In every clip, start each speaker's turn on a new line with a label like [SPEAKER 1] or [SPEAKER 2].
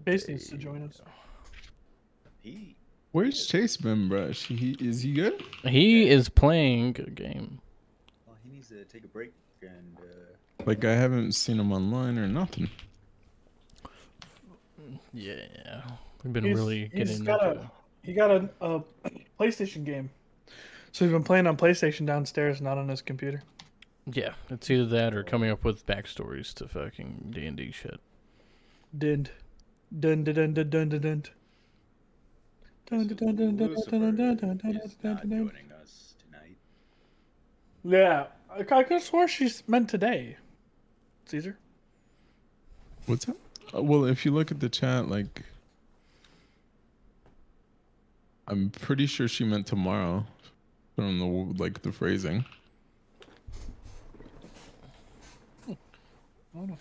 [SPEAKER 1] Chase needs to join us.
[SPEAKER 2] Where's Chase been, bro? Is he good?
[SPEAKER 3] He is playing a game.
[SPEAKER 4] Well, he needs to take a break and.
[SPEAKER 2] Like I haven't seen him online or nothing.
[SPEAKER 3] Yeah, we've been really getting
[SPEAKER 1] into it. He got a PlayStation game, so he's been playing on PlayStation downstairs, not on his computer.
[SPEAKER 3] Yeah, it's either that or coming up with backstories to fucking D&D shit.
[SPEAKER 4] Lucifer is not joining us tonight.
[SPEAKER 1] Yeah, I could have swore she's meant today. Caesar?
[SPEAKER 2] What's that? Well, if you look at the chat, like, I'm pretty sure she meant tomorrow. From the phrasing.
[SPEAKER 1] Oh, no.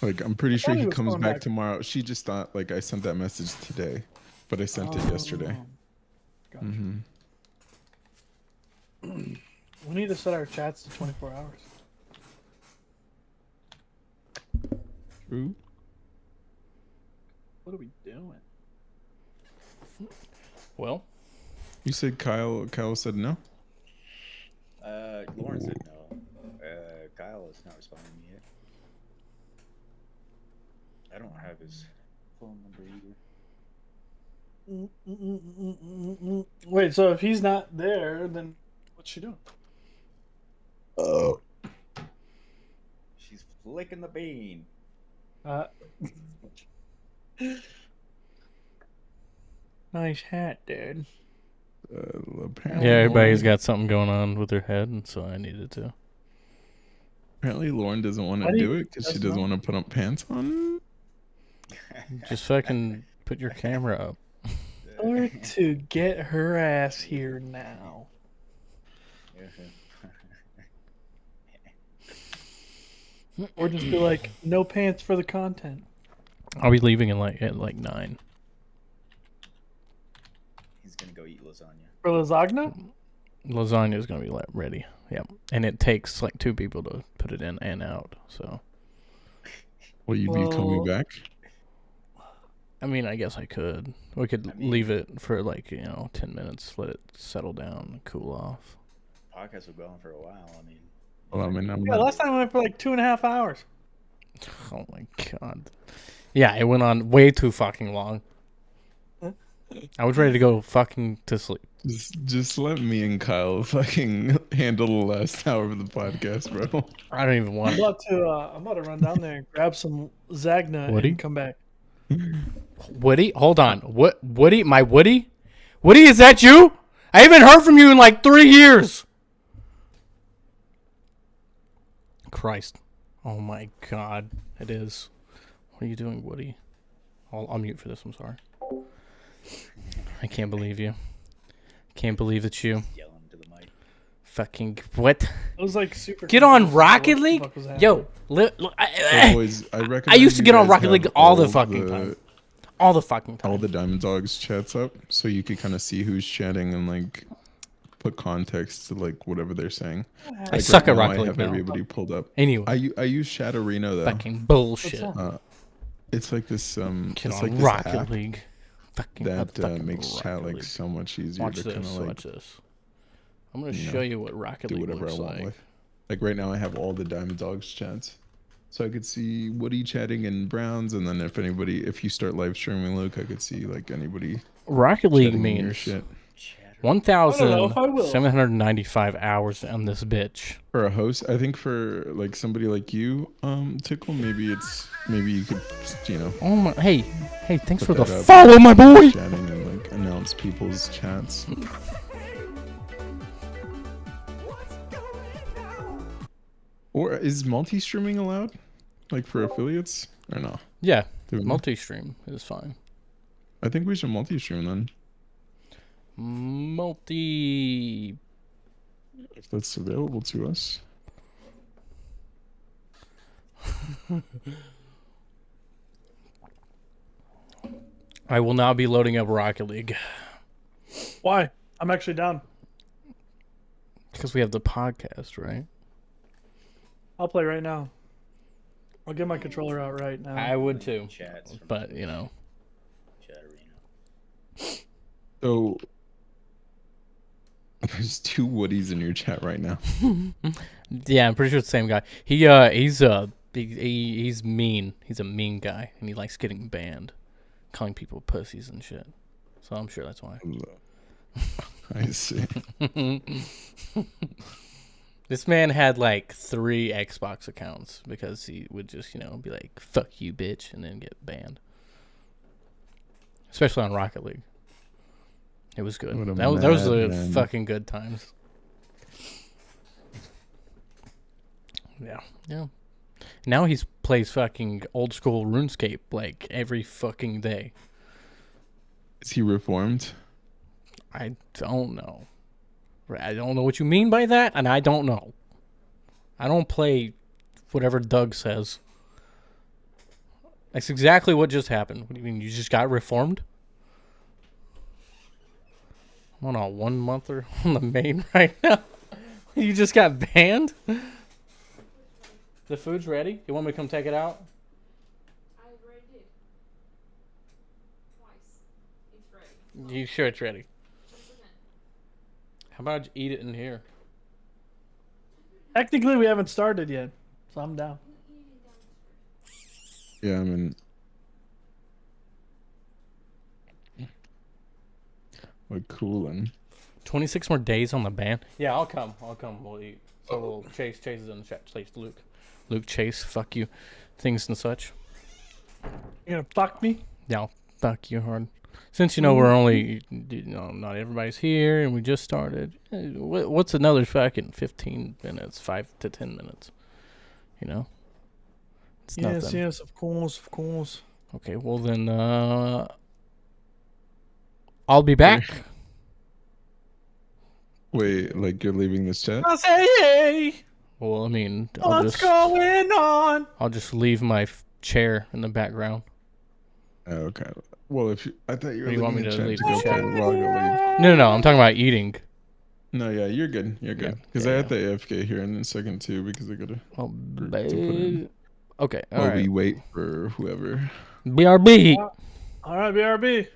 [SPEAKER 2] Like, I'm pretty sure he comes back tomorrow. She just thought, like, I sent that message today, but I sent it yesterday.
[SPEAKER 1] Gotcha. We need to set our chats to 24 hours.
[SPEAKER 2] True.
[SPEAKER 1] What are we doing?
[SPEAKER 3] Well,
[SPEAKER 2] you said Kyle said no?
[SPEAKER 4] Lauren said no. Kyle is not responding yet. I don't have his phone number either.
[SPEAKER 1] Wait, so if he's not there, then what's she doing?
[SPEAKER 2] Oh.
[SPEAKER 4] She's flicking the bean.
[SPEAKER 1] Nice hat, dude.
[SPEAKER 3] Yeah, everybody's got something going on with their head, and so I needed to.
[SPEAKER 2] Apparently, Lauren doesn't want
[SPEAKER 1] Why
[SPEAKER 2] to
[SPEAKER 1] do you-
[SPEAKER 2] do it because she
[SPEAKER 1] that's
[SPEAKER 2] doesn't
[SPEAKER 1] not-
[SPEAKER 2] want to put up pants on.
[SPEAKER 3] Just fucking put your camera up.
[SPEAKER 1] Tell her to get her ass here now. Or just be like, no pants for the content.
[SPEAKER 3] I'll be leaving at like 9.
[SPEAKER 4] He's gonna go eat lasagna.
[SPEAKER 1] For lasagna?
[SPEAKER 3] Lasagna is gonna be ready. Yep, and it takes like 2 people to put it in and out. So,
[SPEAKER 2] Will you be coming
[SPEAKER 1] Well-
[SPEAKER 2] back?
[SPEAKER 3] I mean, I guess I could. We could leave it for 10 minutes, let it settle down, and cool off.
[SPEAKER 4] Podcast will go on for a while. I mean,
[SPEAKER 2] Well, I mean, I'm
[SPEAKER 1] Yeah,
[SPEAKER 2] not.
[SPEAKER 1] last time I went for like 2.5 hours.
[SPEAKER 3] Oh my god. Yeah, it went on way too fucking long. I was ready to go fucking to sleep.
[SPEAKER 2] Just let me and Kyle fucking handle the last hour of the podcast, bro.
[SPEAKER 3] I don't even want
[SPEAKER 1] I'm about to run down there and grab some Zagna
[SPEAKER 3] Woody?
[SPEAKER 1] and come back.
[SPEAKER 3] Woody, hold on. What? Woody? My Woody? Woody, is that you? I haven't heard from you in like 3 years. Christ. Oh my god. It is. What are you doing, Woody? I'll mute for this. I'm sorry. I can't believe you. Can't believe it's you.
[SPEAKER 4] yelling to the mic.
[SPEAKER 3] Fucking what?
[SPEAKER 1] It was like super.
[SPEAKER 3] Get on
[SPEAKER 1] confusing.
[SPEAKER 3] Rocket
[SPEAKER 1] What the
[SPEAKER 3] League?
[SPEAKER 1] fuck was happening?
[SPEAKER 3] Yo,
[SPEAKER 2] So, boys, I recommend
[SPEAKER 3] I used to
[SPEAKER 2] you
[SPEAKER 3] get on
[SPEAKER 2] guys
[SPEAKER 3] Rocket League
[SPEAKER 2] have
[SPEAKER 3] all the fucking time. All the fucking time.
[SPEAKER 2] All the Diamond Dogs chats up, so you could kind of see who's chatting and like put context to like whatever they're saying.
[SPEAKER 3] I suck at
[SPEAKER 2] now,
[SPEAKER 3] Rocket
[SPEAKER 2] I
[SPEAKER 3] League
[SPEAKER 2] have
[SPEAKER 3] now.
[SPEAKER 2] everybody pulled up.
[SPEAKER 3] Anyway,
[SPEAKER 2] I use Chat Arena though.
[SPEAKER 3] fucking bullshit.
[SPEAKER 1] What's that?
[SPEAKER 2] It's like this
[SPEAKER 3] Get
[SPEAKER 2] it's
[SPEAKER 3] on
[SPEAKER 2] like this
[SPEAKER 3] Rocket
[SPEAKER 2] app
[SPEAKER 3] League. Fucking
[SPEAKER 2] that
[SPEAKER 3] motherfucking
[SPEAKER 2] makes chat
[SPEAKER 3] Rocket
[SPEAKER 2] like
[SPEAKER 3] League.
[SPEAKER 2] so much easier
[SPEAKER 3] Watch
[SPEAKER 2] to kind
[SPEAKER 3] this.
[SPEAKER 2] of like
[SPEAKER 3] Watch this. I'm gonna
[SPEAKER 2] you know,
[SPEAKER 3] show you what Rocket
[SPEAKER 2] do
[SPEAKER 3] League
[SPEAKER 2] whatever I
[SPEAKER 3] looks
[SPEAKER 2] want
[SPEAKER 3] like.
[SPEAKER 2] with. Like right now, I have all the Diamond Dogs chats, so I could see Woody chatting in Browns, and then if you start live streaming Luke, I could see like anybody
[SPEAKER 3] Rocket League
[SPEAKER 2] chatting in your
[SPEAKER 3] means
[SPEAKER 2] shit.
[SPEAKER 4] Chatter.
[SPEAKER 1] I don't know if I will.
[SPEAKER 3] 1,795 hours on this bitch.
[SPEAKER 2] For a host, I think for like somebody like you, Tickle, maybe you could, you know,
[SPEAKER 3] Oh my! Hey, thanks for
[SPEAKER 2] put
[SPEAKER 3] the
[SPEAKER 2] that up,
[SPEAKER 3] follow, my boy.
[SPEAKER 2] chatting and like announce people's chats. Or is multi-streaming allowed, like for affiliates, or no?
[SPEAKER 3] Yeah,
[SPEAKER 2] Do we-
[SPEAKER 3] multi-stream is fine.
[SPEAKER 2] I think we should multi-stream then,
[SPEAKER 3] Multi.
[SPEAKER 2] if that's available to us.
[SPEAKER 3] I will now be loading up Rocket League
[SPEAKER 1] Why? I'm actually down.
[SPEAKER 3] because we have the podcast, right?
[SPEAKER 1] I'll play right now. I'll get my controller out right now.
[SPEAKER 3] I would too,
[SPEAKER 4] Chats from
[SPEAKER 3] but you know.
[SPEAKER 4] Chat Arena.
[SPEAKER 2] So there's 2 Woodies in your chat right now.
[SPEAKER 3] Yeah, I'm pretty sure it's the same guy. He's mean. He's a mean guy, and he likes getting banned, calling people pussies and shit. So I'm sure that's why.
[SPEAKER 2] I see.
[SPEAKER 3] This man had like 3 Xbox accounts because he would just, be like, "Fuck you, bitch," and then get banned. Especially on Rocket League. It was good.
[SPEAKER 2] What a
[SPEAKER 3] That was the
[SPEAKER 2] madman.
[SPEAKER 3] fucking good times. Yeah. Now he plays fucking old school RuneScape like every fucking day.
[SPEAKER 2] Is he reformed?
[SPEAKER 3] I don't know. I don't know what you mean by that, and I don't know. I don't play whatever Doug says. That's exactly what just happened. What do you mean? You just got reformed? I'm on a 1 monther on the main right now. You just got banned? The food's ready. You want me to come take it out?
[SPEAKER 5] I already did. Twice. It's ready.
[SPEAKER 3] You sure it's ready?
[SPEAKER 5] 100%.
[SPEAKER 3] How about you eat it in here?
[SPEAKER 1] Technically, we haven't started yet, so I'm down.
[SPEAKER 5] You eat it downstairs.
[SPEAKER 2] Yeah, I mean, we're cooling.
[SPEAKER 3] 26 more days on the ban. Yeah, I'll come. We'll eat. So we'll Chase is in the chat. Luke Chase, fuck you. Things and such.
[SPEAKER 1] You're gonna fuck me?
[SPEAKER 3] Yeah, I'll fuck you hard. Since we're only, not everybody's here and we just started. What's another fucking 15 minutes, 5 to 10 minutes? You know, it's
[SPEAKER 1] Yes,
[SPEAKER 3] nothing.
[SPEAKER 1] yes, of course, of course.
[SPEAKER 3] Okay, well then, I'll be back.
[SPEAKER 2] Wait, like you're leaving this chat?
[SPEAKER 1] I say, hey,
[SPEAKER 3] Well, I mean,
[SPEAKER 1] what's going on?
[SPEAKER 3] I'll just leave my chair in the background.
[SPEAKER 2] Oh, okay. Well, if you, I thought you
[SPEAKER 3] Or
[SPEAKER 2] were
[SPEAKER 3] you want
[SPEAKER 2] leaving
[SPEAKER 3] me
[SPEAKER 2] the
[SPEAKER 3] to
[SPEAKER 2] chat
[SPEAKER 3] leave
[SPEAKER 2] to
[SPEAKER 3] the
[SPEAKER 2] go
[SPEAKER 3] chat?
[SPEAKER 2] play log league.
[SPEAKER 3] No, I'm talking about eating.
[SPEAKER 2] No, yeah, you're good. You're good. Because
[SPEAKER 3] yeah,
[SPEAKER 2] I have the AFK here in a second too, because I got a
[SPEAKER 3] Oh,
[SPEAKER 2] group to put in.
[SPEAKER 3] Okay, all
[SPEAKER 2] While
[SPEAKER 3] right.
[SPEAKER 2] we wait for whoever.
[SPEAKER 3] BRB.
[SPEAKER 1] All right, BRB.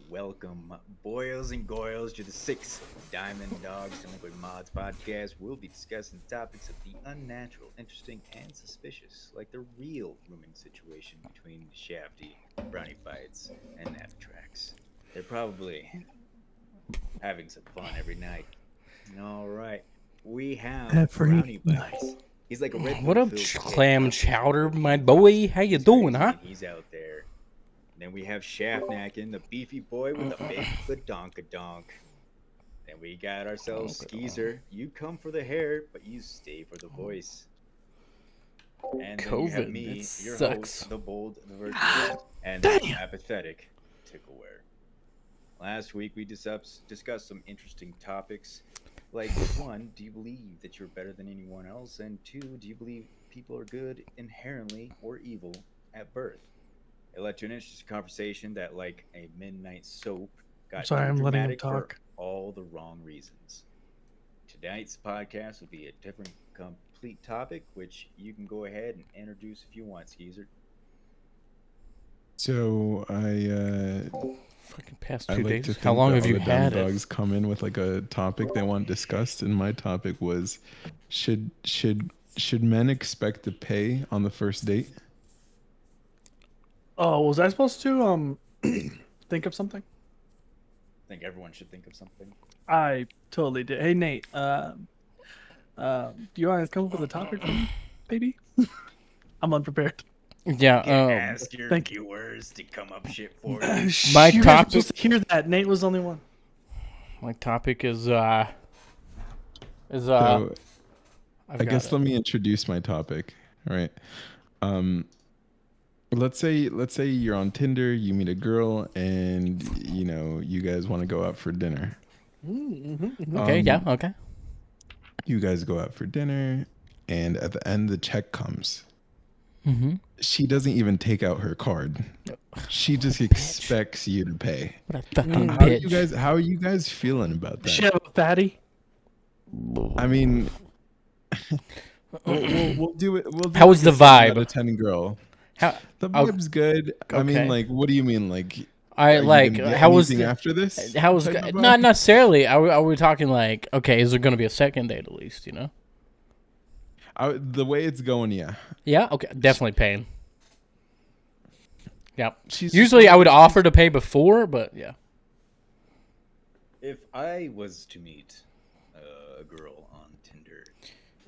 [SPEAKER 4] Welcome, boils and goyles, to the Six Diamond Dogs Delinquent Mods podcast. We'll be discussing topics of the unnatural, interesting, and suspicious, like the real rooming situation between Shafty, Brownie Bites, and Navtrax. They're probably having some fun every night. All right, we have
[SPEAKER 1] Every
[SPEAKER 4] Brownie Bites. He's like a Red
[SPEAKER 3] What
[SPEAKER 4] Bull
[SPEAKER 3] up,
[SPEAKER 4] filled keg.
[SPEAKER 3] clam chowder, my boy? How you
[SPEAKER 4] He's
[SPEAKER 3] doing,
[SPEAKER 4] crazy
[SPEAKER 3] huh?
[SPEAKER 4] and he's out there. Then we have Shaftnakin, the beefy boy with a big badonkadonk. Then we got ourselves Skeezer. You come for the hair, but you stay for the voice. And then you have
[SPEAKER 3] COVID,
[SPEAKER 4] me,
[SPEAKER 3] that
[SPEAKER 4] your
[SPEAKER 3] sucks.
[SPEAKER 4] host, the bold, the virtuous, and the apathetic Tickleware. Last week we discussed some interesting topics, like one, do you believe that you're better than anyone else? And two, do you believe people are good inherently or evil at birth? It led to an interesting conversation that, like a midnight soap, got
[SPEAKER 1] Sorry,
[SPEAKER 4] too
[SPEAKER 1] I'm letting him
[SPEAKER 4] dramatic for
[SPEAKER 1] talk.
[SPEAKER 4] all the wrong reasons. Tonight's podcast will be a different, complete topic, which you can go ahead and introduce if you want, Skeezer.
[SPEAKER 2] So
[SPEAKER 3] Fucking past
[SPEAKER 2] I
[SPEAKER 3] 2
[SPEAKER 2] like to
[SPEAKER 3] days. How
[SPEAKER 2] think
[SPEAKER 3] long
[SPEAKER 2] that
[SPEAKER 3] have
[SPEAKER 2] all
[SPEAKER 3] you
[SPEAKER 2] the Diamond
[SPEAKER 3] had it?
[SPEAKER 2] Dogs come in with like a topic they want discussed, and my topic was should men expect to pay on the first date?
[SPEAKER 1] Oh, was I supposed to think of something?
[SPEAKER 4] I think everyone should think of something.
[SPEAKER 1] I totally did. Hey Nate, do you want to come up with a topic for me, baby? I'm unprepared.
[SPEAKER 3] Yeah.
[SPEAKER 4] Ask your
[SPEAKER 1] thank you.
[SPEAKER 4] viewers to come up shit for you.
[SPEAKER 3] My
[SPEAKER 1] You guys were
[SPEAKER 3] topic-
[SPEAKER 1] supposed to hear that. Nate was the only one.
[SPEAKER 3] My topic is
[SPEAKER 2] So
[SPEAKER 3] I've
[SPEAKER 2] I
[SPEAKER 3] got
[SPEAKER 2] guess
[SPEAKER 3] it.
[SPEAKER 2] let me introduce my topic. All right. Let's say you're on Tinder, you meet a girl, and you guys want to go out for dinner.
[SPEAKER 3] Okay. Yeah. Okay.
[SPEAKER 2] You guys go out for dinner, and at the end the check comes.
[SPEAKER 3] Mm-hmm.
[SPEAKER 2] She doesn't even take out her card. She just expects you to pay.
[SPEAKER 3] What a fucking
[SPEAKER 2] How
[SPEAKER 3] bitch.
[SPEAKER 2] are you guys feeling about
[SPEAKER 1] Does she
[SPEAKER 2] that?
[SPEAKER 1] have a fatty?
[SPEAKER 2] I mean, we'll do it. We'll do
[SPEAKER 3] How
[SPEAKER 2] like
[SPEAKER 3] was
[SPEAKER 2] a
[SPEAKER 3] the
[SPEAKER 2] 7 out
[SPEAKER 3] vibe?
[SPEAKER 2] of 10 girl.
[SPEAKER 3] How?
[SPEAKER 2] The
[SPEAKER 3] Oh,
[SPEAKER 2] vibe's good. I mean,
[SPEAKER 3] okay.
[SPEAKER 2] like, what do you mean? Like,
[SPEAKER 3] I
[SPEAKER 2] are
[SPEAKER 3] like.
[SPEAKER 2] you gonna get
[SPEAKER 3] How was
[SPEAKER 2] anything
[SPEAKER 3] the?
[SPEAKER 2] after this?
[SPEAKER 3] How was?
[SPEAKER 2] type of
[SPEAKER 3] Not
[SPEAKER 2] vibe?
[SPEAKER 3] necessarily. Are we talking like? Okay, is there gonna be a second date at least? You know?
[SPEAKER 2] The way it's going, yeah.
[SPEAKER 3] Yeah. Okay. Definitely paying. Yeah.
[SPEAKER 2] She's
[SPEAKER 3] Usually I would offer to pay before, but yeah.
[SPEAKER 4] If I was to meet a girl on Tinder,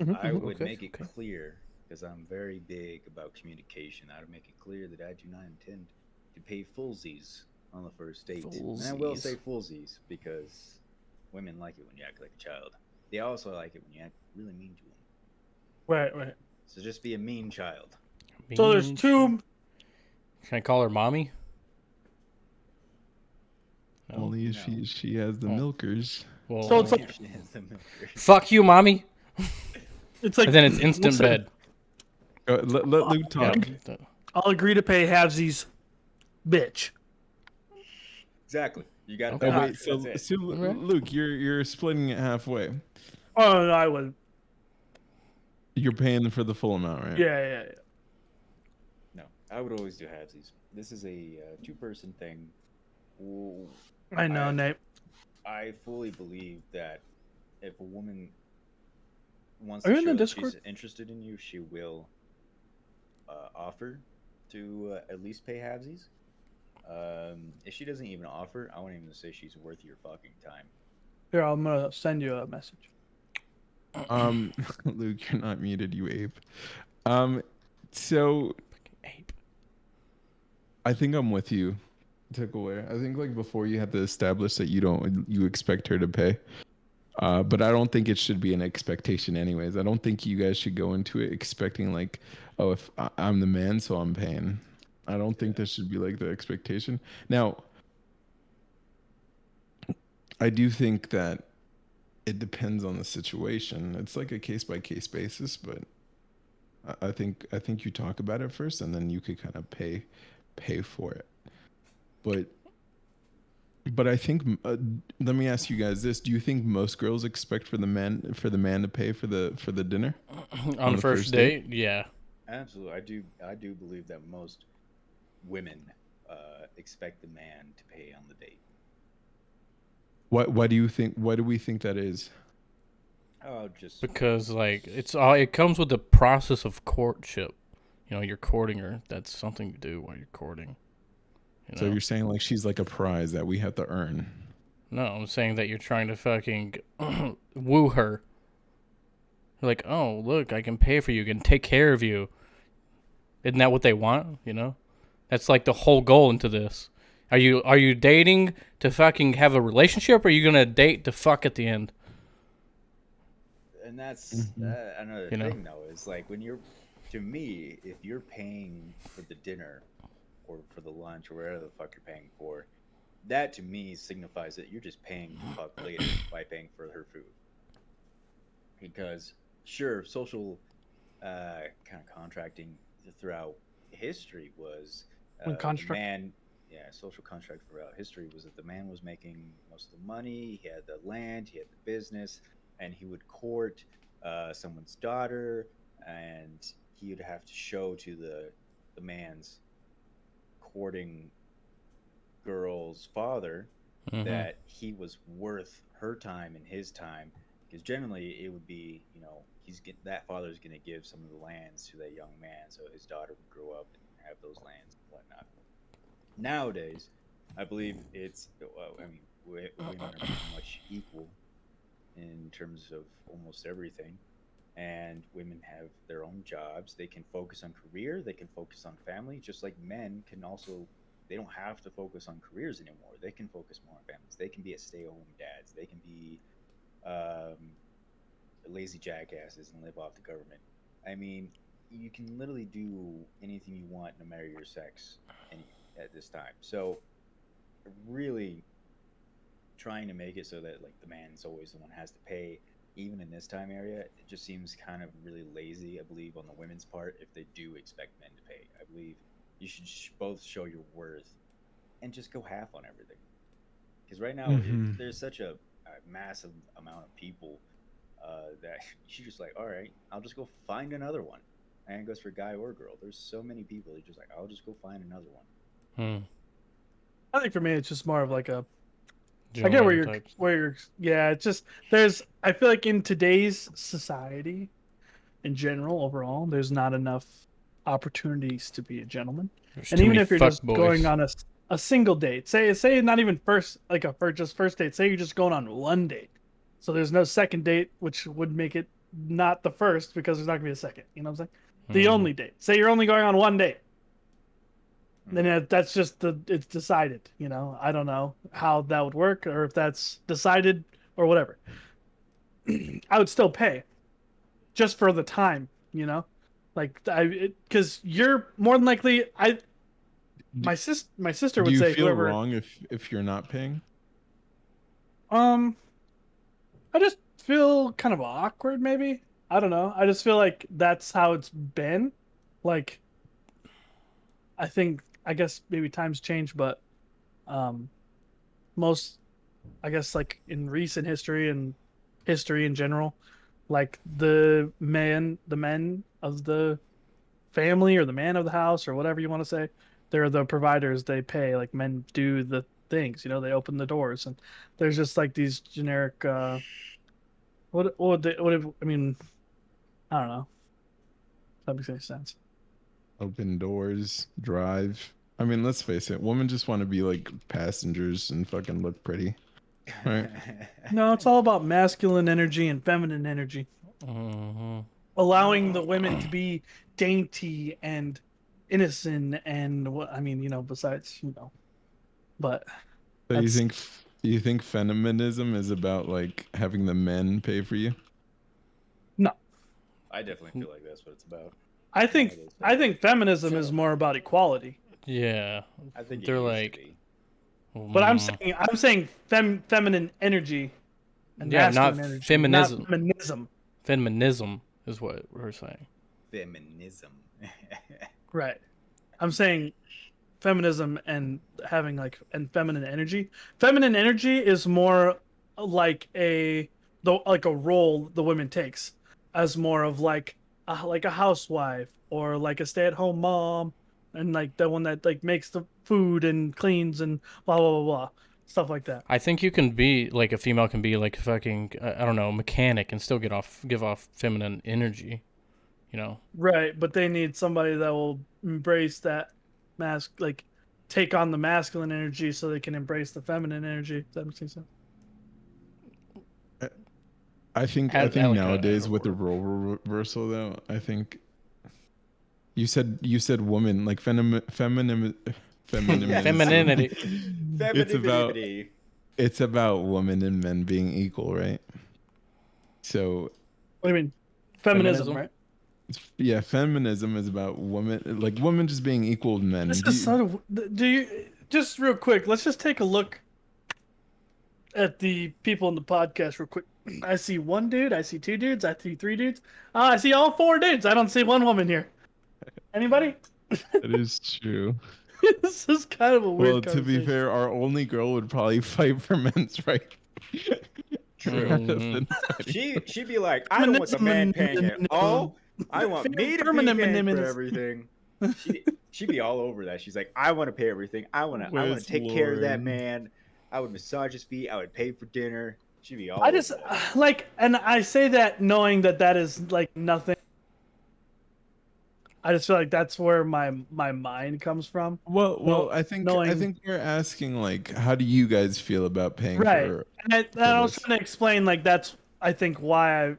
[SPEAKER 1] Mhm,
[SPEAKER 4] I
[SPEAKER 1] mhm.
[SPEAKER 4] would
[SPEAKER 3] Okay,
[SPEAKER 4] make it
[SPEAKER 3] okay.
[SPEAKER 4] clear, because I'm very big about communication. I would make it clear that I do not intend to pay fullsies on the first date. And I will
[SPEAKER 3] Fullsies.
[SPEAKER 4] say fullsies because women like it when you act like a child. They also like it when you act really mean to them.
[SPEAKER 1] Right.
[SPEAKER 4] So just be a mean child.
[SPEAKER 1] So there's
[SPEAKER 3] Mean
[SPEAKER 1] two.
[SPEAKER 3] Can I call her mommy? No.
[SPEAKER 2] Only if
[SPEAKER 4] No.
[SPEAKER 2] she has the
[SPEAKER 3] Oh.
[SPEAKER 2] milkers.
[SPEAKER 3] Well,
[SPEAKER 1] So it's like-
[SPEAKER 4] She has the milker.
[SPEAKER 3] fuck you, mommy.
[SPEAKER 1] It's like
[SPEAKER 3] And then it's instant
[SPEAKER 1] listen,
[SPEAKER 3] bed.
[SPEAKER 2] Let Luke talk.
[SPEAKER 3] Yeah.
[SPEAKER 1] I'll agree to pay halvesies, bitch.
[SPEAKER 4] Exactly. You got it.
[SPEAKER 3] Okay.
[SPEAKER 2] Oh wait,
[SPEAKER 4] That's it.
[SPEAKER 2] so
[SPEAKER 3] Alright.
[SPEAKER 2] Luke, you're splitting it halfway.
[SPEAKER 1] Oh no, I would.
[SPEAKER 2] You're paying for the full amount, right?
[SPEAKER 1] Yeah.
[SPEAKER 4] No, I would always do halvesies. This is a two-person thing. Ooh,
[SPEAKER 1] I know, Nate.
[SPEAKER 4] I fully believe that if a woman wants
[SPEAKER 1] Are
[SPEAKER 4] to
[SPEAKER 1] you in the
[SPEAKER 4] show that she's
[SPEAKER 1] Discord?
[SPEAKER 4] interested in you, she will offer to at least pay halvesies. If she doesn't even offer, I won't even say she's worth your fucking time.
[SPEAKER 1] Here, I'm gonna send you a message.
[SPEAKER 2] Luke, you're not muted, you ape. So
[SPEAKER 3] Ape.
[SPEAKER 2] I think I'm with you, Tickleware. I think like before you have to establish that you expect her to pay. But I don't think it should be an expectation anyways. I don't think you guys should go into it expecting like, oh, if I'm the man, so I'm paying. I don't think that should be like the expectation. Now, I do think that it depends on the situation. It's like a case by case basis, but I think you talk about it first, and then you could kind of pay for it. But I think let me ask you guys this: do you think most girls expect for the man to pay for the dinner
[SPEAKER 3] On the first date? Yeah.
[SPEAKER 4] Absolutely, I do believe that most women expect the man to pay on the date.
[SPEAKER 2] What do you think? What do we think that is?
[SPEAKER 4] Oh, just
[SPEAKER 3] Because like it comes with the process of courtship. You know, you're courting her. That's something to do while you're courting. You
[SPEAKER 2] So
[SPEAKER 3] know?
[SPEAKER 2] you're saying like she's like a prize that we have to earn.
[SPEAKER 3] No, I'm saying that you're trying to fucking woo her. You're like, oh, look, I can pay for you, I can take care of you. Isn't that what they want? You know, that's like the whole goal into this. Are you dating to fucking have a relationship, or are you gonna date to fuck at the end?
[SPEAKER 4] and that's
[SPEAKER 2] Mhm.
[SPEAKER 4] another
[SPEAKER 3] You know.
[SPEAKER 4] thing though is like when you're to me if you're paying for the dinner or for the lunch or whatever the fuck you're paying for, that to me signifies that you're just paying to fuck later by paying for her food. Because sure, social kind of contracting throughout history was
[SPEAKER 1] When
[SPEAKER 4] the
[SPEAKER 1] construct.
[SPEAKER 4] man. Yeah, social contract throughout history was that the man was making most of the money. He had the land, he had the business, and he would court someone's daughter, and he would have to show to the man's courting girl's father
[SPEAKER 3] Mm-hmm.
[SPEAKER 4] that he was worth her time and his time, because generally it would be, that father's going to give some of the lands to that young man so his daughter would grow up and have those lands and whatnot. Nowadays I believe it's I mean, women are pretty much equal in terms of almost everything, and women have their own jobs. They can focus on career, they can focus on family, just like men can also. They don't have to focus on careers anymore. They can focus more on families. They can be a stay-at-home dads. They can be um, lazy jackasses and live off the government. I mean, you can literally do anything you want no matter your sex any at this time. So really trying to make it so that like the man's always the one who has to pay, even in this time area, it just seems kind of really lazy, I believe, on the women's part if they do expect men to pay. I believe you should both show your worth and just go half on everything. Because right now
[SPEAKER 2] Mm-hmm.
[SPEAKER 4] there's such a massive amount of people that you're just like, all right, I'll just go find another one. And it goes for guy or girl. There's so many people. You're just like, I'll just go find another one.
[SPEAKER 3] Hmm.
[SPEAKER 1] I think for me, it's just more of like a. I get
[SPEAKER 3] Join types.
[SPEAKER 1] yeah. It's just there's. I feel like in today's society, in general, overall, there's not enough opportunities to be a gentleman.
[SPEAKER 3] There's
[SPEAKER 1] And
[SPEAKER 3] too
[SPEAKER 1] even
[SPEAKER 3] many
[SPEAKER 1] if you're
[SPEAKER 3] fuck
[SPEAKER 1] just going
[SPEAKER 3] boys.
[SPEAKER 1] on a single date, say not even first like a first just first date, say you're just going on one date. So there's no second date, which would make it not the first because there's not gonna be a second. You know what I'm saying? The
[SPEAKER 3] Hmm.
[SPEAKER 1] only date. Say you're only going on one date. Then
[SPEAKER 4] Mm.
[SPEAKER 1] that's just it's decided. You know, I don't know how that would work or if that's decided or whatever. I would still pay just for the time. You know, like because you're more than likely
[SPEAKER 2] Do,
[SPEAKER 1] my sister
[SPEAKER 2] do
[SPEAKER 1] would
[SPEAKER 2] you
[SPEAKER 1] say
[SPEAKER 2] feel
[SPEAKER 1] whoever
[SPEAKER 2] wrong if you're not paying?
[SPEAKER 1] um I just feel kind of awkward maybe. I don't know. I just feel like that's how it's been. Like I think I guess maybe times change, but um most I guess like in recent history and history in general, like the men of the family or the man of the house or whatever you want to say, they're the providers. They pay. Like men do the things. You know, they open the doors, and there's just like these generic. I mean, I don't know. If that makes any sense.
[SPEAKER 2] Open doors, drive. I mean, let's face it. Women just want to be like passengers and fucking look pretty, right?
[SPEAKER 1] No, it's all about masculine energy and feminine energy,
[SPEAKER 3] Hmm.
[SPEAKER 1] allowing the women to be dainty and innocent and what I mean, besides, but
[SPEAKER 2] So
[SPEAKER 1] that's
[SPEAKER 2] you think feminism is about like having the men pay for you?
[SPEAKER 1] no.
[SPEAKER 4] I definitely feel like that's what it's about
[SPEAKER 1] I think
[SPEAKER 4] nowadays.
[SPEAKER 1] I
[SPEAKER 4] Feminism.
[SPEAKER 1] think feminism is more about equality.
[SPEAKER 3] Yeah,
[SPEAKER 4] I think it
[SPEAKER 3] they're
[SPEAKER 4] used to
[SPEAKER 3] like,
[SPEAKER 4] be.
[SPEAKER 1] But
[SPEAKER 3] mm,
[SPEAKER 1] I'm saying feminine energy and
[SPEAKER 3] yeah, not
[SPEAKER 1] masculine energy, not
[SPEAKER 3] feminism.
[SPEAKER 1] feminism.
[SPEAKER 3] Feminism is what we're saying.
[SPEAKER 4] Feminism.
[SPEAKER 1] Right. I'm saying feminism and having and feminine energy. Feminine energy is more like like a role the women takes as more of like a housewife or like a stay-at-home mom and like the one that like makes the food and cleans and blah blah blah blah stuff like that.
[SPEAKER 3] I think you can be like a female can be like a fucking I don't know mechanic and still give off feminine energy, you know.
[SPEAKER 1] Right, but they need somebody that will embrace that like take on the masculine energy so they can embrace the feminine energy. Does that make sense?
[SPEAKER 2] I think
[SPEAKER 3] At like
[SPEAKER 2] nowadays with the role reversal though, I think you said woman like femininity.
[SPEAKER 3] Femininity.
[SPEAKER 4] Femininity.
[SPEAKER 2] It's about women and men being equal, right? So
[SPEAKER 1] What do you mean? Feminism,
[SPEAKER 3] Feminism?
[SPEAKER 1] right?
[SPEAKER 2] yeah, feminism is about women, like women just being equal to men.
[SPEAKER 1] This is so. Do you just real quick? Let's just take a look at the people in the podcast real quick. I see one dude. I see two dudes. I see three dudes. I see all four dudes. I don't see one woman here. Anybody?
[SPEAKER 2] That is true.
[SPEAKER 1] This is kind of a weird
[SPEAKER 2] Well, to be
[SPEAKER 1] conversation.
[SPEAKER 2] fair, our only girl would probably fight for men's rights.
[SPEAKER 4] True.
[SPEAKER 2] rather than fighting
[SPEAKER 4] She'd be like, I don't want the man paying it all. I want me to be paying for everything. She'd be all over that. She's like, I want to pay everything. I want to
[SPEAKER 2] Where's
[SPEAKER 4] take care of that
[SPEAKER 2] Lauren?
[SPEAKER 4] man. I would massage his feet. I would pay for dinner. She'd be all
[SPEAKER 1] I
[SPEAKER 4] over
[SPEAKER 1] just
[SPEAKER 4] that.
[SPEAKER 1] like, and I say that knowing that that is like nothing. I just feel like that's where my mind comes from.
[SPEAKER 2] Well, I think
[SPEAKER 1] knowing
[SPEAKER 2] we're asking like, how do you guys feel about paying
[SPEAKER 1] right,
[SPEAKER 2] for
[SPEAKER 1] and
[SPEAKER 2] for
[SPEAKER 1] I was
[SPEAKER 2] this?
[SPEAKER 1] trying to explain like that's I think why I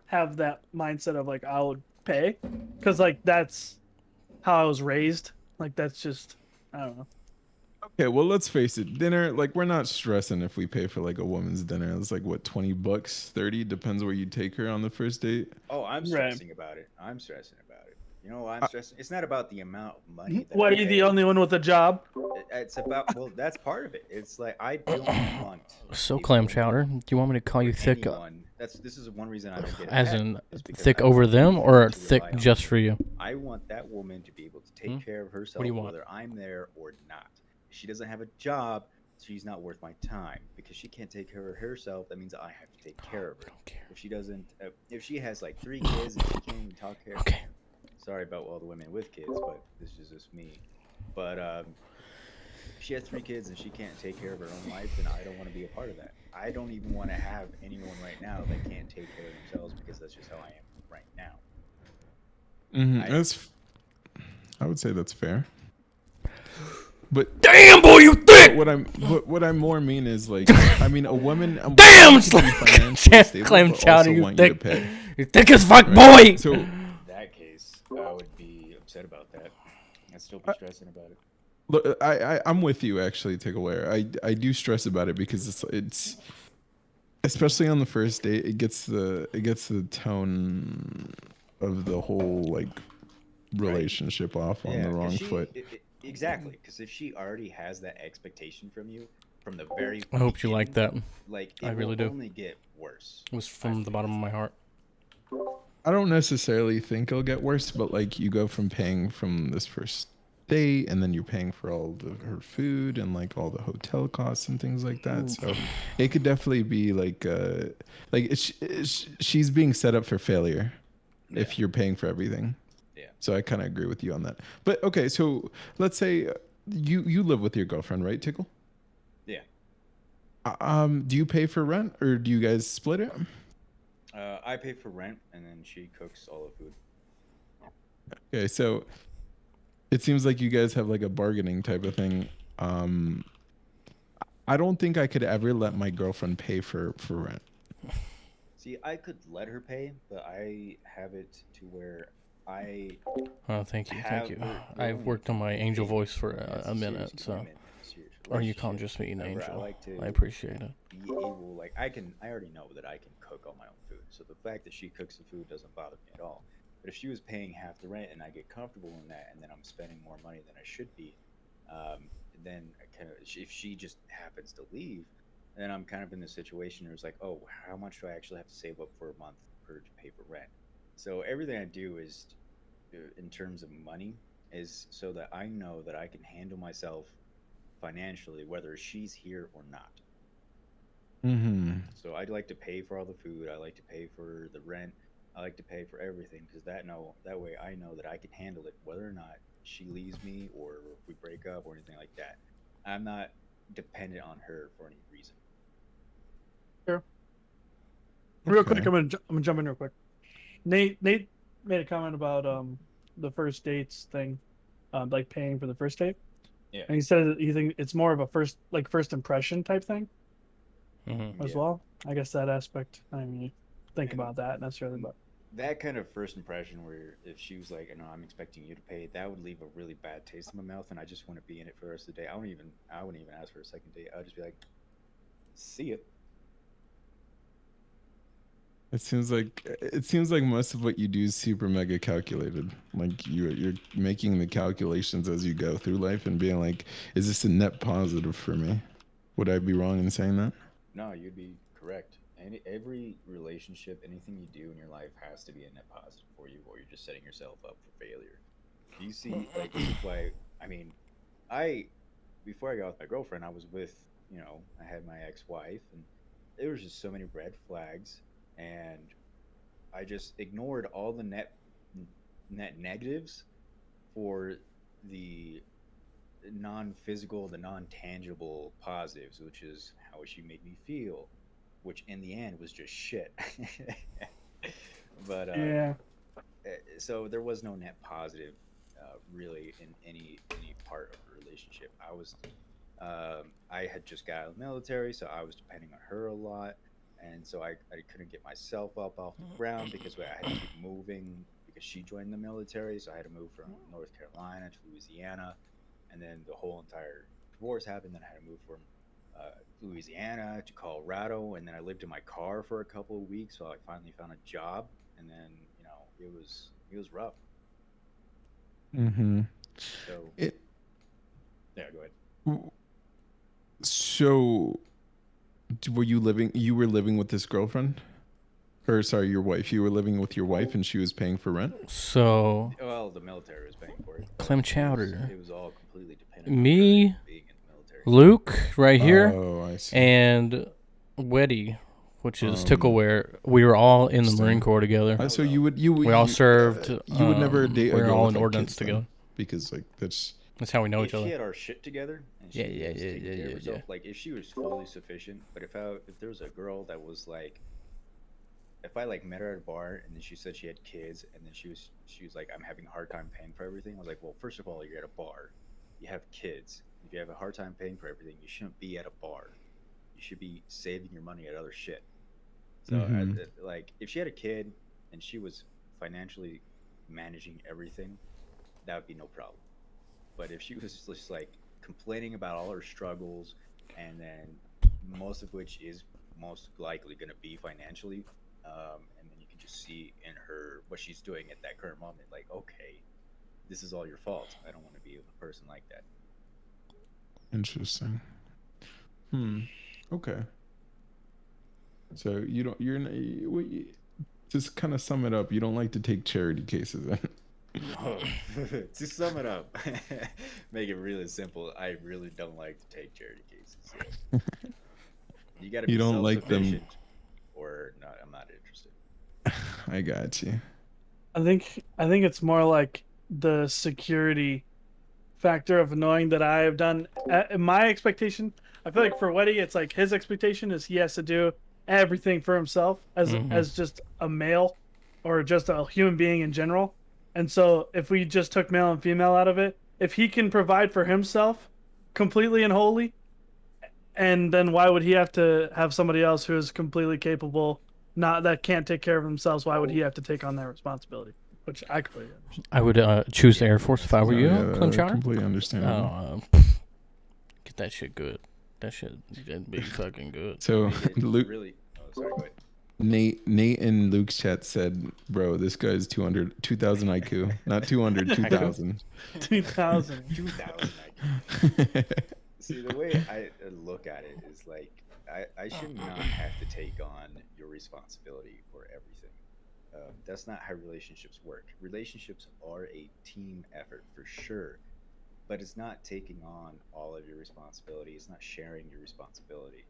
[SPEAKER 1] have that mindset of like I would pay, because like that's how I was raised. Like that's just I don't know.
[SPEAKER 2] Okay, well, let's face it. Dinner, like we're not stressing if we pay for like a woman's dinner. It's like what, $20, 30, depends where you take her on the first date.
[SPEAKER 4] Oh, I'm
[SPEAKER 1] Right.
[SPEAKER 4] stressing about it. I'm stressing about it. You know why I'm stressing? It's not about the amount of money that
[SPEAKER 1] What
[SPEAKER 4] I
[SPEAKER 1] are you
[SPEAKER 4] pay.
[SPEAKER 1] the only one with a job?
[SPEAKER 4] It's about, well, that's part of it. It's like I don't want
[SPEAKER 3] So
[SPEAKER 4] a
[SPEAKER 3] clam
[SPEAKER 4] woman
[SPEAKER 3] chowder. Do you want me to call you
[SPEAKER 4] or
[SPEAKER 3] thick?
[SPEAKER 4] anyone. This is one reason I don't get a
[SPEAKER 3] As
[SPEAKER 4] pet,
[SPEAKER 3] in
[SPEAKER 4] is because
[SPEAKER 3] thick
[SPEAKER 4] I
[SPEAKER 3] over
[SPEAKER 4] want
[SPEAKER 3] them
[SPEAKER 4] them
[SPEAKER 3] or
[SPEAKER 4] to
[SPEAKER 3] thick
[SPEAKER 4] rely on
[SPEAKER 3] just
[SPEAKER 4] me.
[SPEAKER 3] for you?
[SPEAKER 4] I want that woman to be able to take care of herself,
[SPEAKER 3] you want?
[SPEAKER 4] whether I'm there or not. If she doesn't have a job, she's not worth my time because she can't take care of herself. That means I have to take care of her.
[SPEAKER 3] Don't care.
[SPEAKER 4] If she doesn't, if she has like 3 kids and she can't even talk care.
[SPEAKER 3] Okay.
[SPEAKER 4] Sorry about all the women with kids, but this is just me. But if she has 3 kids and she can't take care of her own life, then I don't want to be a part of that. I don't even want to have anyone right now that can't take care of themselves because that's just how I am right now.
[SPEAKER 2] I would say that's fair. But
[SPEAKER 3] Damn, boy, you thick.
[SPEAKER 2] what I more mean is like, I mean, a woman
[SPEAKER 3] Damn,
[SPEAKER 2] could be financially stable,
[SPEAKER 3] clam
[SPEAKER 2] but
[SPEAKER 3] chowder,
[SPEAKER 2] also
[SPEAKER 3] you
[SPEAKER 2] want you to
[SPEAKER 3] thick.
[SPEAKER 2] pay.
[SPEAKER 3] You thick as fuck,
[SPEAKER 2] Right?
[SPEAKER 3] boy.
[SPEAKER 2] So
[SPEAKER 4] In that case, I would be upset about that. I'd still be stressing about it.
[SPEAKER 2] look, I'm with you actually, Takeaway. I do stress about it because it's especially on the first date, it gets the tone of the whole like relationship off on the
[SPEAKER 4] 'cause
[SPEAKER 2] wrong
[SPEAKER 4] she,
[SPEAKER 2] foot.
[SPEAKER 4] Exactly, because if she already has that expectation from you from the very
[SPEAKER 3] I hope you like that.
[SPEAKER 4] like it
[SPEAKER 3] I really
[SPEAKER 4] will
[SPEAKER 3] do.
[SPEAKER 4] only get worse.
[SPEAKER 3] It was from the bottom of my heart.
[SPEAKER 2] I don't necessarily think it'll get worse, but like you go from paying from this first date and then you're paying for all her food and like all the hotel costs and things like that. So it could definitely be like she's being set up for failure if you're paying for everything.
[SPEAKER 4] Yeah.
[SPEAKER 2] So I kind of agree with you on that. But okay, so let's say you live with your girlfriend, right, Tickle?
[SPEAKER 4] Yeah.
[SPEAKER 2] Do you pay for rent or do you guys split it?
[SPEAKER 4] I pay for rent and then she cooks all the food.
[SPEAKER 2] Okay, so it seems like you guys have like a bargaining type of thing. I don't think I could ever let my girlfriend pay for rent.
[SPEAKER 4] See, I could let her pay, but I have it to where I
[SPEAKER 3] Oh, thank you, thank you.
[SPEAKER 4] We're
[SPEAKER 3] I've
[SPEAKER 4] only
[SPEAKER 3] worked on my angel
[SPEAKER 4] dating.
[SPEAKER 3] voice for
[SPEAKER 4] It's
[SPEAKER 3] a minute,
[SPEAKER 4] serious
[SPEAKER 3] so.
[SPEAKER 4] agreement, serious
[SPEAKER 3] Or you can't
[SPEAKER 4] relationship.
[SPEAKER 3] just be an
[SPEAKER 4] However,
[SPEAKER 3] angel.
[SPEAKER 4] I like to
[SPEAKER 3] I appreciate it.
[SPEAKER 4] be able, like I already know that I can cook all my own food. So the fact that she cooks the food doesn't bother me at all. But if she was paying half the rent and I get comfortable in that, and then I'm spending more money than I should be, then if she just happens to leave, then I'm kind of in this situation where it's like, oh, how much do I actually have to save up for a month for her to pay for rent? So everything I do is, in terms of money, is so that I know that I can handle myself financially, whether she's here or not.
[SPEAKER 2] Mm-hmm.
[SPEAKER 4] So I'd like to pay for all the food. I like to pay for the rent. I like to pay for everything because that way I know that I can handle it, whether or not she leaves me or if we break up or anything like that. I'm not dependent on her for any reason.
[SPEAKER 1] Sure. Real quick,
[SPEAKER 2] Okay.
[SPEAKER 1] I'm gonna jump in real quick. Nate made a comment about the first dates thing, like paying for the first date,
[SPEAKER 4] Yeah.
[SPEAKER 1] and he said that you think it's more of a first impression type thing as
[SPEAKER 4] Yeah.
[SPEAKER 1] well. I guess that aspect. I mean, think
[SPEAKER 4] And
[SPEAKER 1] about that necessarily, but
[SPEAKER 4] that kind of first impression where if she was like, no, I'm expecting you to pay, that would leave a really bad taste in my mouth, and I just want to be in it for the rest of the day. I wouldn't even ask for a second date. I would just be like, see it.
[SPEAKER 2] It seems like most of what you do is super mega calculated. Like you're making the calculations as you go through life and being like, is this a net positive for me? Would I be wrong in saying that?
[SPEAKER 4] No, you'd be correct. Every relationship, anything you do in your life has to be a net positive for you, or you're just setting yourself up for failure. You see, like this is why. I mean, I before I got with my girlfriend, I was with I had my ex-wife, and there was just so many red flags, and I just ignored all the net negatives for the non-physical, the non-tangible positives, which is how she made me feel, which in the end was just shit. But
[SPEAKER 1] yeah,
[SPEAKER 4] so there was no net positive, really, in any part of the relationship. I had just got out of the military, so I was depending on her a lot, and so I couldn't get myself up off the ground because I had to keep moving because she joined the military, so I had to move from North Carolina to Louisiana, and then the whole entire divorce happened. Then I had to move from Louisiana to Colorado, and then I lived in my car for a couple of weeks. So I finally found a job, and then it was rough.
[SPEAKER 2] Mm-hmm.
[SPEAKER 4] So
[SPEAKER 2] It
[SPEAKER 4] yeah, go ahead.
[SPEAKER 2] so were you living? You were living with this girlfriend, or sorry, your wife. You were living with your wife, and she was paying for rent.
[SPEAKER 3] So,
[SPEAKER 4] Well, the military was paying for it, but
[SPEAKER 3] clam
[SPEAKER 4] it was
[SPEAKER 3] chowder.
[SPEAKER 4] it was all completely dependent on her
[SPEAKER 3] Me,
[SPEAKER 4] being in the military.
[SPEAKER 3] Luke, right here,
[SPEAKER 2] Oh, I see.
[SPEAKER 3] and Weddy, which is
[SPEAKER 2] Um,
[SPEAKER 3] Tickleware. We were all in the
[SPEAKER 2] interesting.
[SPEAKER 3] Marine Corps together.
[SPEAKER 4] I
[SPEAKER 2] So
[SPEAKER 4] was
[SPEAKER 2] you
[SPEAKER 4] all
[SPEAKER 2] would you would
[SPEAKER 3] We all
[SPEAKER 2] you,
[SPEAKER 3] served.
[SPEAKER 2] you would never date a
[SPEAKER 3] We were
[SPEAKER 2] girl
[SPEAKER 3] all
[SPEAKER 2] with
[SPEAKER 3] in
[SPEAKER 2] like
[SPEAKER 3] ordnance
[SPEAKER 2] kids
[SPEAKER 3] together.
[SPEAKER 2] then, because like that's
[SPEAKER 3] That's how we know
[SPEAKER 4] if
[SPEAKER 3] each other.
[SPEAKER 4] she had our shit together and
[SPEAKER 3] Yeah,
[SPEAKER 4] she
[SPEAKER 3] yeah,
[SPEAKER 4] was
[SPEAKER 3] yeah,
[SPEAKER 4] taking
[SPEAKER 3] yeah,
[SPEAKER 4] care of
[SPEAKER 3] yeah,
[SPEAKER 4] herself,
[SPEAKER 3] yeah.
[SPEAKER 4] like if she was fully sufficient. But if there was a girl that was like, if I like met her at a bar and then she said she had kids and then she was like, I'm having a hard time paying for everything. I was like, well, first of all, you're at a bar, you have kids. If you have a hard time paying for everything, you shouldn't be at a bar. You should be saving your money at other shit. So
[SPEAKER 2] mm-hmm.
[SPEAKER 4] like if she had a kid and she was financially managing everything, that would be no problem. But if she was just like complaining about all her struggles, and then most of which is most likely going to be financially, and then you can just see in her what she's doing at that current moment, like, okay, this is all your fault. I don't want to be with a person like that.
[SPEAKER 2] Interesting. Okay. So you don't you're n- you- just kind of sum it up. You don't like to take charity cases.
[SPEAKER 4] Oh, to sum it up, make it really simple. I really don't like to take charity cases. Yeah. You got to
[SPEAKER 2] You
[SPEAKER 4] be
[SPEAKER 2] don't like them.
[SPEAKER 4] self-sufficient, or not. I'm not interested.
[SPEAKER 2] I got you.
[SPEAKER 1] I think it's more like the security factor of knowing that I have done my expectation. I feel like for Weddy, it's like his expectation is he has to do everything for himself
[SPEAKER 3] Mm-hmm.
[SPEAKER 1] as just a male or just a human being in general. And so if we just took male and female out of it, if he can provide for himself completely and wholly, and then why would he have to have somebody else who is completely capable, not that can't take care of themselves? Why would he have to take on that responsibility? Which I completely understand.
[SPEAKER 3] I would choose the
[SPEAKER 4] Yeah,
[SPEAKER 3] Air
[SPEAKER 4] that
[SPEAKER 3] Force
[SPEAKER 4] makes
[SPEAKER 3] if I
[SPEAKER 4] sense.
[SPEAKER 3] were
[SPEAKER 2] No,
[SPEAKER 3] you, Clem
[SPEAKER 2] yeah,
[SPEAKER 3] Chowder.
[SPEAKER 2] completely understandable.
[SPEAKER 3] Get that shit good. That shit would be fucking good.
[SPEAKER 2] So
[SPEAKER 4] Make it
[SPEAKER 2] Luke,
[SPEAKER 4] really. Oh, sorry. Go ahead.
[SPEAKER 2] Nate in Luke's chat said, "Bro, this guy's 200, 2,000 IQ, not 200,
[SPEAKER 1] I go
[SPEAKER 2] 2,000."
[SPEAKER 1] 2000.
[SPEAKER 4] 2000 IQ. See, the way I look at it is like I should not have to take on your responsibility for everything. That's not how relationships work. Relationships are a team effort for sure, but it's not taking on all of your responsibility. It's not sharing your responsibility.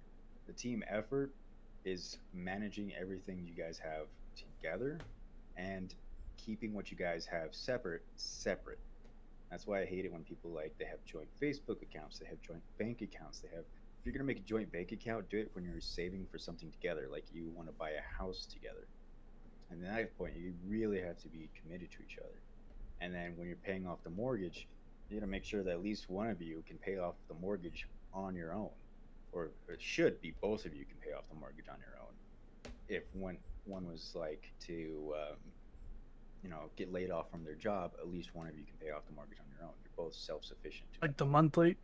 [SPEAKER 4] The team effort is managing everything you guys have together and keeping what you guys have separate separate. That's why I hate it when people like they have joint Facebook accounts, they have joint bank accounts, they have. If you're gonna make a joint bank account, do it when you're saving for something together, like you want to buy a house together. And at that point, you really have to be committed to each other. And then when you're paying off the mortgage, you got to make sure that at least one of you can pay off the mortgage on your own, or it should be both of you can pay off the mortgage on your own. If one was like to get laid off from their job, at least one of you can pay off the mortgage on your own. You're both self sufficient.
[SPEAKER 1] Like the monthly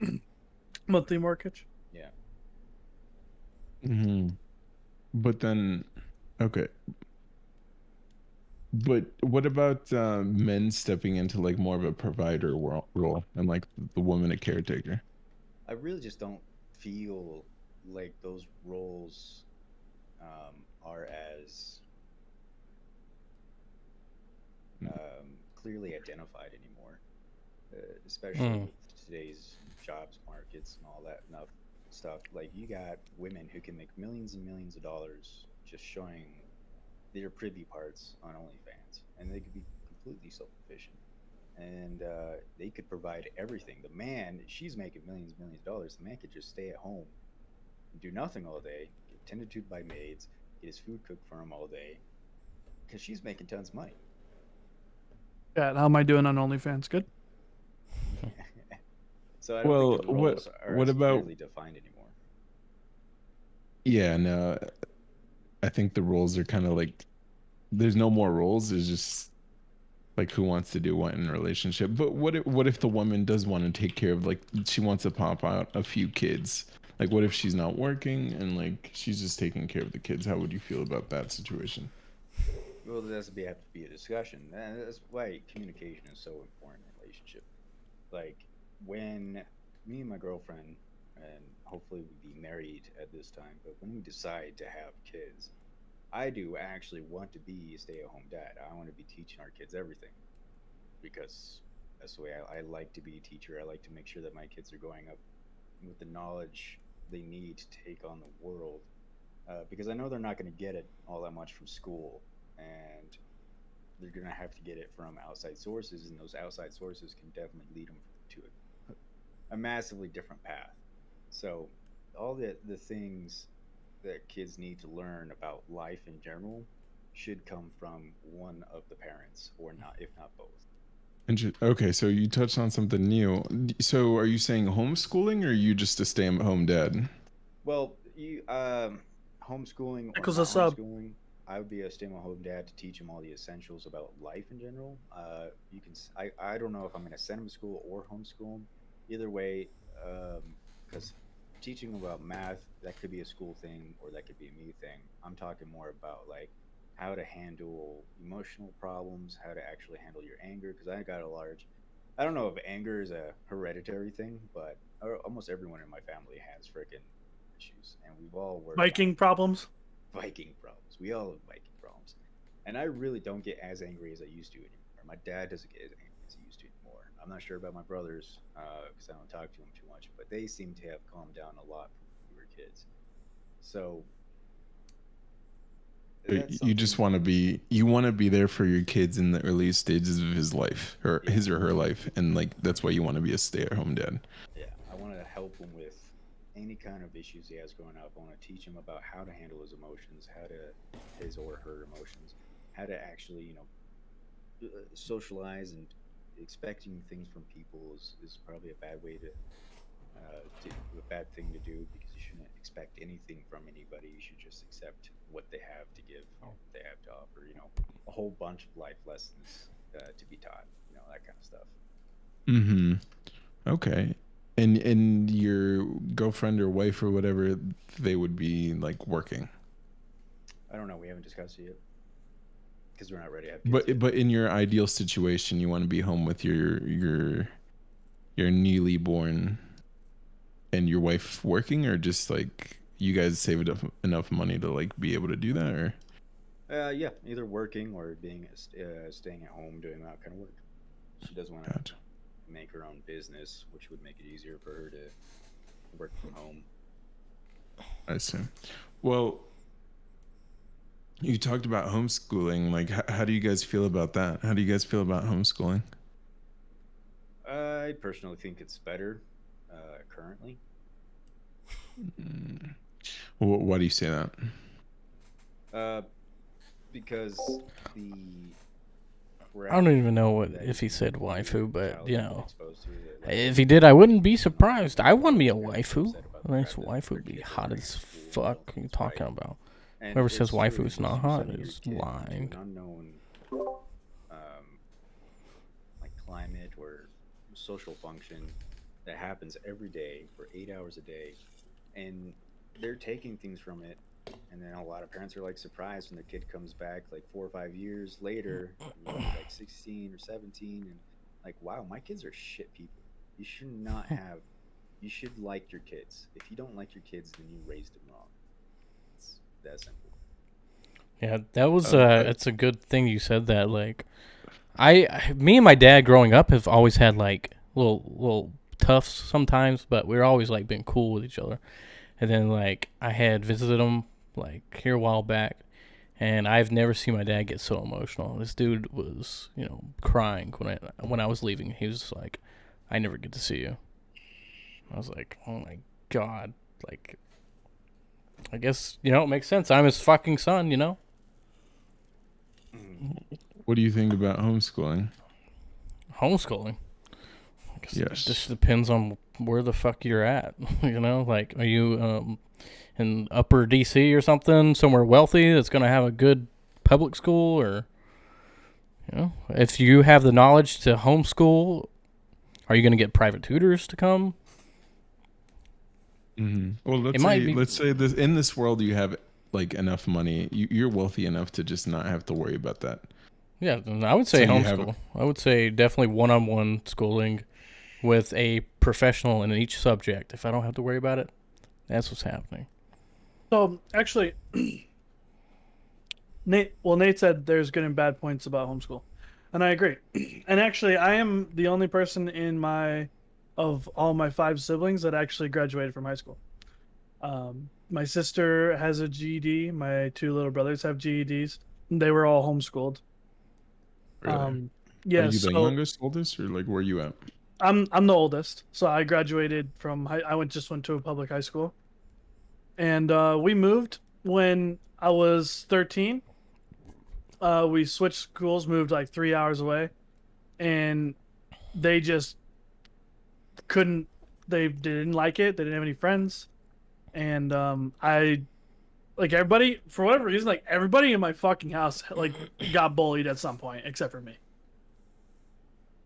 [SPEAKER 1] mortgage.
[SPEAKER 4] Yeah.
[SPEAKER 2] Hmm. But then, okay. But what about men stepping into like more of a provider role and like the woman a caretaker?
[SPEAKER 4] I really just don't feel like those roles are as clearly identified anymore, especially
[SPEAKER 3] Mm.
[SPEAKER 4] with today's jobs markets and all that enough stuff. Like you got women who can make millions and millions of dollars just showing their privy parts on OnlyFans, and they could be completely self-sufficient, and they could provide everything. The man, she's making millions and millions of dollars. The man could just stay at home and do nothing all day, get tended to by maids, get his food cooked for him all day, because she's making tons of money.
[SPEAKER 1] Yeah, how am I doing on OnlyFans? Good.
[SPEAKER 4] So I don't think
[SPEAKER 2] Well,
[SPEAKER 4] the roles are
[SPEAKER 2] what
[SPEAKER 4] as
[SPEAKER 2] about
[SPEAKER 4] clearly defined anymore.
[SPEAKER 2] yeah, no, I think the roles are kind of like there's no more roles. There's just like who wants to do what in a relationship. But what if the woman does want to take care of like she wants to pop out a few kids? Like what if she's not working and like she's just taking care of the kids? How would you feel about that situation?
[SPEAKER 4] Well, have to be a discussion. And that's why communication is so important in a relationship. Like when me and my girlfriend, and hopefully we'd be married at this time, but when we decide to have kids, I do actually want to be a stay-at-home dad. I want to be teaching our kids everything because that's the way I like to be a teacher. I like to make sure that my kids are growing up with the knowledge they need to take on the world because I know they're not going to get it all that much from school, and they're going to have to get it from outside sources, and those outside sources can definitely lead them to a massively different path. So, all the things that kids need to learn about life in general should come from one of the parents, or not, if not both.
[SPEAKER 2] Okay, so you touched on something new. So are you saying homeschooling or are you just a stay-at-home dad?
[SPEAKER 4] Well, you homeschooling or
[SPEAKER 1] Equals a
[SPEAKER 4] not
[SPEAKER 1] sub.
[SPEAKER 4] homeschooling, I would be a stay-at-home dad to teach him all the essentials about life in general. You can I don't know if I'm going to send him to school or homeschool him. Either way, because teaching him about math, that could be a school thing or that could be a me thing. I'm talking more about like how to handle emotional problems, how to actually handle your anger. Because I got a large, I don't know if anger is a hereditary thing, but almost everyone in my family has freaking issues, and we've all worked on
[SPEAKER 1] Viking problems.
[SPEAKER 4] Viking problems. We all have Viking problems, and I really don't get as angry as I used to anymore. My dad doesn't get as angry as he used to anymore. I'm not sure about my brothers because I don't talk to them too much, but they seem to have calmed down a lot from when we were kids. So that's
[SPEAKER 2] You just
[SPEAKER 4] something.
[SPEAKER 2] want to be you want to be there for your kids in the early stages of his life or
[SPEAKER 4] Yeah,
[SPEAKER 2] his or her life, and like that's why you want to be a stay-at-home dad.
[SPEAKER 4] yeah. I want to help him with any kind of issues he has growing up. I want to teach him about how to handle his emotions, how to his or her emotions, how to actually socialize, and expecting things from people is probably a bad way a bad thing to do because you shouldn't expect anything from anybody. You should just accept what they have to give, what they have to offer. A whole bunch of life lessons to be taught. That kind of stuff.
[SPEAKER 2] Mm-hmm. Okay. And your girlfriend or wife or whatever, they would be like working.
[SPEAKER 4] I don't know. We haven't discussed it yet because we're not ready to have kids
[SPEAKER 2] But
[SPEAKER 4] yet.
[SPEAKER 2] but in your ideal situation, you want to be home with your newly born and your wife working, or just like you guys save enough money to like be able to do that, or
[SPEAKER 4] Yeah, either working or being staying at home doing that kind of work. She doesn't want to
[SPEAKER 2] gotcha.
[SPEAKER 4] make her own business, which would make it easier for her to work from home.
[SPEAKER 2] I see. Well, you talked about homeschooling. Like, how do you guys feel about that? How do you guys feel about homeschooling?
[SPEAKER 4] personally think it's better currently.
[SPEAKER 2] Why do you say that?
[SPEAKER 4] Uh, because the
[SPEAKER 3] I don't
[SPEAKER 4] graphic
[SPEAKER 3] even know what
[SPEAKER 4] that
[SPEAKER 3] if he
[SPEAKER 4] is
[SPEAKER 3] said
[SPEAKER 4] being viewed,
[SPEAKER 3] waifu, but
[SPEAKER 4] child
[SPEAKER 3] you
[SPEAKER 4] has been
[SPEAKER 3] know,
[SPEAKER 4] exposed to it, like,
[SPEAKER 3] if he did, I wouldn't be
[SPEAKER 4] you know,
[SPEAKER 3] surprised. I want me a
[SPEAKER 4] parents are
[SPEAKER 3] waifu.
[SPEAKER 4] upset about
[SPEAKER 3] A
[SPEAKER 4] the
[SPEAKER 3] nice
[SPEAKER 4] fact that
[SPEAKER 3] waifu
[SPEAKER 4] their
[SPEAKER 3] would be
[SPEAKER 4] kids are
[SPEAKER 3] hot
[SPEAKER 4] wearing
[SPEAKER 3] as
[SPEAKER 4] it to school,
[SPEAKER 3] fuck.
[SPEAKER 4] and
[SPEAKER 3] What are you
[SPEAKER 4] it's
[SPEAKER 3] talking
[SPEAKER 4] right.
[SPEAKER 3] about?
[SPEAKER 4] And
[SPEAKER 3] Whoever says
[SPEAKER 4] it's true
[SPEAKER 3] waifu is
[SPEAKER 4] because
[SPEAKER 3] not
[SPEAKER 4] you're
[SPEAKER 3] hot
[SPEAKER 4] sending your
[SPEAKER 3] is
[SPEAKER 4] kid
[SPEAKER 3] lying.
[SPEAKER 4] into an unknown like climate or social function that happens every day for 8 hours a day, and they're taking things from it. And then a lot of parents are like surprised when their kid comes back like 4 or 5 years later, maybe like 16 or 17, and like, wow, my kids are shit people. You should not have. You should like your kids. If you don't like your kids, then you raised them wrong. It's that simple.
[SPEAKER 3] Yeah, that was
[SPEAKER 2] I,
[SPEAKER 3] it's a good thing you said that. Like, me and my dad growing up have always had like little toughs sometimes, but we were always like being cool with each other. And then like I had visited him like here a while back, and I've never seen my dad get so emotional. This dude was, crying when I was leaving. He was just like, "I never get to see you." I was like, "Oh my god!" Like, I guess it makes sense. I'm his fucking son,
[SPEAKER 2] what do you think about homeschooling?
[SPEAKER 3] Homeschooling. I guess it just
[SPEAKER 2] Yes.
[SPEAKER 3] depends on where the fuck you're at. Like, are you in Upper DC or something, somewhere wealthy that's gonna have a good public school, or if you have the knowledge to homeschool, are you gonna get private tutors to come?
[SPEAKER 2] Well,
[SPEAKER 3] It
[SPEAKER 2] let's
[SPEAKER 3] might
[SPEAKER 2] say
[SPEAKER 3] be.
[SPEAKER 2] this in this world you have like enough money. You're wealthy enough to just not have to worry about that.
[SPEAKER 3] Yeah, then I would
[SPEAKER 2] So
[SPEAKER 3] say
[SPEAKER 2] you have
[SPEAKER 3] homeschool. I would say definitely one-on-one schooling with a professional in each subject. If I don't have to worry about it, that's what's happening.
[SPEAKER 1] So actually, Nate said there's good and bad points about homeschool, and I agree. And actually, I am the only person of all my five siblings that actually graduated from high school. My sister has a GED. My two little brothers have GEDs. They were all homeschooled.
[SPEAKER 2] Really? Are
[SPEAKER 1] Yeah.
[SPEAKER 2] you the
[SPEAKER 1] So
[SPEAKER 2] youngest, oldest, or like where you at?
[SPEAKER 1] I'm the oldest. So I graduated from high. I went to a public high school, and we moved when I was 13. We switched schools, moved like 3 hours away, and they just couldn't. They didn't like it. They didn't have any friends, and I like everybody for whatever reason. Like everybody in my fucking house like got bullied at some point, except for me.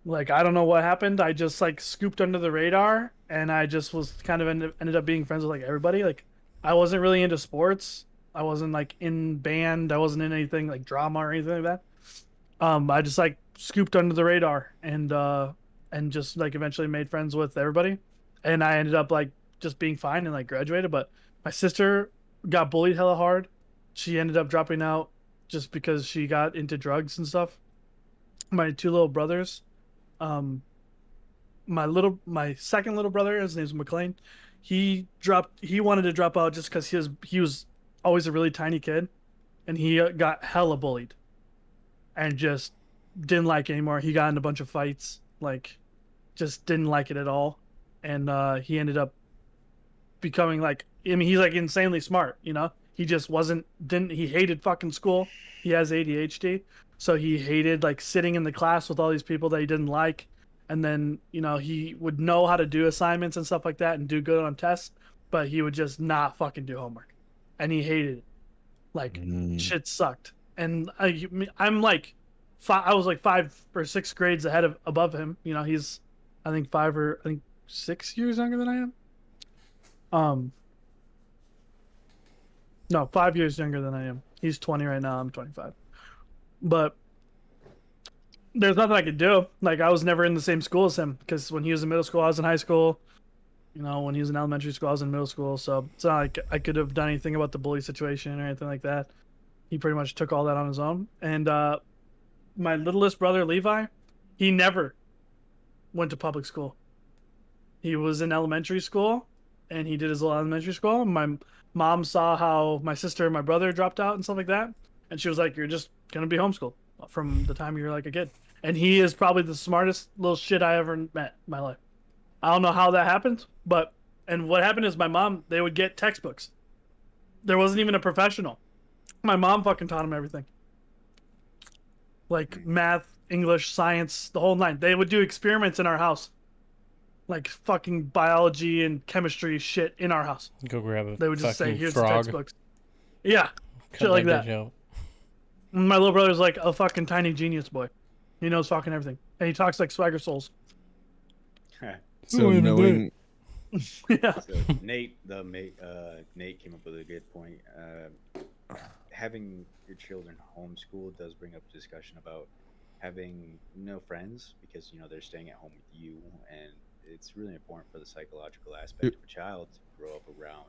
[SPEAKER 1] Like I don't know what happened. I just like scooped under the radar, and I just was kind of ended up being friends with like everybody. Like I wasn't really into sports. I wasn't like in band. I wasn't in anything like drama or anything like that. I just like scooped under the radar and just like eventually made friends with everybody, and I ended up like just being fine and like graduated. But my sister got bullied hella hard. She ended up dropping out just because she got into drugs and stuff. My two little brothers, um, my second little brother, his name's McLean. He wanted to drop out just because he was always a really tiny kid, and he got hella bullied and just didn't like it anymore. He got in a bunch of fights, like just didn't like it at all, and he ended up becoming like, I mean, he's like insanely smart, He just wasn't didn't he hated fucking school. He has ADHD, so he hated like sitting in the class with all these people that he didn't like, and then he would know how to do assignments and stuff like that and do good on tests, but he would just not fucking do homework, and he hated it. Like
[SPEAKER 2] Mm.
[SPEAKER 1] shit sucked, and I'm like, I was like 5 or 6 grades ahead of above him. He's, I think 6 years younger than I am. Um, no, 5 years younger than I am. He's 20 right now. I'm 25. But there's nothing I could do. Like I was never in the same school as him because when he was in middle school, I was in high school. When he was in elementary school, I was in middle school. So it's not like I could have done anything about the bully situation or anything like that. He pretty much took all that on his own. And my littlest brother Levi, he never went to public school. He was in elementary school, and he did his little elementary school. My mom saw how my sister and my brother dropped out and stuff like that, and she was like, "You're just gonna be homeschooled from the time you're like a kid." and he is probably the smartest little shit I ever met in my life. I don't know how that happened, but and what happened is my mom, they would get textbooks. There wasn't even a professional. My mom fucking taught him everything. Like math, English, science, the whole nine. They would do experiments in our house. Like fucking biology and chemistry shit in our house.
[SPEAKER 3] Go grab a
[SPEAKER 1] They would just say,
[SPEAKER 3] fucking
[SPEAKER 1] here's the
[SPEAKER 3] frog.
[SPEAKER 1] textbooks. Yeah.
[SPEAKER 3] Cut
[SPEAKER 1] Shit like that.
[SPEAKER 3] bitch out.
[SPEAKER 1] My little brother's like a fucking tiny genius boy. He knows fucking everything. And he talks like Swagger Souls.
[SPEAKER 2] So
[SPEAKER 3] even
[SPEAKER 2] knowing
[SPEAKER 1] Yeah.
[SPEAKER 4] So Nate came up with a good point. Having your children homeschooled does bring up a discussion about having no friends because they're staying at home with you, and it's really important for the psychological aspect of a child to grow up around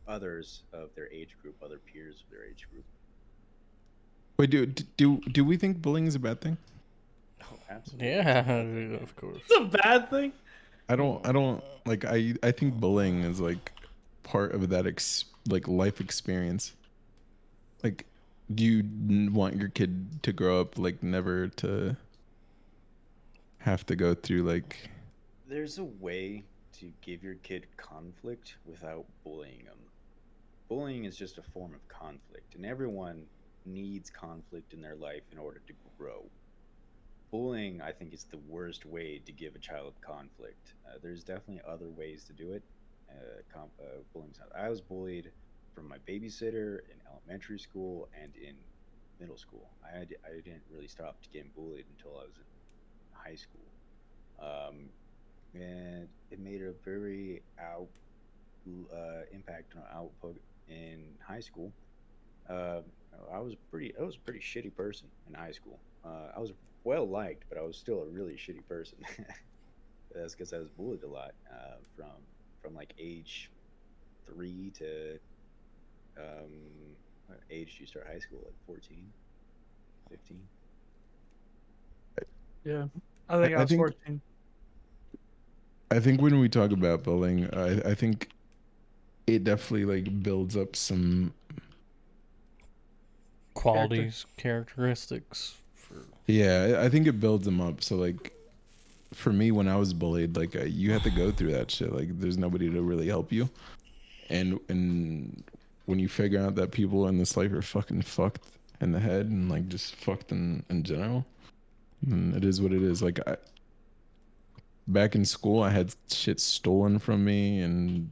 [SPEAKER 4] others of their age group, other peers of their age group.
[SPEAKER 2] wait, do we think bullying is a bad thing?
[SPEAKER 4] Oh, absolutely.
[SPEAKER 3] Yeah, of course.
[SPEAKER 1] It's a bad thing.
[SPEAKER 2] I don't like I think bullying is like part of that like life experience. Like, do you want your kid to grow up like never to have to go through like
[SPEAKER 4] There's a way to give your kid conflict without bullying them. Bullying is just a form of conflict, and everyone needs conflict in their life in order to grow. Bullying, I think, is the worst way to give a child conflict. There's definitely other ways to do it. Bullying's not. I was bullied from my babysitter in elementary school and in middle school. I didn't really stop getting bullied until I was in high school. And it made a very impact on output in high school. Uh, I was a pretty shitty person in high school. I was well liked, but I was still a really shitty person. That's because I was bullied a lot from like age 3 to what age do you start high school? Like 14, 15?
[SPEAKER 1] Yeah. I think I was 14.
[SPEAKER 2] I think when we talk about bullying, I think it definitely like builds up some
[SPEAKER 3] Qualities, characteristics.
[SPEAKER 2] yeah, I think it builds them up. So like for me when I was bullied, like you have to go through that shit. Like there's nobody to really help you. And when you figure out that people in this life are fucking fucked in the head and like just fucked in general, and it is what it is. Like back in school, I had shit stolen from me and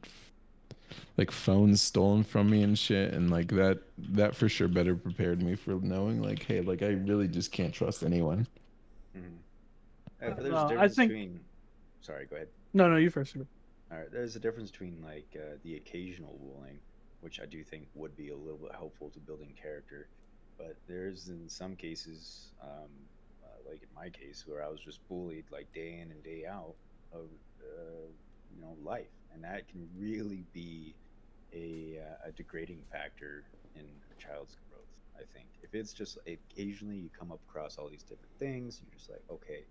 [SPEAKER 2] like phones stolen from me and shit, and like that for sure better prepared me for knowing like, hey, like I really just can't trust anyone.
[SPEAKER 4] Mm-hmm. But there's
[SPEAKER 1] No,
[SPEAKER 4] a
[SPEAKER 1] I
[SPEAKER 4] difference
[SPEAKER 1] think-
[SPEAKER 4] between. Sorry, go ahead.
[SPEAKER 1] No, you first.
[SPEAKER 4] All right, there's a difference between like the occasional bullying, which I do think would be a little bit helpful to building character, but there's in some cases, like in my case, where I was just bullied like day in and day out of life, and that can really be a degrading factor in a child's growth. I think if it's just occasionally you come up across all these different things, you're just like, okay,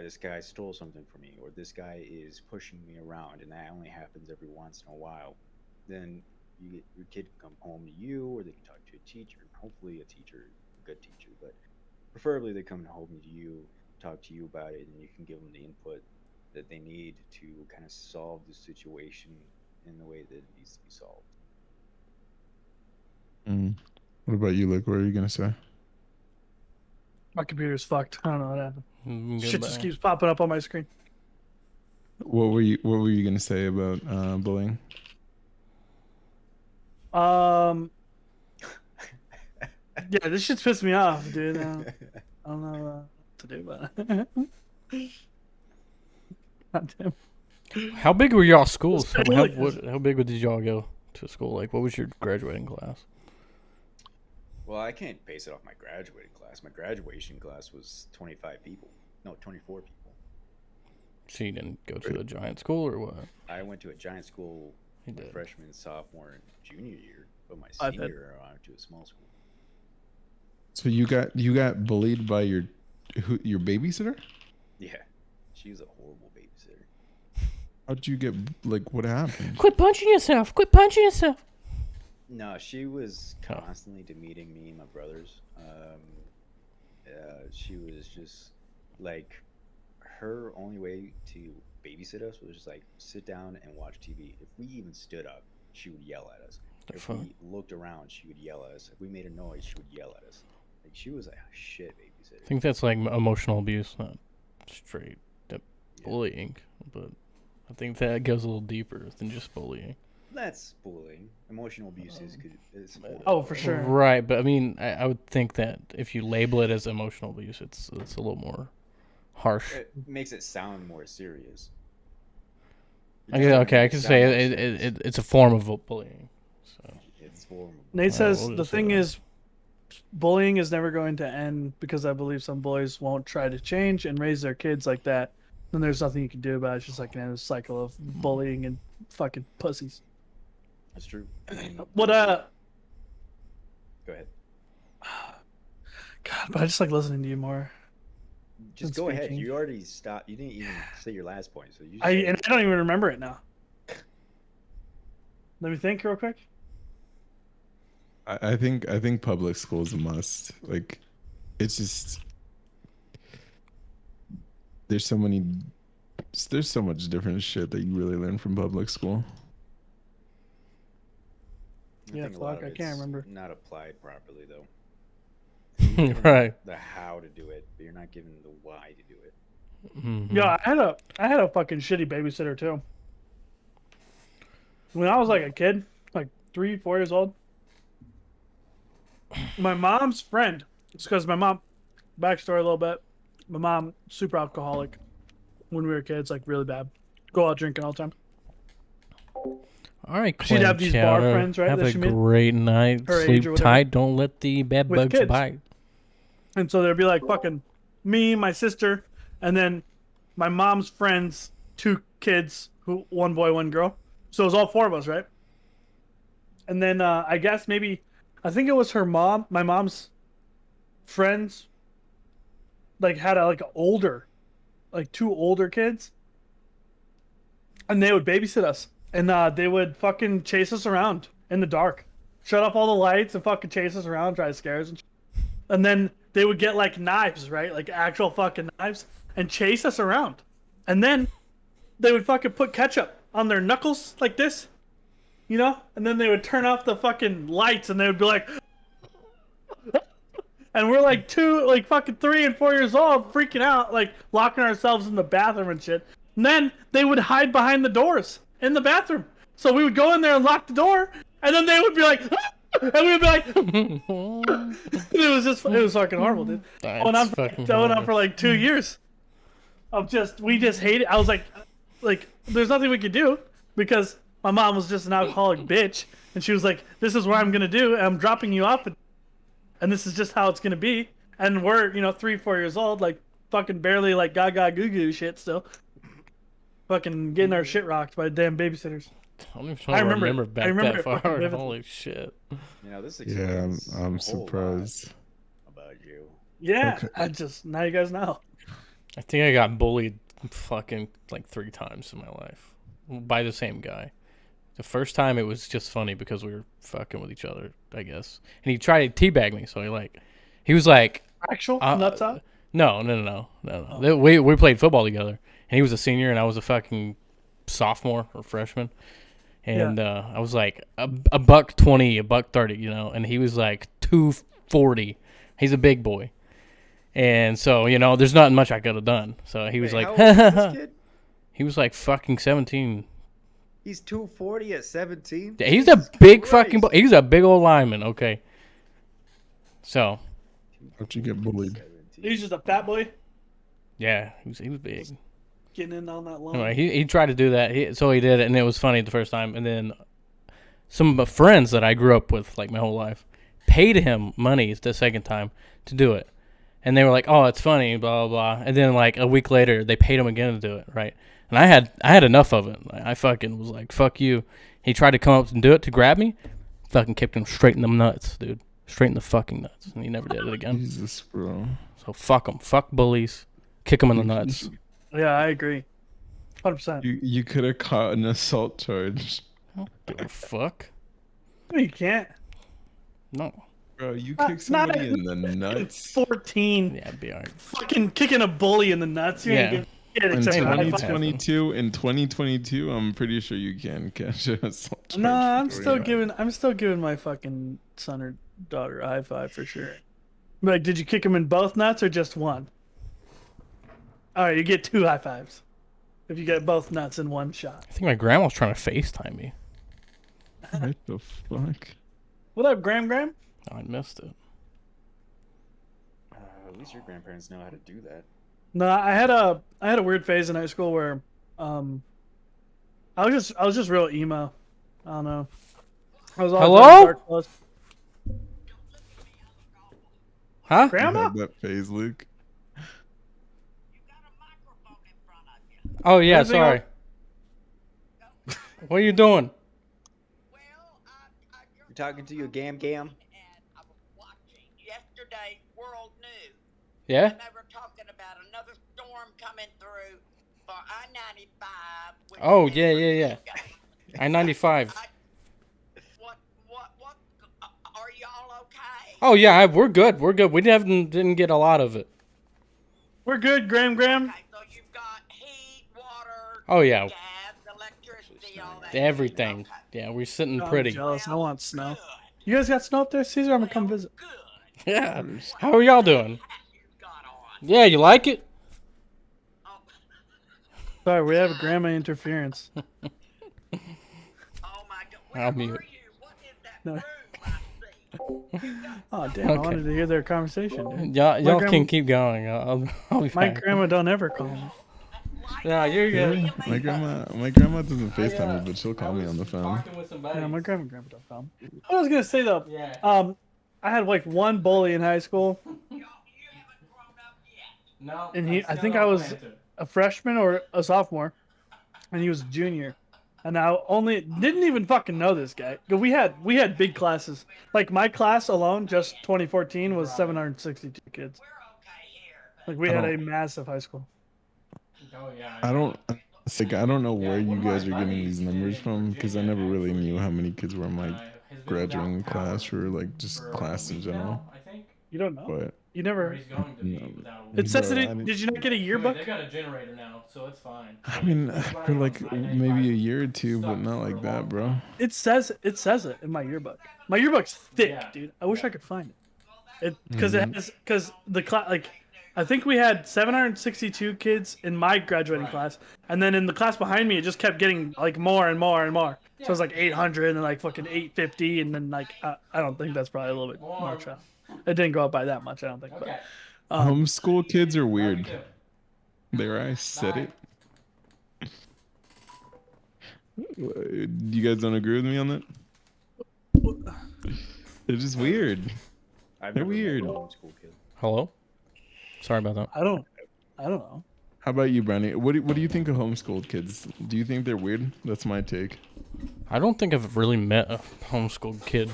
[SPEAKER 4] this guy stole something from me, or this guy is pushing me around, and that only happens every once in a while, then your kid can come home to you, or they can talk to a teacher, hopefully a good teacher, but preferably they come home to you, talk to you about it, and you can give them the input that they need to kind of solve the situation in the way that it needs to be solved.
[SPEAKER 2] What about you, Luke? What are you gonna say?
[SPEAKER 1] My computer's fucked. I don't know what happened. Shit just
[SPEAKER 3] Goodbye.
[SPEAKER 1] keeps popping up on my screen.
[SPEAKER 2] What were you gonna say about bullying?
[SPEAKER 1] Yeah, this shit's pissed me off, dude. I don't know what to do about it. God damn.
[SPEAKER 3] How big were y'all schools?
[SPEAKER 1] It
[SPEAKER 3] How,
[SPEAKER 1] really is.
[SPEAKER 3] how big did y'all go to school? Like, what was your graduating class?
[SPEAKER 4] Well, I can't base it off my graduating class. My graduation class was 25 people. No, 24 people.
[SPEAKER 3] So you didn't go to a giant school or what?
[SPEAKER 4] I went to a giant school
[SPEAKER 3] You
[SPEAKER 4] my
[SPEAKER 3] did.
[SPEAKER 4] freshman, sophomore, and junior year, but my
[SPEAKER 1] I did.
[SPEAKER 4] senior year I went to a small school.
[SPEAKER 2] So you got bullied by your babysitter?
[SPEAKER 4] Yeah, she was a horrible babysitter.
[SPEAKER 2] How'd you get like what happened?
[SPEAKER 3] Quit punching yourself! Quit punching yourself!
[SPEAKER 4] No, she was
[SPEAKER 3] Oh.
[SPEAKER 4] constantly demeaning me and my brothers. She was just like, her only way to babysit us was just like sit down and watch TV. If we even stood up, she would yell at us.
[SPEAKER 3] The
[SPEAKER 4] If
[SPEAKER 3] fuck?
[SPEAKER 4] we looked around, she would yell at us. If we made a noise, she would yell at us. Like she was a shit
[SPEAKER 3] I
[SPEAKER 4] babysitter.
[SPEAKER 3] think that's like emotional abuse, not straight up
[SPEAKER 4] Yeah.
[SPEAKER 3] bullying. But I think that goes a little deeper than just bullying.
[SPEAKER 4] That's bullying. Emotional abuse is
[SPEAKER 1] Oh, for sure.
[SPEAKER 3] Right, but I mean, I would think that if you label it as emotional abuse, it's a little more harsh.
[SPEAKER 4] It makes it sound more serious.
[SPEAKER 3] Okay, I can say it's a form of bullying. So
[SPEAKER 4] It's horrible.
[SPEAKER 1] Nate says
[SPEAKER 3] we'll
[SPEAKER 1] the
[SPEAKER 3] just say
[SPEAKER 1] thing
[SPEAKER 3] that.
[SPEAKER 1] is, bullying is never going to end because I believe some boys won't try to change and raise their kids like that. Then there's nothing you can do about it. It's just like an endless cycle of bullying and fucking pussies.
[SPEAKER 4] That's true.
[SPEAKER 1] What
[SPEAKER 4] Go ahead.
[SPEAKER 1] God, but I just like listening to you more.
[SPEAKER 4] Just
[SPEAKER 1] Been
[SPEAKER 4] go ahead.
[SPEAKER 1] speaking.
[SPEAKER 4] You already stopped. You didn't even say your last point, so you.
[SPEAKER 1] I don't even remember it now. Let me think real quick.
[SPEAKER 2] I think public school is a must. Like, it's just there's so much different shit that you really learn from public school.
[SPEAKER 1] Yeah,
[SPEAKER 4] think a lot
[SPEAKER 1] fuck,
[SPEAKER 4] of
[SPEAKER 1] I can't
[SPEAKER 4] it's
[SPEAKER 1] remember.
[SPEAKER 4] Not applied properly though. You're given
[SPEAKER 3] Right.
[SPEAKER 4] The how to do it, but you're not given the why to do it.
[SPEAKER 3] Mhm.
[SPEAKER 1] Yeah, I had a fucking shitty babysitter too. When I was like a kid, like 3, 4 years old, my mom's friend. It's because my mom. Backstory a little bit. My mom super alcoholic when we were kids, like really bad. Go out drinking all the time.
[SPEAKER 3] All right,
[SPEAKER 1] She'd
[SPEAKER 3] Clam
[SPEAKER 1] have these bar
[SPEAKER 3] Chowder.
[SPEAKER 1] friends, right,
[SPEAKER 3] Have
[SPEAKER 1] that
[SPEAKER 3] a
[SPEAKER 1] she made?
[SPEAKER 3] great night.
[SPEAKER 1] Her age
[SPEAKER 3] Sleep
[SPEAKER 1] or whatever.
[SPEAKER 3] tight. Don't let the bed
[SPEAKER 1] With
[SPEAKER 3] bugs
[SPEAKER 1] kids.
[SPEAKER 3] bite.
[SPEAKER 1] And so there'd be like fucking me, my sister, and then my mom's friends, 2 kids, one boy, one girl. So it was all 4 of us, right? And then I guess maybe, I think it was her mom, my mom's friends, like had like 2 older kids, and they would babysit us, and they would fucking chase us around in the dark, shut off all the lights and fucking chase us around, try to scare us, and then they would get like knives, right, like actual fucking knives, and chase us around, and then they would fucking put ketchup on their knuckles like this, you know, and then they would turn off the fucking lights, and they would be like. And we're like 2, like fucking 3 and 4 years old, freaking out, like locking ourselves in the bathroom and shit. And then they would hide behind the doors in the bathroom. So we would go in there and lock the door, and then they would be like, and we would be like, it was fucking horrible, dude.
[SPEAKER 3] That's
[SPEAKER 1] Went on
[SPEAKER 3] fucking
[SPEAKER 1] that went on for
[SPEAKER 3] hilarious.
[SPEAKER 1] like 2 years. We just hated. I was like, there's nothing we could do because my mom was just an alcoholic bitch, and she was like, this is what I'm gonna do, and I'm dropping you off. And this is just how it's gonna be. And we're, 3, 4 years old, like fucking barely like gaga goo goo shit still. Fucking getting our shit rocked by damn babysitters.
[SPEAKER 3] I don't even
[SPEAKER 1] I remember it.
[SPEAKER 3] remember
[SPEAKER 1] I
[SPEAKER 3] back
[SPEAKER 1] remember
[SPEAKER 3] that
[SPEAKER 1] it fucking
[SPEAKER 3] far.
[SPEAKER 1] vividly.
[SPEAKER 3] Holy shit.
[SPEAKER 4] You know, this
[SPEAKER 2] Yeah,
[SPEAKER 4] explains
[SPEAKER 2] I'm
[SPEAKER 4] a whole lot
[SPEAKER 2] surprised.
[SPEAKER 4] about you.
[SPEAKER 1] Yeah,
[SPEAKER 2] Okay.
[SPEAKER 1] now you guys know.
[SPEAKER 3] I think I got bullied fucking like 3 times in my life by the same guy. The first time it was just funny because we were fucking with each other, I guess. And he tried to teabag me, so he was like,
[SPEAKER 1] Actual nuts out.
[SPEAKER 3] No. We played football together, and he was a senior, and I was a fucking sophomore or freshman, and I was like a buck 20, a buck 30, and he was like 240. He's a big boy, and so there's not much I could have done. So he was
[SPEAKER 4] Wait,
[SPEAKER 3] like,
[SPEAKER 4] how old is this kid?
[SPEAKER 3] he was like fucking 17.
[SPEAKER 4] He's 240 at 17.
[SPEAKER 3] Yeah, he's a
[SPEAKER 4] Jesus
[SPEAKER 3] big
[SPEAKER 4] Christ.
[SPEAKER 3] fucking boy. He's a big old lineman. Okay, so
[SPEAKER 2] How'd you get bullied?
[SPEAKER 4] 17.
[SPEAKER 1] He's just a fat boy
[SPEAKER 3] yeah, he was big.
[SPEAKER 1] getting in on that line.
[SPEAKER 3] Anyway, he tried to do that. So he did it, and it was funny the first time. And then some of my friends that I grew up with like my whole life paid him money the second time to do it. And they were like, "Oh, it's funny, blah blah blah." And then like a week later, they paid him again to do it, right? And I had enough of it. I fucking was like, "Fuck you." He tried to come up and do it to grab me. Fucking kicked him straight in the nuts, dude. Straight in the fucking nuts. And he never did it again.
[SPEAKER 2] Jesus, bro.
[SPEAKER 3] So fuck him. Fuck bullies. Kick him in the nuts.
[SPEAKER 1] Yeah, I agree. 100%.
[SPEAKER 2] You could have caught an assault charge.
[SPEAKER 3] Give a fuck.
[SPEAKER 1] You can't.
[SPEAKER 3] No.
[SPEAKER 2] Bro, you kick somebody in the nuts.
[SPEAKER 1] 14.
[SPEAKER 3] Yeah, it'd be alright.
[SPEAKER 1] Fucking kicking a bully in the nuts. You ain't
[SPEAKER 3] Yeah.
[SPEAKER 1] gonna get it
[SPEAKER 2] In
[SPEAKER 1] except for
[SPEAKER 3] Ain't
[SPEAKER 1] high
[SPEAKER 3] nothing
[SPEAKER 1] five.
[SPEAKER 3] happen.
[SPEAKER 2] 2022, I'm pretty sure you can catch a assault charge.
[SPEAKER 1] No, I'm
[SPEAKER 2] for
[SPEAKER 1] still
[SPEAKER 2] throwing
[SPEAKER 1] giving. I'm still giving my fucking son or daughter a high five for sure. Like, did you kick him in both nuts or just one? All right, you get 2 high fives if you get both nuts in one shot.
[SPEAKER 3] I think my grandma's trying to FaceTime me.
[SPEAKER 2] What the fuck?
[SPEAKER 1] What up, Graham?
[SPEAKER 3] Oh, I missed it.
[SPEAKER 4] At least your grandparents know how to do that.
[SPEAKER 1] No, I had a weird phase in high school where, I was just real emo. I don't know. I was always
[SPEAKER 3] Hello?
[SPEAKER 1] wearing dark clothes.
[SPEAKER 3] Huh?
[SPEAKER 2] You
[SPEAKER 1] Grandma?
[SPEAKER 2] had that phase, Luke.
[SPEAKER 3] Oh yeah,
[SPEAKER 1] Everything
[SPEAKER 3] sorry. What are you doing?
[SPEAKER 4] You're talking to your gam gam?
[SPEAKER 6] I was watching yesterday World News,
[SPEAKER 3] Yeah?
[SPEAKER 6] and they were talking about another storm coming through for I-95. which
[SPEAKER 3] Oh,
[SPEAKER 6] is
[SPEAKER 3] yeah,
[SPEAKER 6] in
[SPEAKER 3] yeah, yeah.
[SPEAKER 6] Virginia.
[SPEAKER 3] I-95.
[SPEAKER 6] What, are y'all okay?
[SPEAKER 3] Oh yeah, we're good. We're good. We didn't get a lot of it.
[SPEAKER 1] We're good, Graham.
[SPEAKER 6] Okay, so you've got heat, water,
[SPEAKER 3] Oh yeah,
[SPEAKER 6] gas, electricity, all that.
[SPEAKER 3] everything.
[SPEAKER 6] Okay.
[SPEAKER 3] Yeah, we're sitting
[SPEAKER 1] I'm
[SPEAKER 3] pretty.
[SPEAKER 1] jealous. I want snow.
[SPEAKER 6] Good.
[SPEAKER 1] You guys got snow up there, Caesar? I'm gonna come
[SPEAKER 6] Well,
[SPEAKER 1] visit.
[SPEAKER 6] Good.
[SPEAKER 3] Yeah. How are y'all doing?
[SPEAKER 6] Hat you've got on.
[SPEAKER 3] Yeah, you like it?
[SPEAKER 6] Oh,
[SPEAKER 1] Sorry, we have grandma interference.
[SPEAKER 6] oh my God. Where
[SPEAKER 3] I'll
[SPEAKER 6] are
[SPEAKER 3] mute.
[SPEAKER 6] you? What is that
[SPEAKER 1] No.
[SPEAKER 6] room I see?
[SPEAKER 1] Oh damn! I
[SPEAKER 3] Okay.
[SPEAKER 1] wanted to hear their conversation, dude.
[SPEAKER 3] Y'all
[SPEAKER 1] grandma-
[SPEAKER 3] can keep going. I'll be
[SPEAKER 1] My
[SPEAKER 3] fine.
[SPEAKER 1] grandma don't ever call me.
[SPEAKER 3] Yeah, you're
[SPEAKER 2] Really?
[SPEAKER 3] good.
[SPEAKER 2] My grandma doesn't FaceTime me, but she'll call me on the phone.
[SPEAKER 1] Yeah, my grandma don't call me. What I was gonna say though,
[SPEAKER 3] Yeah.
[SPEAKER 1] I had like one bully in high school,
[SPEAKER 6] You haven't grown up yet.
[SPEAKER 3] No.
[SPEAKER 1] and I think I was a freshman or a sophomore, and he was a junior, and I only didn't even fucking know this guy. 'Cause we had big classes. Like my class alone, just 2014 was 762 kids.
[SPEAKER 6] We're okay here.
[SPEAKER 1] Like we
[SPEAKER 2] I
[SPEAKER 1] had
[SPEAKER 2] don't-
[SPEAKER 1] a massive high school.
[SPEAKER 3] Oh yeah.
[SPEAKER 2] I don't. It's like I don't know where
[SPEAKER 3] one
[SPEAKER 2] you
[SPEAKER 3] of my
[SPEAKER 2] guys are getting
[SPEAKER 3] buddies
[SPEAKER 2] these numbers
[SPEAKER 3] did
[SPEAKER 2] from because I never really
[SPEAKER 3] Virginia,
[SPEAKER 2] knew how many kids were in my
[SPEAKER 3] has been
[SPEAKER 2] graduating
[SPEAKER 3] without
[SPEAKER 2] class
[SPEAKER 3] power
[SPEAKER 2] or like just
[SPEAKER 3] for
[SPEAKER 2] class
[SPEAKER 3] a
[SPEAKER 2] in
[SPEAKER 3] week
[SPEAKER 2] general.
[SPEAKER 3] now, I think.
[SPEAKER 1] You don't know?
[SPEAKER 2] But
[SPEAKER 1] You
[SPEAKER 3] Or
[SPEAKER 1] never?
[SPEAKER 3] he's going to be
[SPEAKER 2] No.
[SPEAKER 3] without a
[SPEAKER 1] It
[SPEAKER 3] week.
[SPEAKER 1] says
[SPEAKER 2] Bro,
[SPEAKER 1] it.
[SPEAKER 2] I mean-
[SPEAKER 1] Did you not get a
[SPEAKER 3] Wait,
[SPEAKER 1] yearbook?
[SPEAKER 3] they got a generator now, so it's fine.
[SPEAKER 2] I mean, for like maybe a year or two, but not like that, bro.
[SPEAKER 1] It says it in my yearbook. My yearbook's thick,
[SPEAKER 3] Yeah.
[SPEAKER 1] dude. I wish I could find it. Because it has the class like I think we had 762 kids in my graduating
[SPEAKER 3] Right.
[SPEAKER 1] class, and then in the class behind me, it just kept getting like more and more and more. So it was like 800 and like fucking 850, and then like I don't think that's probably a little bit
[SPEAKER 3] More.
[SPEAKER 1] much. It didn't go up by that much, I don't think.
[SPEAKER 3] Okay.
[SPEAKER 1] But
[SPEAKER 2] Homeschool kids are
[SPEAKER 3] Love you
[SPEAKER 2] weird.
[SPEAKER 3] too.
[SPEAKER 2] There, I said
[SPEAKER 3] Bye.
[SPEAKER 2] it. You guys don't agree with me on that? They're just weird.
[SPEAKER 4] I've
[SPEAKER 2] They're
[SPEAKER 4] never met a
[SPEAKER 2] weird.
[SPEAKER 4] homeschool kid.
[SPEAKER 3] Hello? Sorry about that.
[SPEAKER 1] I don't know.
[SPEAKER 2] How about you, Brownie? What do you think of homeschooled kids? Do you think they're weird? That's my take.
[SPEAKER 3] I don't think I've really met a homeschooled kid.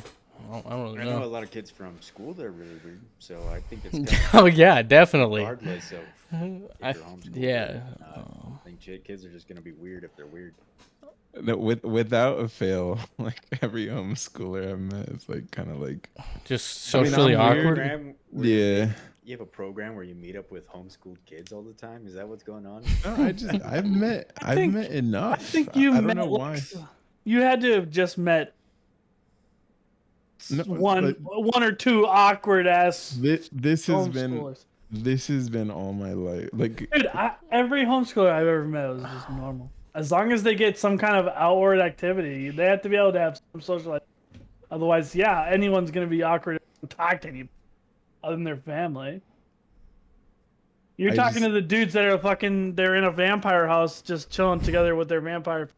[SPEAKER 3] I don't really
[SPEAKER 4] I know a
[SPEAKER 3] know.
[SPEAKER 4] lot of kids from school that are really weird, so I think it's kind
[SPEAKER 3] Oh yeah, definitely.
[SPEAKER 4] regardless of if
[SPEAKER 3] I,
[SPEAKER 4] you're homeschooled.
[SPEAKER 3] yeah.
[SPEAKER 4] I think kids are just gonna be weird if they're weird.
[SPEAKER 2] No, without a fail, like every homeschooler I've met is like kind of like
[SPEAKER 3] Just
[SPEAKER 2] I mean,
[SPEAKER 3] socially
[SPEAKER 2] I'm weird.
[SPEAKER 3] awkward.
[SPEAKER 4] Program where
[SPEAKER 2] yeah.
[SPEAKER 4] You have a program where you meet up with homeschooled kids all the time. Is that what's going on?
[SPEAKER 2] No, I've met enough.
[SPEAKER 1] I think you
[SPEAKER 2] I don't
[SPEAKER 1] met
[SPEAKER 2] know
[SPEAKER 1] like,
[SPEAKER 2] why.
[SPEAKER 1] you had to have just met
[SPEAKER 2] No,
[SPEAKER 1] one
[SPEAKER 2] but
[SPEAKER 1] or two awkward ass
[SPEAKER 2] this has been
[SPEAKER 1] homeschoolers.
[SPEAKER 2] all my life. Like
[SPEAKER 1] Dude, every homeschooler I've ever met was just normal. As long as they get some kind of outward activity, they have to be able to have some social life. Otherwise, yeah, anyone's gonna be awkward to talk to anybody other than their family. You're
[SPEAKER 2] I
[SPEAKER 1] talking
[SPEAKER 2] just-
[SPEAKER 1] to the dudes that are they're in a vampire house just chilling together with their vampire,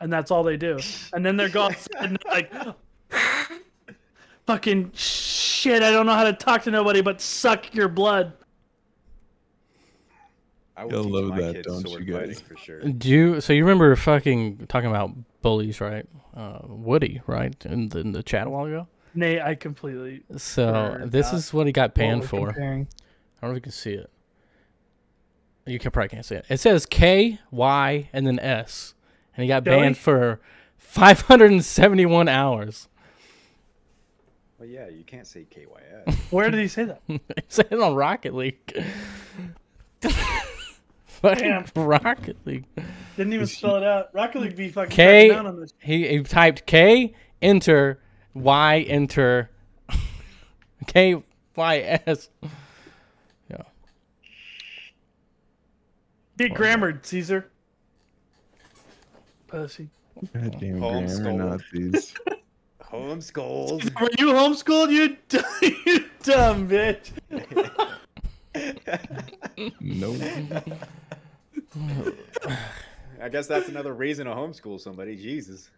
[SPEAKER 1] and that's all they do. And then they're going and they're like, fucking shit, I don't know how to talk to nobody but suck your blood.
[SPEAKER 4] I would
[SPEAKER 2] You'll
[SPEAKER 4] teach
[SPEAKER 2] love
[SPEAKER 4] my
[SPEAKER 2] that,
[SPEAKER 4] kids
[SPEAKER 2] don't
[SPEAKER 4] sword
[SPEAKER 2] you
[SPEAKER 4] fighting
[SPEAKER 2] guys?
[SPEAKER 4] for sure.
[SPEAKER 3] So you remember fucking talking about bullies, right? Woody, right? In the chat a while ago.
[SPEAKER 1] Nate, I completely.
[SPEAKER 3] So
[SPEAKER 1] Or
[SPEAKER 3] this
[SPEAKER 1] not.
[SPEAKER 3] is what he got banned
[SPEAKER 1] what we're
[SPEAKER 3] for.
[SPEAKER 1] comparing.
[SPEAKER 3] I don't know if you can see it. Probably can't see it. It says K, Y, and then S. And he got
[SPEAKER 1] Joey?
[SPEAKER 3] banned for 571 hours.
[SPEAKER 4] Well, But yeah, you can't say KYS.
[SPEAKER 1] Where did he say that?
[SPEAKER 3] Say it on Rocket League. Fucking
[SPEAKER 1] Damn.
[SPEAKER 3] Rocket League.
[SPEAKER 1] Didn't even spell it out. Rocket League be fucking
[SPEAKER 3] K.
[SPEAKER 1] cracking down on this.
[SPEAKER 3] He typed K, enter, Y, enter, K, Y, S. Yeah.
[SPEAKER 1] Get grammared, Caesar. Pussy.
[SPEAKER 2] Goddamn
[SPEAKER 4] Homeschooled.
[SPEAKER 2] grammar Nazis.
[SPEAKER 4] Homeschooled.
[SPEAKER 1] Were you homeschooled, you, you dumb bitch?
[SPEAKER 2] Nope.
[SPEAKER 4] I guess that's another reason to homeschool somebody. Jesus.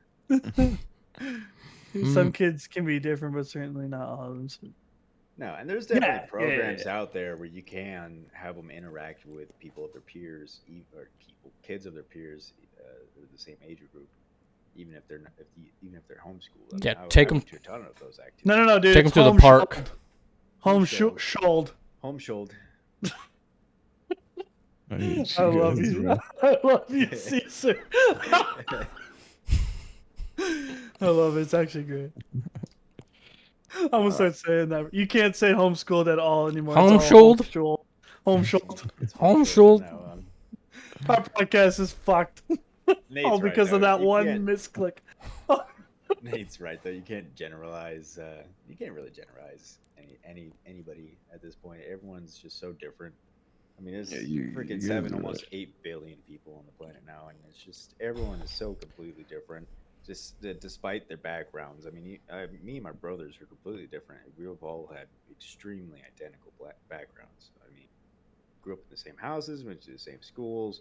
[SPEAKER 1] Some kids can be different, but certainly not all of them. So.
[SPEAKER 4] No, and there's definitely
[SPEAKER 1] Yeah,
[SPEAKER 4] programs
[SPEAKER 1] yeah.
[SPEAKER 4] out there where you can have them interact with people of their peers, or kids of their peers, the same age group, even if they're not, even if they're homeschooled. I mean,
[SPEAKER 3] Yeah,
[SPEAKER 4] I
[SPEAKER 3] take
[SPEAKER 4] went
[SPEAKER 3] 'em-
[SPEAKER 4] to a ton of those activities.
[SPEAKER 1] No, dude.
[SPEAKER 3] Take him
[SPEAKER 1] it's
[SPEAKER 3] to the park.
[SPEAKER 1] Homeschooled.
[SPEAKER 4] Homeschooled.
[SPEAKER 2] I hate
[SPEAKER 1] I
[SPEAKER 2] you
[SPEAKER 1] love
[SPEAKER 2] guys,
[SPEAKER 1] you.
[SPEAKER 2] bro.
[SPEAKER 1] I love you, Caesar. I love it. It's actually great. I'm gonna start saying that. You can't say homeschooled at all anymore. It's all
[SPEAKER 3] Homeschooled?
[SPEAKER 1] Homeschooled.
[SPEAKER 4] It's
[SPEAKER 3] Homeschooled.
[SPEAKER 4] from now on.
[SPEAKER 1] Our podcast is fucked.
[SPEAKER 4] Nate's
[SPEAKER 1] All
[SPEAKER 4] right,
[SPEAKER 1] because of
[SPEAKER 4] though.
[SPEAKER 1] that
[SPEAKER 4] You
[SPEAKER 1] one
[SPEAKER 4] can't-
[SPEAKER 1] misclick.
[SPEAKER 4] Nate's right though. You can't generalize. You can't really generalize anybody at this point. Everyone's just so different. I mean, there's
[SPEAKER 2] Yeah, you
[SPEAKER 4] freaking
[SPEAKER 2] guys are
[SPEAKER 4] almost
[SPEAKER 2] right.
[SPEAKER 4] 8 billion people on the planet now, and it's just everyone is so completely different. Just despite their backgrounds. I mean, me and my brothers are completely different. We've all had extremely identical backgrounds. I mean, grew up in the same houses, went to the same schools.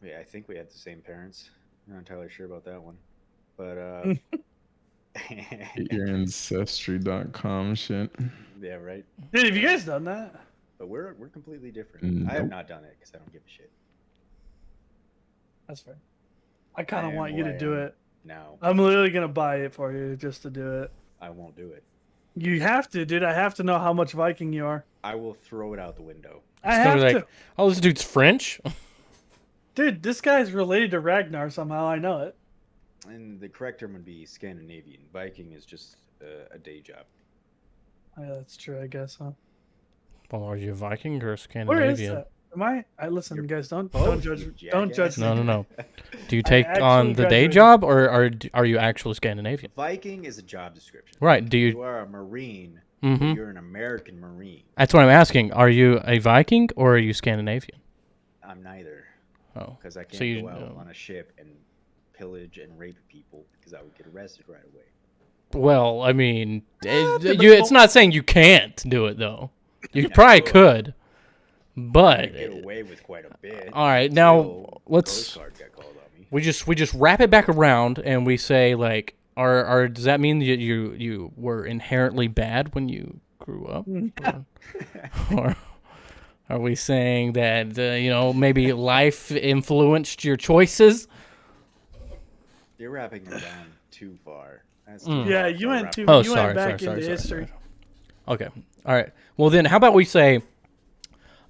[SPEAKER 4] Yeah, I think we had the same parents. I'm not entirely sure about that one, but
[SPEAKER 2] Get your ancestry.com shit.
[SPEAKER 4] yeah, right.
[SPEAKER 1] Dude, have you guys done that?
[SPEAKER 4] But we're completely different. I have
[SPEAKER 2] Nope.
[SPEAKER 4] not done it because I don't give a shit.
[SPEAKER 1] That's fair. I kind
[SPEAKER 4] I
[SPEAKER 1] of
[SPEAKER 4] am
[SPEAKER 1] want
[SPEAKER 4] who
[SPEAKER 1] you
[SPEAKER 4] I
[SPEAKER 1] to do
[SPEAKER 4] am.
[SPEAKER 1] it.
[SPEAKER 4] No,
[SPEAKER 1] I'm literally gonna buy it for you just to do it.
[SPEAKER 4] I won't do it.
[SPEAKER 1] You have to, dude. I have to know how much Viking you are.
[SPEAKER 4] I will throw it out the window.
[SPEAKER 1] I
[SPEAKER 3] It's gonna
[SPEAKER 1] have
[SPEAKER 3] be
[SPEAKER 1] to.
[SPEAKER 3] like, oh, this dude's French.
[SPEAKER 1] Dude, this guy's related to Ragnar somehow. I know it.
[SPEAKER 4] And the correct term would be Scandinavian. Viking is just a day job.
[SPEAKER 1] Yeah, that's true. I guess, huh?
[SPEAKER 3] Well, are you a Viking or a
[SPEAKER 1] Where is
[SPEAKER 3] Scandinavian?
[SPEAKER 1] that? Am I? I listen,
[SPEAKER 4] You're
[SPEAKER 1] guys. Don't
[SPEAKER 4] both,
[SPEAKER 1] judge.
[SPEAKER 4] you
[SPEAKER 1] Don't
[SPEAKER 4] jackass.
[SPEAKER 1] judge me.
[SPEAKER 3] No. Do you
[SPEAKER 1] I
[SPEAKER 3] take
[SPEAKER 1] actually
[SPEAKER 3] on the day
[SPEAKER 1] graduated-
[SPEAKER 3] job, or are you actually Scandinavian?
[SPEAKER 4] Viking is a job description.
[SPEAKER 3] Right. Do
[SPEAKER 4] You
[SPEAKER 3] you?
[SPEAKER 4] are a Marine.
[SPEAKER 3] Mm-hmm.
[SPEAKER 4] You're an American Marine.
[SPEAKER 3] That's what I'm asking. Are you a Viking or are you Scandinavian?
[SPEAKER 4] I'm neither.
[SPEAKER 3] Oh.
[SPEAKER 4] Because I can't
[SPEAKER 3] So you
[SPEAKER 4] go out
[SPEAKER 3] know.
[SPEAKER 4] on a ship and pillage and rape people because I would get arrested right away.
[SPEAKER 3] Well, I mean, it's
[SPEAKER 1] typical.
[SPEAKER 3] not saying you can't do it though. You
[SPEAKER 4] Yeah,
[SPEAKER 3] probably
[SPEAKER 4] sure.
[SPEAKER 3] could,
[SPEAKER 4] I
[SPEAKER 3] but
[SPEAKER 4] get away with quite a bit.
[SPEAKER 3] all right. Now
[SPEAKER 4] Still,
[SPEAKER 3] let's
[SPEAKER 4] Coast Guard got called on me.
[SPEAKER 3] we just wrap it back around and we say like, does that mean that you were inherently bad when you grew up, or are we saying that maybe life influenced your choices?
[SPEAKER 4] You're wrapping it down too far. That's
[SPEAKER 3] Mm.
[SPEAKER 4] too
[SPEAKER 1] Yeah,
[SPEAKER 4] far
[SPEAKER 1] you
[SPEAKER 4] for
[SPEAKER 1] went
[SPEAKER 4] wrap-
[SPEAKER 1] too.
[SPEAKER 3] Oh,
[SPEAKER 1] you
[SPEAKER 3] sorry,
[SPEAKER 1] went back
[SPEAKER 3] sorry,
[SPEAKER 1] into
[SPEAKER 3] sorry,
[SPEAKER 1] history.
[SPEAKER 3] sorry. Okay. All right. Well, then, how about we say,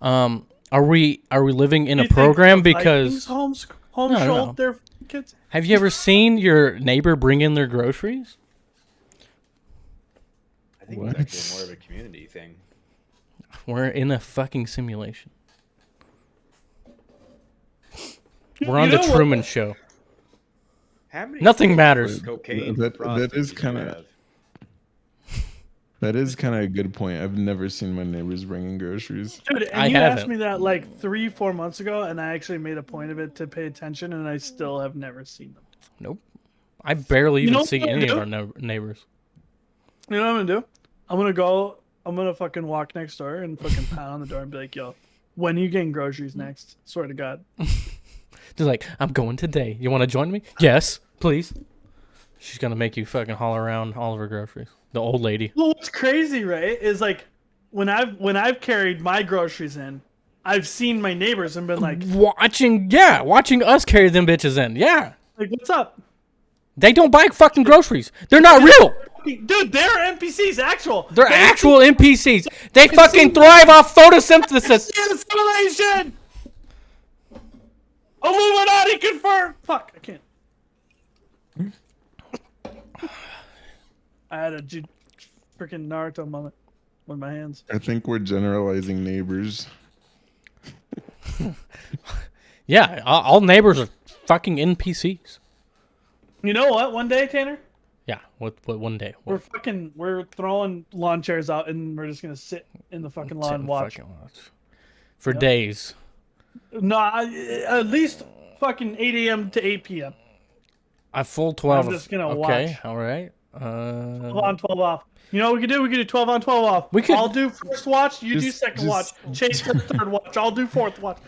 [SPEAKER 3] are we living in
[SPEAKER 1] You
[SPEAKER 3] a
[SPEAKER 1] think
[SPEAKER 3] program
[SPEAKER 1] the Vikings
[SPEAKER 3] because
[SPEAKER 1] homeschooled
[SPEAKER 3] no.
[SPEAKER 1] their kids?
[SPEAKER 3] have you ever seen your neighbor bring in their groceries?
[SPEAKER 4] I think it's actually more of a community thing.
[SPEAKER 3] We're in a fucking simulation. We're
[SPEAKER 1] You
[SPEAKER 3] on the
[SPEAKER 1] know what?
[SPEAKER 3] Truman Show.
[SPEAKER 4] How many
[SPEAKER 3] Nothing
[SPEAKER 4] flavors
[SPEAKER 3] matters.
[SPEAKER 4] of Cocaine.
[SPEAKER 2] That
[SPEAKER 4] frosting
[SPEAKER 2] is
[SPEAKER 4] do you
[SPEAKER 2] kinda-
[SPEAKER 4] have?
[SPEAKER 2] That is kind of a good point. I've never seen my neighbors bringing groceries.
[SPEAKER 1] Dude, and
[SPEAKER 3] I
[SPEAKER 1] you asked
[SPEAKER 3] haven't.
[SPEAKER 1] me that like 3-4 months ago, and I actually made a point of it to pay attention, and I still have never seen them.
[SPEAKER 3] Nope. I barely
[SPEAKER 1] You
[SPEAKER 3] even
[SPEAKER 1] know
[SPEAKER 3] see
[SPEAKER 1] what I'm
[SPEAKER 3] any of
[SPEAKER 1] gonna
[SPEAKER 3] our neighbors.
[SPEAKER 1] You know what I'm gonna do? I'm gonna fucking walk next door and fucking pound on the door and be like, "Yo, when are you getting groceries next?" Swear to God.
[SPEAKER 3] Just like, I'm going today. You want to join me? Yes, please. She's gonna make you fucking haul around all of her groceries. The old lady.
[SPEAKER 1] Well, what's crazy, right, is like when I've carried my groceries in, I've seen my neighbors and been like,
[SPEAKER 3] Watching us carry them bitches in. Yeah.
[SPEAKER 1] "What's up?"
[SPEAKER 3] They don't buy fucking groceries. They're not real.
[SPEAKER 1] Dude, they're NPCs, actual.
[SPEAKER 3] They're actual NPCs. They fucking thrive off photosynthesis.
[SPEAKER 1] Assimilation. Illuminati confirmed. Fuck, I can't. I had a freaking Naruto moment with my hands.
[SPEAKER 2] I think we're generalizing neighbors.
[SPEAKER 3] Yeah, all neighbors are fucking NPCs.
[SPEAKER 1] You know what? One day, Tanner,
[SPEAKER 3] Yeah, what one day? What?
[SPEAKER 1] we're throwing lawn chairs out and we're just gonna sit in the fucking lawn
[SPEAKER 3] Sit
[SPEAKER 1] and
[SPEAKER 3] and
[SPEAKER 1] watch.
[SPEAKER 3] fucking watch. For
[SPEAKER 1] Yep.
[SPEAKER 3] days.
[SPEAKER 1] No, at least fucking 8 a.m. to 8 p.m.
[SPEAKER 3] I full 12.
[SPEAKER 1] I'm just gonna
[SPEAKER 3] okay,
[SPEAKER 1] watch.
[SPEAKER 3] all right.
[SPEAKER 1] 12 on, 12 off. You know what we could do? We could do 12 on, 12 off.
[SPEAKER 3] We could-
[SPEAKER 1] I'll do first watch. You do second watch. Chase does third watch. I'll do fourth watch.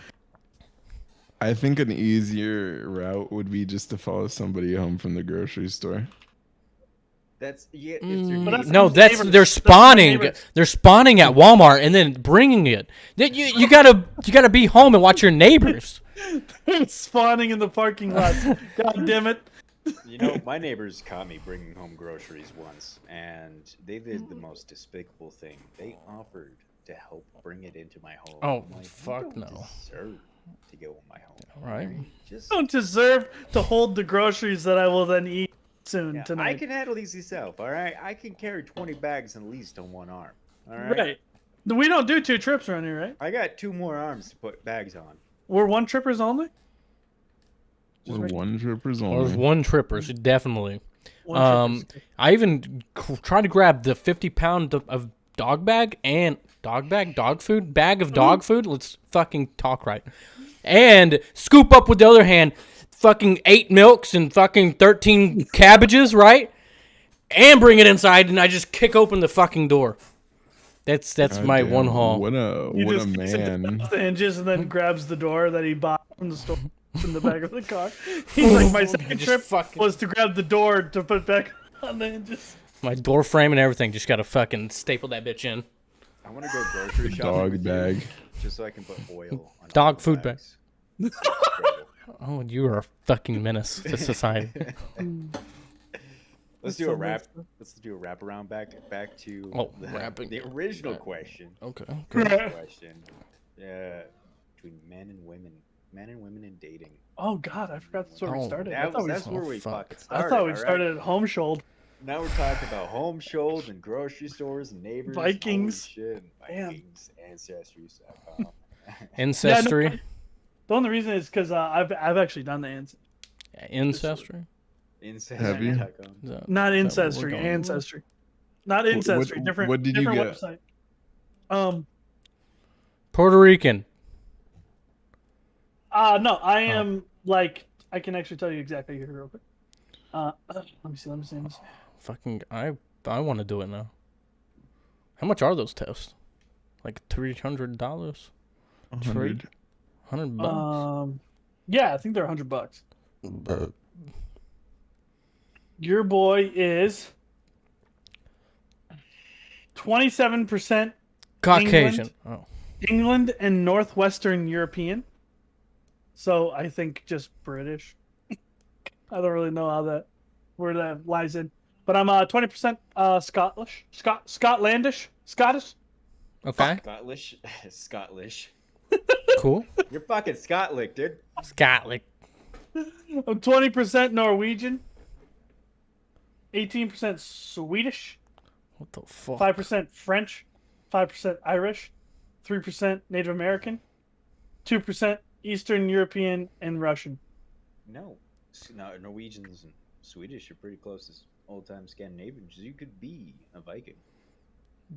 [SPEAKER 2] I think an easier route would be just to follow somebody home from the grocery store.
[SPEAKER 4] That's yeah. It's your
[SPEAKER 1] But that's
[SPEAKER 4] neighbor.
[SPEAKER 3] No,
[SPEAKER 1] my
[SPEAKER 3] that's
[SPEAKER 1] neighbors.
[SPEAKER 3] they're
[SPEAKER 1] That's my
[SPEAKER 3] spawning.
[SPEAKER 1] neighbors.
[SPEAKER 3] They're spawning at Walmart and then bringing it. You gotta be home and watch your neighbors.
[SPEAKER 1] Spawning in the parking lot. God damn it.
[SPEAKER 4] You know, my neighbors caught me bringing home groceries once, and they did the most despicable thing. They offered to help bring it into my home.
[SPEAKER 3] Oh,
[SPEAKER 4] I'm like,
[SPEAKER 3] fuck
[SPEAKER 4] you don't
[SPEAKER 3] no.
[SPEAKER 4] deserve to go in my home.
[SPEAKER 3] Right.
[SPEAKER 4] Just
[SPEAKER 1] Don't deserve to hold the groceries that I will then eat soon
[SPEAKER 4] yeah, I
[SPEAKER 1] tonight.
[SPEAKER 4] can handle these myself. All right, I can carry 20 bags at least on one arm. All right.
[SPEAKER 1] Right. We don't do 2 trips around here, right?
[SPEAKER 4] I got 2 more arms to put bags on.
[SPEAKER 1] We're 1 trippers only?
[SPEAKER 2] We're one trippers
[SPEAKER 3] Well, there's
[SPEAKER 2] only.
[SPEAKER 3] one trippers, definitely.
[SPEAKER 1] 1 trippers.
[SPEAKER 3] I even tried to grab the 50-pound of dog food bag of dog food. Let's fucking talk right. And scoop up with the other hand fucking 8 milks and fucking 13 cabbages, right? And bring it inside, and I just kick open the fucking door. That's my
[SPEAKER 2] Goddamn,
[SPEAKER 3] one haul.
[SPEAKER 2] What a
[SPEAKER 1] He
[SPEAKER 2] what a
[SPEAKER 1] just kicks it
[SPEAKER 2] man.
[SPEAKER 1] off the hinges and then grabs the door that he bought from the store in the back of the car. He's like, my second
[SPEAKER 3] Just
[SPEAKER 1] trip
[SPEAKER 3] fucking-
[SPEAKER 1] was to grab the door to put back on the hinges.
[SPEAKER 3] My door frame and everything. Just gotta fucking staple that bitch in.
[SPEAKER 4] I want to go grocery shopping
[SPEAKER 2] Dog
[SPEAKER 4] with
[SPEAKER 2] bag.
[SPEAKER 4] you, just so I can put oil on
[SPEAKER 3] Dog
[SPEAKER 4] all the
[SPEAKER 3] food bag.
[SPEAKER 4] bags. Incredible.
[SPEAKER 3] Oh, you are a fucking menace to society.
[SPEAKER 4] Let's do a wrap. Let's do a wrap around back to
[SPEAKER 3] Oh, wrapping.
[SPEAKER 4] the original question.
[SPEAKER 3] Okay.
[SPEAKER 4] Original question. Yeah, between men and women in dating.
[SPEAKER 1] Oh god, I forgot that's where we
[SPEAKER 3] Oh,
[SPEAKER 1] started.
[SPEAKER 4] That's where we
[SPEAKER 3] fuck.
[SPEAKER 4] fucking started.
[SPEAKER 1] I thought we
[SPEAKER 4] all right?
[SPEAKER 1] started at home shoulder.
[SPEAKER 4] Now we're talking about home shows and grocery stores and neighbors.
[SPEAKER 1] Vikings.
[SPEAKER 4] Holy shit.
[SPEAKER 1] Damn.
[SPEAKER 4] Vikings. Ancestries.com.
[SPEAKER 3] Ancestry.
[SPEAKER 1] The only reason is because I've actually done the
[SPEAKER 3] Ancestry.
[SPEAKER 2] Have you?
[SPEAKER 4] Ancestry.com.
[SPEAKER 3] Is that-
[SPEAKER 1] not
[SPEAKER 3] is that what we're
[SPEAKER 1] ancestry,
[SPEAKER 3] going with?
[SPEAKER 1] ancestry, not ancestry. Different.
[SPEAKER 2] what did you
[SPEAKER 1] different
[SPEAKER 2] get?
[SPEAKER 1] website.
[SPEAKER 3] Puerto Rican.
[SPEAKER 1] No, I am like I can actually tell you exactly here real quick. Let me see.
[SPEAKER 3] Fucking, I want to do it now. How much are those tests? Like $300?
[SPEAKER 2] $100.
[SPEAKER 3] $100.
[SPEAKER 1] Yeah, I think they're $100. Your boy is 27%
[SPEAKER 3] Caucasian. Oh,
[SPEAKER 1] England and Northwestern European. So I think just British. I don't really know where that lies in. But I'm 20% Scottish.
[SPEAKER 3] okay.
[SPEAKER 4] Scottish. Scottish.
[SPEAKER 3] Cool.
[SPEAKER 4] You're fucking Scotland, dude.
[SPEAKER 3] Scotland.
[SPEAKER 1] I'm 20% Norwegian. 18% Swedish.
[SPEAKER 3] What the fuck?
[SPEAKER 1] 5% French. 5% Irish. 3% Native American. 2% Eastern European and Russian.
[SPEAKER 4] No, Norwegians and Swedish are pretty close as old-time Scandinavians. You could be a Viking.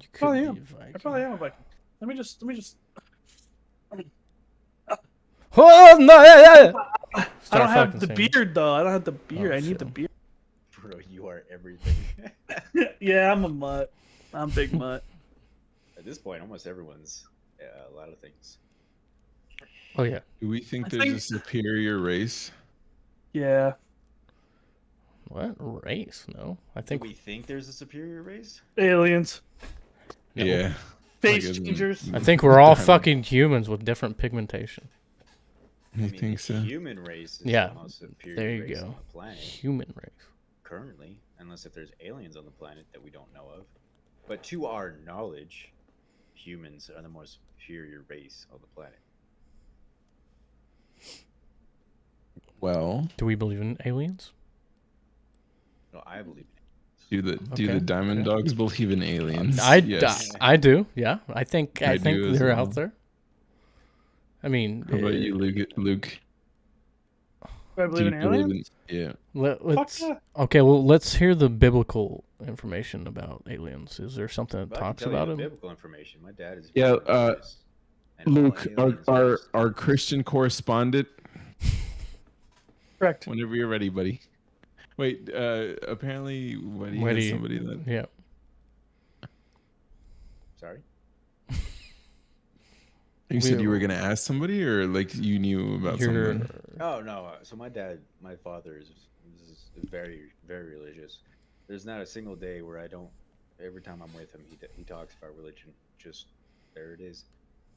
[SPEAKER 3] You could
[SPEAKER 1] Probably
[SPEAKER 3] be
[SPEAKER 1] am.
[SPEAKER 3] a Viking.
[SPEAKER 1] I probably am a Viking. Let me just.
[SPEAKER 3] Oh, no, yeah.
[SPEAKER 1] I
[SPEAKER 3] Start
[SPEAKER 1] don't have
[SPEAKER 3] fucking
[SPEAKER 1] the
[SPEAKER 3] singing.
[SPEAKER 1] beard though. I don't have the beard.
[SPEAKER 3] Oh,
[SPEAKER 1] I need the
[SPEAKER 3] shit.
[SPEAKER 1] beard.
[SPEAKER 4] Bro, you are everything.
[SPEAKER 1] Yeah, I'm a mutt. I'm big mutt.
[SPEAKER 4] At this point, almost everyone's a lot of things.
[SPEAKER 3] Oh, yeah.
[SPEAKER 2] Do we think
[SPEAKER 1] I
[SPEAKER 2] there's
[SPEAKER 1] think-
[SPEAKER 2] a superior race?
[SPEAKER 1] Yeah,
[SPEAKER 3] What? Race? No. I
[SPEAKER 4] Do
[SPEAKER 3] think
[SPEAKER 4] we think there's a superior race?
[SPEAKER 1] aliens,
[SPEAKER 3] No.
[SPEAKER 2] Yeah.
[SPEAKER 1] face
[SPEAKER 2] Like,
[SPEAKER 1] changers.
[SPEAKER 3] I think we're all
[SPEAKER 2] Damn.
[SPEAKER 3] fucking humans with different pigmentation.
[SPEAKER 2] You think
[SPEAKER 4] the
[SPEAKER 2] so?
[SPEAKER 4] human race is
[SPEAKER 3] Yeah,
[SPEAKER 4] the most superior
[SPEAKER 3] there you
[SPEAKER 4] race
[SPEAKER 3] go.
[SPEAKER 4] on the planet
[SPEAKER 3] Human race.
[SPEAKER 4] currently, unless if there's aliens on the planet that we don't know of. But to our knowledge, humans are the most superior race on the planet.
[SPEAKER 2] Well,
[SPEAKER 3] Do we believe in aliens?
[SPEAKER 4] No, I believe in it.
[SPEAKER 2] Do the
[SPEAKER 3] Okay,
[SPEAKER 2] Diamond
[SPEAKER 3] okay.
[SPEAKER 2] Dogs believe in aliens?
[SPEAKER 3] I
[SPEAKER 2] Yes.
[SPEAKER 3] do. Yeah, I think
[SPEAKER 2] I do as
[SPEAKER 3] they're
[SPEAKER 2] well.
[SPEAKER 3] out there. I mean,
[SPEAKER 2] How about you, Luke?
[SPEAKER 1] Do I
[SPEAKER 2] Do
[SPEAKER 1] believe
[SPEAKER 2] you
[SPEAKER 1] in
[SPEAKER 2] believe
[SPEAKER 1] aliens?
[SPEAKER 2] in? Yeah.
[SPEAKER 1] Fuck
[SPEAKER 3] let's
[SPEAKER 1] yeah.
[SPEAKER 3] okay. Well, let's hear the biblical information about aliens. Is there something that
[SPEAKER 4] But I can
[SPEAKER 3] talks
[SPEAKER 4] tell you
[SPEAKER 3] about
[SPEAKER 4] the
[SPEAKER 3] them?
[SPEAKER 4] biblical information. My dad is
[SPEAKER 2] Yeah.
[SPEAKER 4] very religious, and all
[SPEAKER 2] Luke,
[SPEAKER 4] aliens are just
[SPEAKER 2] our Christian correspondent.
[SPEAKER 1] Correct.
[SPEAKER 2] Whenever you're ready, buddy. Wait. Apparently, Weddy
[SPEAKER 3] Where do
[SPEAKER 2] has
[SPEAKER 3] you?
[SPEAKER 2] somebody that.
[SPEAKER 3] Yeah.
[SPEAKER 4] sorry.
[SPEAKER 2] You said you were gonna ask somebody, or like you knew about
[SPEAKER 3] You're
[SPEAKER 2] something.
[SPEAKER 4] Oh no! So my father is very very religious. There's not a single day where I don't. Every time I'm with him, he talks about religion. Just there it is.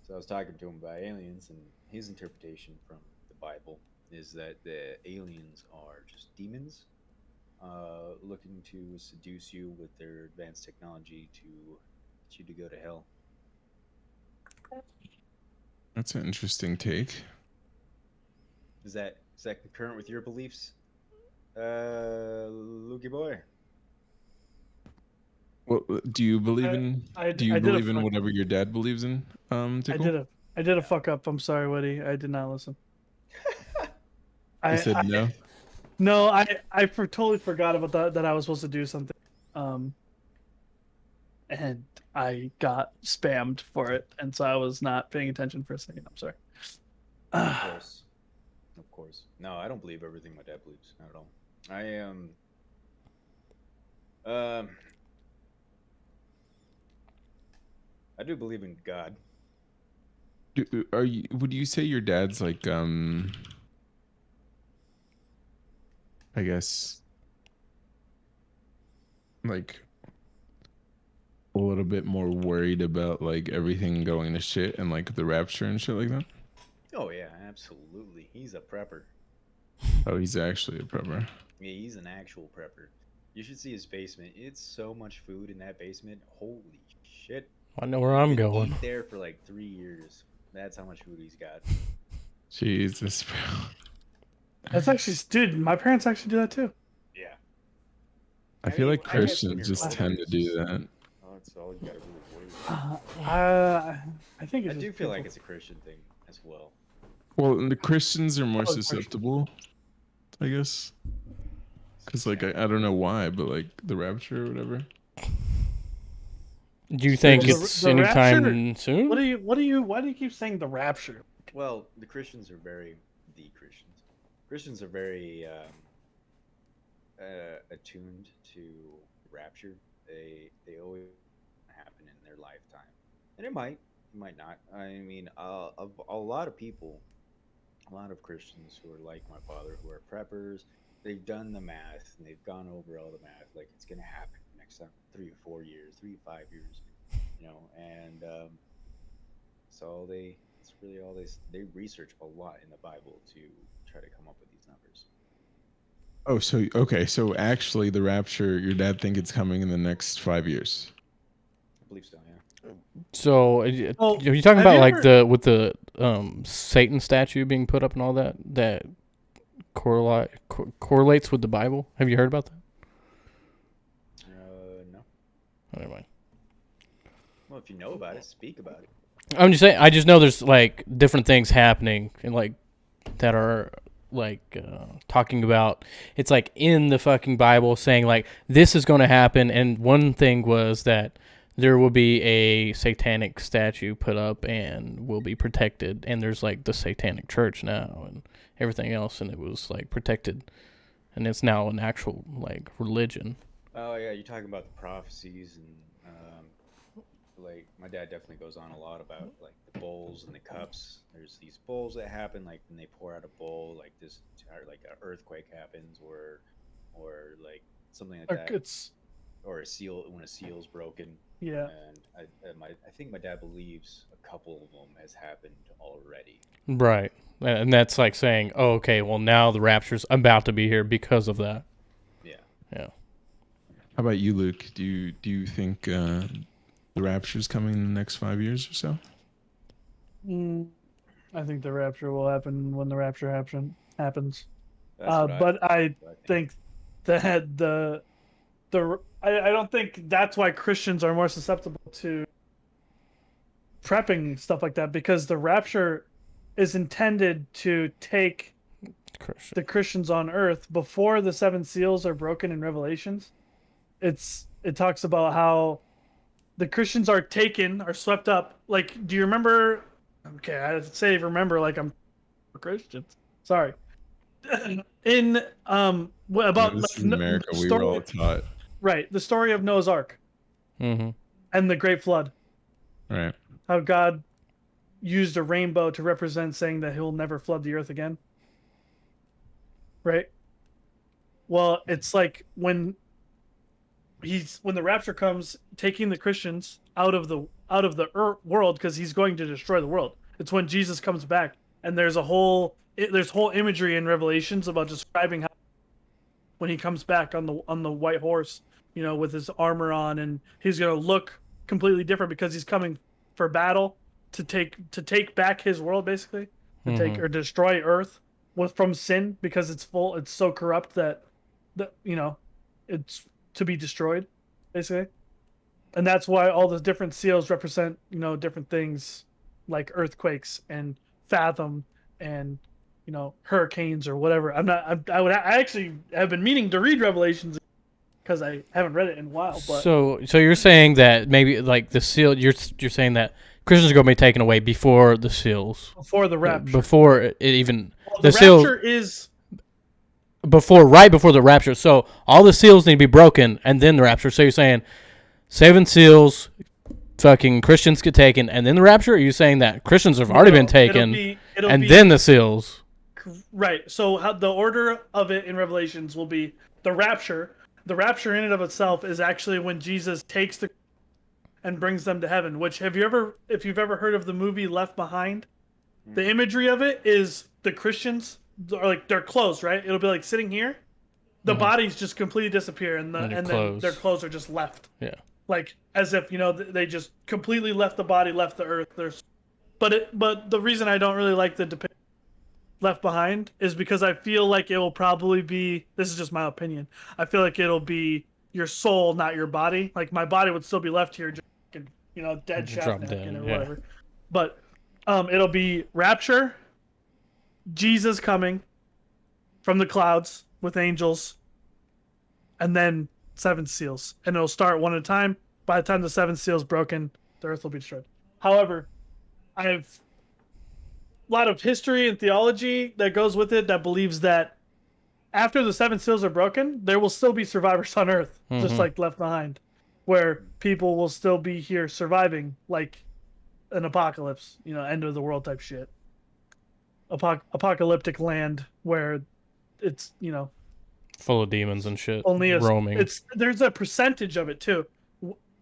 [SPEAKER 4] So I was talking to him about aliens, and his interpretation from the Bible is that the aliens are just demons, looking to seduce you with their advanced technology to get you to go to hell.
[SPEAKER 2] That's an interesting take.
[SPEAKER 4] Is that concurrent with your beliefs, Lukey boy?
[SPEAKER 2] Well, do you believe
[SPEAKER 1] I
[SPEAKER 2] in?
[SPEAKER 1] I,
[SPEAKER 2] Do you
[SPEAKER 1] I did a
[SPEAKER 2] believe in
[SPEAKER 1] fuck.
[SPEAKER 2] whatever your dad believes in?
[SPEAKER 1] I
[SPEAKER 2] Tickle.
[SPEAKER 1] did a fuck up. I'm sorry, Woody. I did not listen.
[SPEAKER 2] He
[SPEAKER 1] I,
[SPEAKER 2] said
[SPEAKER 1] I
[SPEAKER 2] no.
[SPEAKER 1] no. Totally forgot about that I was supposed to do something. Um, and I got spammed for it, and so I was not paying attention for a second. I'm sorry.
[SPEAKER 4] Of course, of course. No, I don't believe everything my dad believes. Not at all. I am. I do believe in God.
[SPEAKER 2] Are you? Would you say your dad's like I guess like a little bit more worried about like everything going to shit and like the rapture and shit like that?
[SPEAKER 4] Oh yeah, absolutely. He's a prepper.
[SPEAKER 2] Oh, he's actually a prepper.
[SPEAKER 4] Yeah, he's an actual prepper. You should see his basement. It's so much food in that basement. Holy shit!
[SPEAKER 3] I know where
[SPEAKER 4] You
[SPEAKER 3] I'm
[SPEAKER 4] could
[SPEAKER 3] going.
[SPEAKER 4] eat there for like 3 years. That's how much food he's got.
[SPEAKER 2] Jesus, bro.
[SPEAKER 1] That's actually, dude. My parents actually do that too.
[SPEAKER 4] Yeah.
[SPEAKER 2] I feel like
[SPEAKER 4] I guess when
[SPEAKER 2] Christians
[SPEAKER 4] you're
[SPEAKER 2] just
[SPEAKER 4] older,
[SPEAKER 2] tend to
[SPEAKER 4] it's
[SPEAKER 2] do
[SPEAKER 4] just-
[SPEAKER 2] that.
[SPEAKER 4] Oh, that's all you gotta really worry about.
[SPEAKER 1] I think
[SPEAKER 4] I
[SPEAKER 1] it's
[SPEAKER 4] do
[SPEAKER 1] just
[SPEAKER 4] feel like
[SPEAKER 1] people-
[SPEAKER 4] it's a Christian thing as well.
[SPEAKER 2] Well, and the Christians are more
[SPEAKER 1] Oh, Christian.
[SPEAKER 2] susceptible, I guess. Because like I don't know why, but like the rapture or whatever.
[SPEAKER 3] Do you think
[SPEAKER 1] The-
[SPEAKER 3] it's
[SPEAKER 1] the
[SPEAKER 3] anytime
[SPEAKER 1] rapture-
[SPEAKER 3] soon?
[SPEAKER 1] Why do you keep saying the rapture?
[SPEAKER 4] Well, the Christians are very Christians are very attuned to rapture. They always happen in their lifetime, and it might not. I mean, a lot of people, a lot of Christians who are like my father, who are preppers, they've done the math and they've gone over all the math. Like it's gonna happen next time, 3 to 4 years, 3 to 5 years, and so it's really all they research a lot in the Bible to try to come up with these numbers.
[SPEAKER 2] Oh, so okay, so actually the rapture, your dad think it's coming in the next 5 years.
[SPEAKER 4] I believe so, yeah.
[SPEAKER 3] So,
[SPEAKER 1] Oh,
[SPEAKER 3] are you talking
[SPEAKER 1] have
[SPEAKER 3] about
[SPEAKER 1] you
[SPEAKER 3] like
[SPEAKER 1] ever-
[SPEAKER 3] with the Satan statue being put up and all that correlates with the Bible? Have you heard about that?
[SPEAKER 4] No.
[SPEAKER 3] Oh, never mind.
[SPEAKER 4] Well, if you know about it, speak about it.
[SPEAKER 3] I'm just saying. I just know there's like different things happening and like that are like talking about. It's like in the fucking Bible saying like this is going to happen, and one thing was that there will be a satanic statue put up and will be protected, and there's like the satanic church now and everything else, and it was like protected, and it's now an actual like religion.
[SPEAKER 4] Oh yeah, you're talking about the prophecies and like my dad definitely goes on a lot about like the bowls and the cups. There's these bowls that happen like when they pour out a bowl, like this, or like an earthquake happens, or like something like that,
[SPEAKER 1] It's
[SPEAKER 4] or a seal when a seal's broken.
[SPEAKER 1] yeah.
[SPEAKER 4] And I think my dad believes a couple of them has happened already.
[SPEAKER 3] Right. And that's like saying, oh, okay, well, now the rapture's about to be here because of that.
[SPEAKER 4] Yeah.
[SPEAKER 3] Yeah.
[SPEAKER 2] How about you, Luke? Do you think the rapture's coming in the next 5 years or so?
[SPEAKER 1] I think the rapture will happen when the rapture happens.
[SPEAKER 4] That's what
[SPEAKER 1] But I
[SPEAKER 4] what
[SPEAKER 1] think that the I don't think that's why Christians are more susceptible to prepping stuff like that, because the rapture is intended to take
[SPEAKER 3] Christian.
[SPEAKER 1] the Christians on earth before the seven seals are broken in Revelations. It talks about how the Christians are swept up. Like, do you remember? Okay, I say remember like I'm Christians. Sorry. In
[SPEAKER 2] Yeah,
[SPEAKER 1] about
[SPEAKER 2] this
[SPEAKER 1] like
[SPEAKER 2] is America.
[SPEAKER 1] the
[SPEAKER 2] We were all
[SPEAKER 1] story,
[SPEAKER 2] taught.
[SPEAKER 1] right? The story of Noah's Ark
[SPEAKER 3] Mm-hmm.
[SPEAKER 1] and the Great Flood.
[SPEAKER 2] Right.
[SPEAKER 1] How God used a rainbow to represent saying that He'll never flood the earth again. Right. Well, it's like when the rapture comes, taking the Christians out of the world, because He's going to destroy the world. It's when Jesus comes back, and there's whole imagery in Revelations about describing how when He comes back on the white horse, with his armor on, and He's gonna look completely different because He's coming for battle to take back His world, basically, to take
[SPEAKER 3] Mm-hmm.
[SPEAKER 1] or destroy Earth from sin, because it's so corrupt that it's to be destroyed, basically. And that's why all the different seals represent different things, like earthquakes and fathom and hurricanes or whatever. I actually have been meaning to read Revelations because I haven't read it in a while. But
[SPEAKER 3] So you're saying that maybe like the seal, you're saying that Christians are going to be taken away before the seals,
[SPEAKER 1] before the rapture,
[SPEAKER 3] before it even
[SPEAKER 1] well,
[SPEAKER 3] the
[SPEAKER 1] the
[SPEAKER 3] seals,
[SPEAKER 1] rapture is
[SPEAKER 3] right before the rapture. So all the seals need to be broken, and then the rapture. So you're saying 7 seals, fucking Christians get taken, and then the rapture? Or are you saying that Christians have already been taken,
[SPEAKER 1] it'll be
[SPEAKER 3] then the seals?
[SPEAKER 1] right. So how the order of it in Revelations will be the rapture. The rapture in and of itself is actually when Jesus takes and brings them to heaven. Which if you've ever heard of the movie Left Behind, the imagery of it is the Christians are like they're clothes, right? It'll be like sitting here, the bodies just completely disappear, and then their clothes are just left.
[SPEAKER 3] Yeah.
[SPEAKER 1] Like as if they just completely left the body, left the earth. But the reason I don't really like the depiction Left Behind is because I feel like it will probably be. This is just my opinion. I feel like it'll be your soul, not your body. Like my body would still be left here, just dead, shaft napkin or whatever. But it'll be rapture, Jesus coming from the clouds with angels, and then 7 seals, and it'll start one at a time. By the time the 7 seals broken, the earth will be destroyed. However, I have a lot of history and theology that goes with it that believes that after the 7 seals are broken, there will still be survivors on Earth, just like Left Behind, where people will still be here surviving, like an apocalypse, end of the world type shit. Apocalyptic land where it's
[SPEAKER 3] full of demons and shit.
[SPEAKER 1] only
[SPEAKER 3] roaming.
[SPEAKER 1] There's a percentage of it too.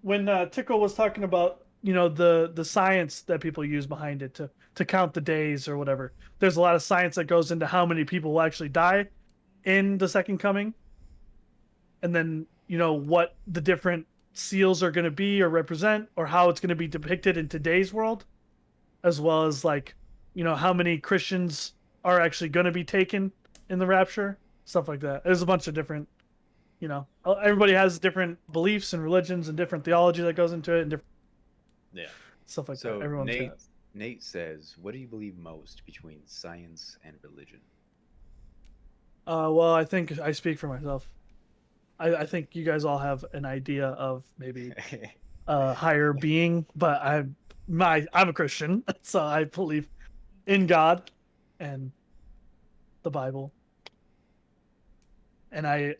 [SPEAKER 1] When Tickle was talking about the science that people use behind it to count the days or whatever, there's a lot of science that goes into how many people will actually die in the second coming, and then what the different seals are going to be or represent, or how it's going to be depicted in today's world, as well as like how many Christians are actually going to be taken in the rapture, stuff like that. There's a bunch of different everybody has different beliefs and religions and different theology that goes into it, and different stuff like that. Everyone's
[SPEAKER 4] Nate says, what do you believe most between science and religion?
[SPEAKER 1] Well, I think I speak for myself. I think you guys all have an idea of maybe a higher being, but I'm a Christian, so I believe in God and the Bible, and I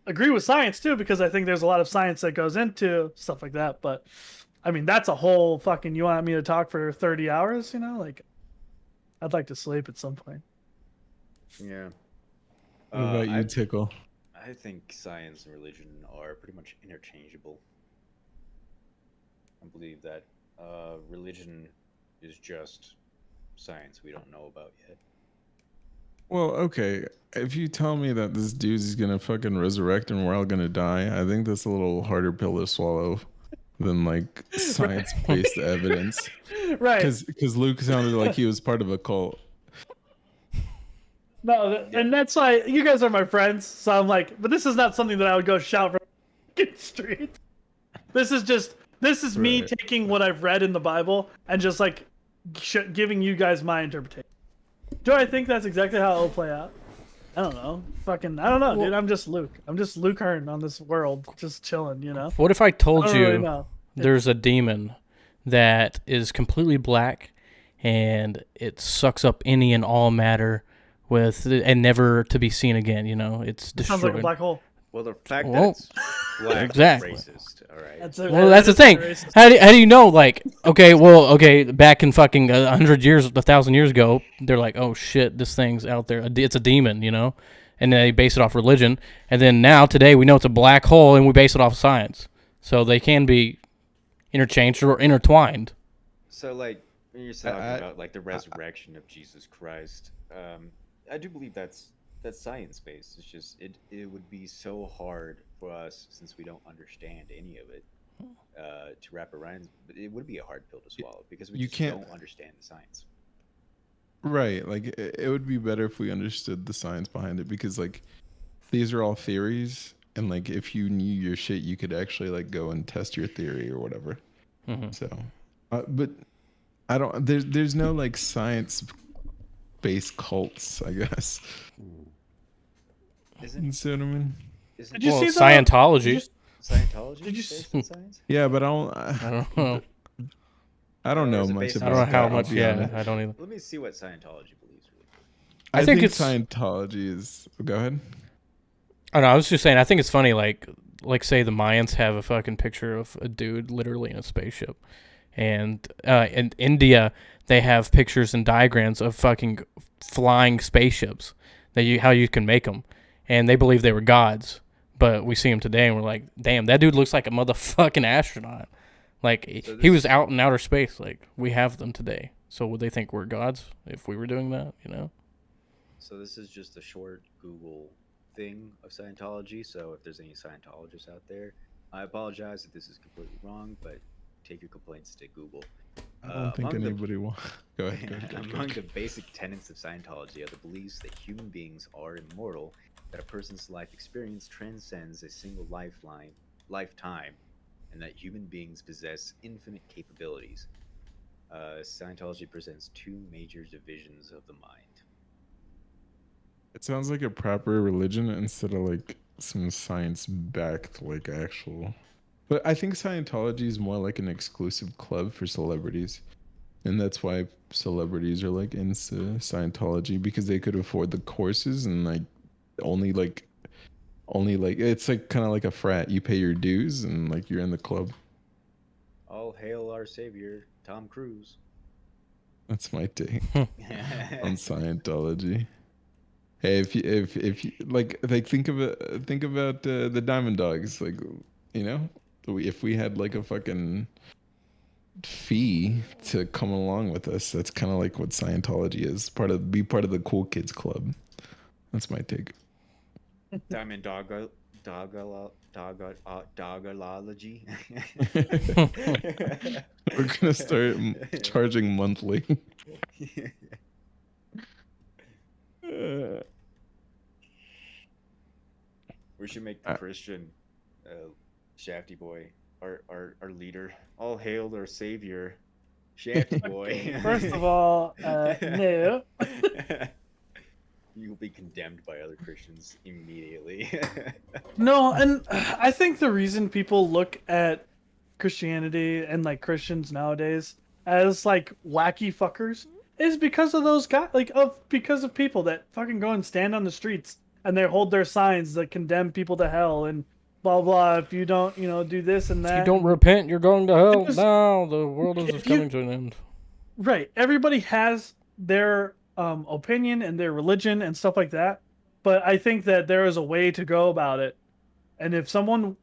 [SPEAKER 1] agree with science too, because I think there's a lot of science that goes into stuff like that. But I mean, that's a whole fucking. You want me to talk for 30 hours? Like, I'd like to sleep at some point.
[SPEAKER 4] Yeah.
[SPEAKER 2] What about you, Tickle?
[SPEAKER 4] I think science and religion are pretty much interchangeable. I believe that religion is just science we don't know about yet.
[SPEAKER 2] Well, okay. If you tell me that this dude's gonna fucking resurrect and we're all gonna die, I think that's a little harder pill to swallow than like science-based evidence.
[SPEAKER 1] Right.
[SPEAKER 2] Because Luke sounded like he was part of a cult.
[SPEAKER 1] No, and that's why you guys are my friends. So I'm like, but this is not something that I would go shout from fucking streets. This is me
[SPEAKER 2] Right.
[SPEAKER 1] taking what I've read in the Bible and just like giving you guys my interpretation. Do I think that's exactly how it'll play out? I don't know. Fucking, I don't know, dude. I'm just Luke. I'm just Luke Hearn on this world, just chilling, you know?
[SPEAKER 3] What if I
[SPEAKER 1] I
[SPEAKER 3] told
[SPEAKER 1] don't
[SPEAKER 3] you
[SPEAKER 1] really know.
[SPEAKER 3] there's a demon that is completely black and it sucks up any and all matter and never to be seen again, you know? It's
[SPEAKER 1] It
[SPEAKER 3] destroyed.
[SPEAKER 1] sounds like a black hole.
[SPEAKER 4] Well, the fact
[SPEAKER 3] Well,
[SPEAKER 4] that it's black
[SPEAKER 3] exactly.
[SPEAKER 4] is racist. All right.
[SPEAKER 3] Well, that's the thing. How do you know? Like, okay, back in fucking 100 years, 1,000 years ago, they're like, oh shit, this thing's out there. It's a demon, you know? And they base it off religion. And then now, today, we know it's a black hole and we base it off science. So they can be interchanged or intertwined.
[SPEAKER 4] So, like, when you're talking about like the resurrection of Jesus Christ, I do believe that's science based. It's just it would be so hard for us since we don't understand any of it to wrap around. But it would be a hard pill to swallow because we
[SPEAKER 2] You
[SPEAKER 4] just
[SPEAKER 2] can't-
[SPEAKER 4] don't understand the science.
[SPEAKER 2] Right. Like it would be better if we understood the science behind it, because like these are all theories, and like if you knew your shit, you could actually like go and test your theory or whatever.
[SPEAKER 3] Mm-hmm.
[SPEAKER 2] So, but I don't. There's no like science based cults, I guess. You
[SPEAKER 4] Isn't
[SPEAKER 2] see what I mean?
[SPEAKER 4] isn't
[SPEAKER 1] Did you
[SPEAKER 3] Well,
[SPEAKER 1] see the
[SPEAKER 3] Scientology.
[SPEAKER 1] did you-
[SPEAKER 4] Scientology
[SPEAKER 1] Did you
[SPEAKER 4] based on science?
[SPEAKER 2] Yeah, but I don't.
[SPEAKER 3] I don't know.
[SPEAKER 2] I don't
[SPEAKER 4] Or
[SPEAKER 2] know
[SPEAKER 4] is it
[SPEAKER 2] much
[SPEAKER 4] based on
[SPEAKER 3] I
[SPEAKER 2] about
[SPEAKER 3] don't know how
[SPEAKER 2] that, I'll
[SPEAKER 3] much.
[SPEAKER 2] be
[SPEAKER 3] Yeah,
[SPEAKER 2] honest.
[SPEAKER 3] I don't either.
[SPEAKER 4] Let me see what Scientology believes. Really quick.
[SPEAKER 2] I
[SPEAKER 3] think
[SPEAKER 2] think
[SPEAKER 3] it's-
[SPEAKER 2] Scientology is. Go ahead.
[SPEAKER 3] I don't know. I was just saying. I think it's funny. Like say the Mayans have a fucking picture of a dude literally in a spaceship, and in India they have pictures and diagrams of fucking flying spaceships how you can make them, and they believe they were gods. But we see him today, and we're like, damn, that dude looks like a motherfucking astronaut. Like
[SPEAKER 4] So
[SPEAKER 3] he was out in outer space. Like we have them today. So would they think we're gods if we were doing that? You know?
[SPEAKER 4] So this is just a short Google thing of Scientology. So if there's any Scientologists out there, I apologize if this is completely wrong, but take your complaints to Google.
[SPEAKER 2] I don't think
[SPEAKER 4] among the-
[SPEAKER 2] anybody will. Go ahead. Go ahead, go ahead, go
[SPEAKER 4] Among
[SPEAKER 2] ahead.
[SPEAKER 4] the basic tenets of Scientology are the beliefs that human beings are immortal, that a person's life experience transcends a single lifetime, and that human beings possess infinite capabilities. Scientology presents two major divisions of the mind.
[SPEAKER 2] It sounds like a proper religion instead of like some science backed like actual. But I think Scientology is more like an exclusive club for celebrities. And that's why celebrities are like into Scientology, because they could afford the courses, and like only like it's like kind of like a frat. You pay your dues and like you're in the club.
[SPEAKER 4] All hail our savior, Tom Cruise.
[SPEAKER 2] That's my take on Scientology. Hey, if you like think about the Diamond Dogs, like, you know, if we had like a fucking fee to come along with us, that's kind of like what Scientology is. Be part of the cool kids club. That's my take.
[SPEAKER 4] Diamond Dogology.
[SPEAKER 2] We're gonna start charging monthly.
[SPEAKER 4] We should make the Christian Shafty Boy our leader. All hail our savior, Shafty Boy.
[SPEAKER 1] First of all, no.
[SPEAKER 4] You will be condemned by other Christians immediately.
[SPEAKER 1] No, and I think the reason people look at Christianity and like Christians nowadays as like wacky fuckers is because of those guys, because of people that fucking go and stand on the streets and they hold their signs that condemn people to hell and blah blah. If you don't, do this and that.
[SPEAKER 3] If you don't repent, you're going to hell.
[SPEAKER 1] Because
[SPEAKER 3] No, the world is
[SPEAKER 1] if you-
[SPEAKER 3] coming to an end.
[SPEAKER 1] Right. Everybody has their opinion and their religion and stuff like that. But I think that there is a way to go about it. And if someone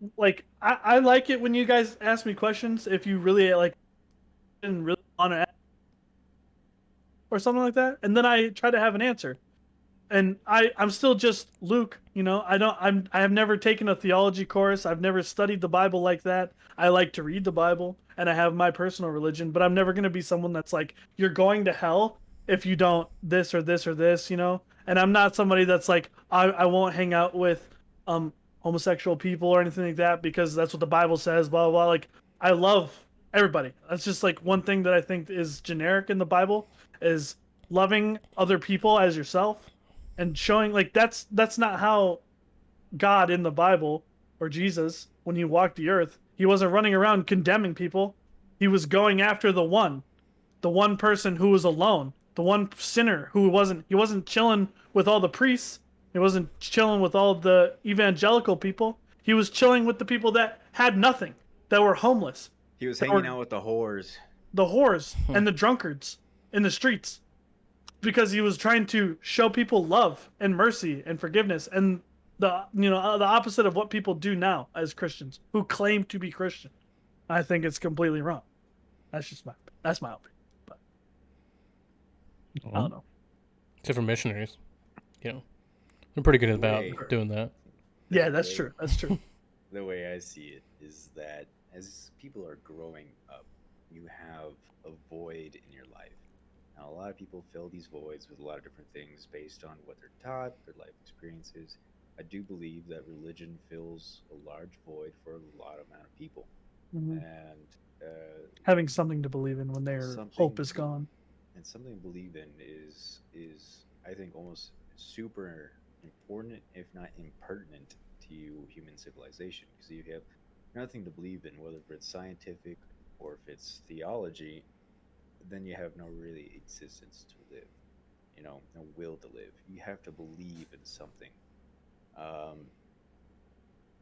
[SPEAKER 1] I like it when you guys ask me questions if you really like and really want to ask or something like that, and then I try to have an answer. And I'm still just Luke, I have never taken a theology course. I've never studied the Bible like that. I like to read the Bible and I have my personal religion, but I'm never going to be someone that's like, you're going to hell if you don't this or this or this, And I'm not somebody that's like, I won't hang out with homosexual people or anything like that because that's what the Bible says. Blah blah blah. Like I love everybody. That's just like one thing that I think is generic in the Bible is loving other people as yourself and showing like that's not how God in the Bible or Jesus when he walked the earth. He wasn't running around condemning people. He was going after the one person who was alone, the one sinner who wasn't he wasn't chilling with all the priests. He wasn't chilling with all the evangelical people. He was chilling with the people that had nothing, that were homeless,
[SPEAKER 4] He was
[SPEAKER 1] that
[SPEAKER 4] hanging
[SPEAKER 1] were
[SPEAKER 4] out with the whores.
[SPEAKER 1] the whores and the drunkards in the streets because he was trying to show people love and mercy and forgiveness and the opposite of what people do now as Christians who claim to be Christian. I think it's completely wrong. That's my opinion. But I don't know.
[SPEAKER 3] Except for missionaries, you know, they're pretty good about
[SPEAKER 4] Way.
[SPEAKER 3] doing that.
[SPEAKER 1] Yeah, that's
[SPEAKER 4] way-
[SPEAKER 1] true. That's true.
[SPEAKER 4] The way I see it is that as people are growing up, you have a void in your life. Now, a lot of people fill these voids with a lot of different things based on what they're taught, their life experiences. I do believe that religion fills a large void for a lot amount of people,
[SPEAKER 1] Mhm.
[SPEAKER 4] and
[SPEAKER 1] Having something to believe in when their hope is gone.
[SPEAKER 4] and something to believe in is I think almost super important, if not impertinent, to human civilization. Because if you have nothing to believe in, whether it's scientific or if it's theology, then you have no really existence to live. You know, no will to live. You have to believe in something, um,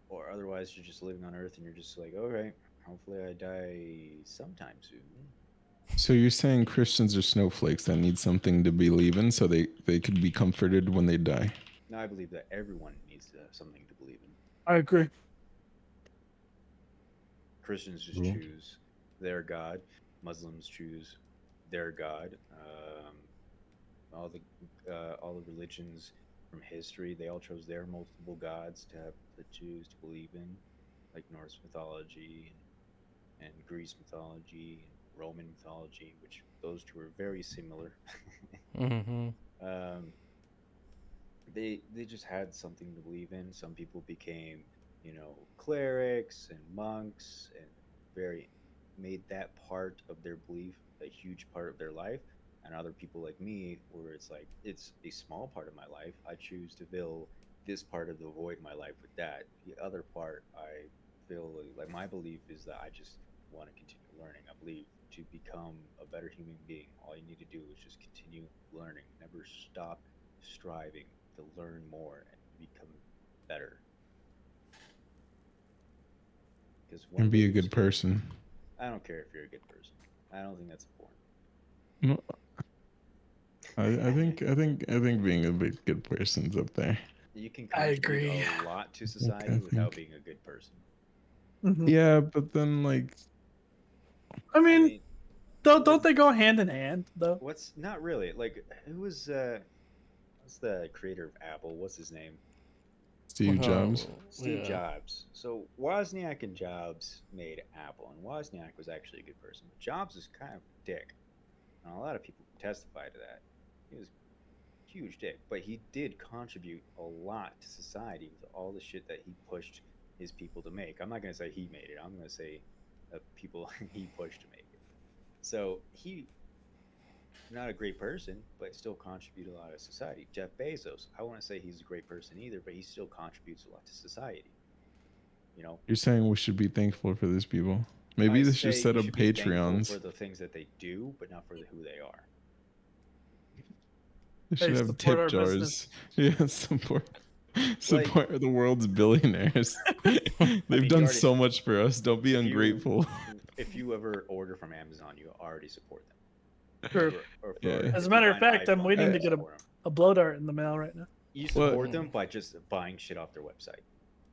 [SPEAKER 4] or otherwise you're just living on Earth and you're just like, okay, hopefully I die sometime soon.
[SPEAKER 2] So you're saying Christians are snowflakes that need something to believe in so they could be comforted when they die.
[SPEAKER 4] Now I believe that everyone needs to have something to believe in.
[SPEAKER 1] I agree.
[SPEAKER 4] Christians just
[SPEAKER 2] Cool.
[SPEAKER 4] choose their God. Muslims choose their God. All the religions from history, they all chose their multiple gods to have to choose to believe in, like Norse mythology and Greece mythology and Roman mythology, which those two are very similar.
[SPEAKER 3] Mm-hmm.
[SPEAKER 4] um, they just had something to believe in. Some people became, clerics and monks and very made that part of their belief a huge part of their life. And other people like me, where it's like it's a small part of my life. I choose to fill this part of the void in my life with that. The other part, I feel like my belief is that I just want to continue learning. I believe to become a better human being, all you need to do is just continue learning. Never stop striving to learn more and become better. Because one
[SPEAKER 2] And
[SPEAKER 4] day
[SPEAKER 2] be a
[SPEAKER 4] you
[SPEAKER 2] good
[SPEAKER 4] just
[SPEAKER 2] person.
[SPEAKER 4] I don't care if you're a good person. I don't think that's important.
[SPEAKER 2] No, I think being a big good person's up there.
[SPEAKER 4] You can
[SPEAKER 1] I
[SPEAKER 4] contribute
[SPEAKER 1] agree.
[SPEAKER 4] a lot to
[SPEAKER 2] I
[SPEAKER 4] society without
[SPEAKER 2] think.
[SPEAKER 4] being a good person.
[SPEAKER 1] Mhm.
[SPEAKER 2] Yeah, but then like
[SPEAKER 1] I
[SPEAKER 4] I
[SPEAKER 1] mean,
[SPEAKER 4] mean,
[SPEAKER 1] don't they go hand in hand though?
[SPEAKER 4] what's not really like what's the creator of Apple? What's his name?
[SPEAKER 2] Steve Jobs.
[SPEAKER 4] Steve
[SPEAKER 3] Yeah.
[SPEAKER 4] Jobs. So Wozniak and Jobs made Apple, and Wozniak was actually a good person, but Jobs is kind of a dick, and a lot of people testify to that. He was a huge dick, but he did contribute a lot to society with all the shit that he pushed his people to make. I'm not gonna say he made it. I'm gonna say the people he pushed to make it. So he not a great person, but still contribute a lot to society. Jeff Bezos, I wouldn't say he's a great person either, but he still contributes a lot to society. You know,
[SPEAKER 2] You're saying we should be thankful for these people. Maybe
[SPEAKER 4] I
[SPEAKER 2] they should
[SPEAKER 4] say
[SPEAKER 2] set
[SPEAKER 4] you
[SPEAKER 2] up
[SPEAKER 4] should be thankful
[SPEAKER 2] Patreons.
[SPEAKER 4] for the things that they do, but not for who they are.
[SPEAKER 2] They should
[SPEAKER 1] Hey,
[SPEAKER 2] have
[SPEAKER 1] support
[SPEAKER 2] tip
[SPEAKER 1] our business.
[SPEAKER 2] jars. Yeah,
[SPEAKER 4] Like,
[SPEAKER 2] support the world's billionaires.
[SPEAKER 4] I
[SPEAKER 2] They've
[SPEAKER 4] mean, you
[SPEAKER 2] done
[SPEAKER 4] already
[SPEAKER 2] so much for us. Don't be
[SPEAKER 4] if you
[SPEAKER 2] ungrateful.
[SPEAKER 4] if you ever order from Amazon, you already support them.
[SPEAKER 1] Sure.
[SPEAKER 2] Yeah.
[SPEAKER 1] As a
[SPEAKER 4] If you
[SPEAKER 1] matter
[SPEAKER 4] buy
[SPEAKER 1] of
[SPEAKER 4] an
[SPEAKER 1] fact, I'm
[SPEAKER 4] iPhone,
[SPEAKER 1] waiting
[SPEAKER 4] you
[SPEAKER 1] to get
[SPEAKER 4] support them.
[SPEAKER 1] a blow dart in the mail right now.
[SPEAKER 4] You
[SPEAKER 2] Well,
[SPEAKER 4] support them by just buying shit off their website.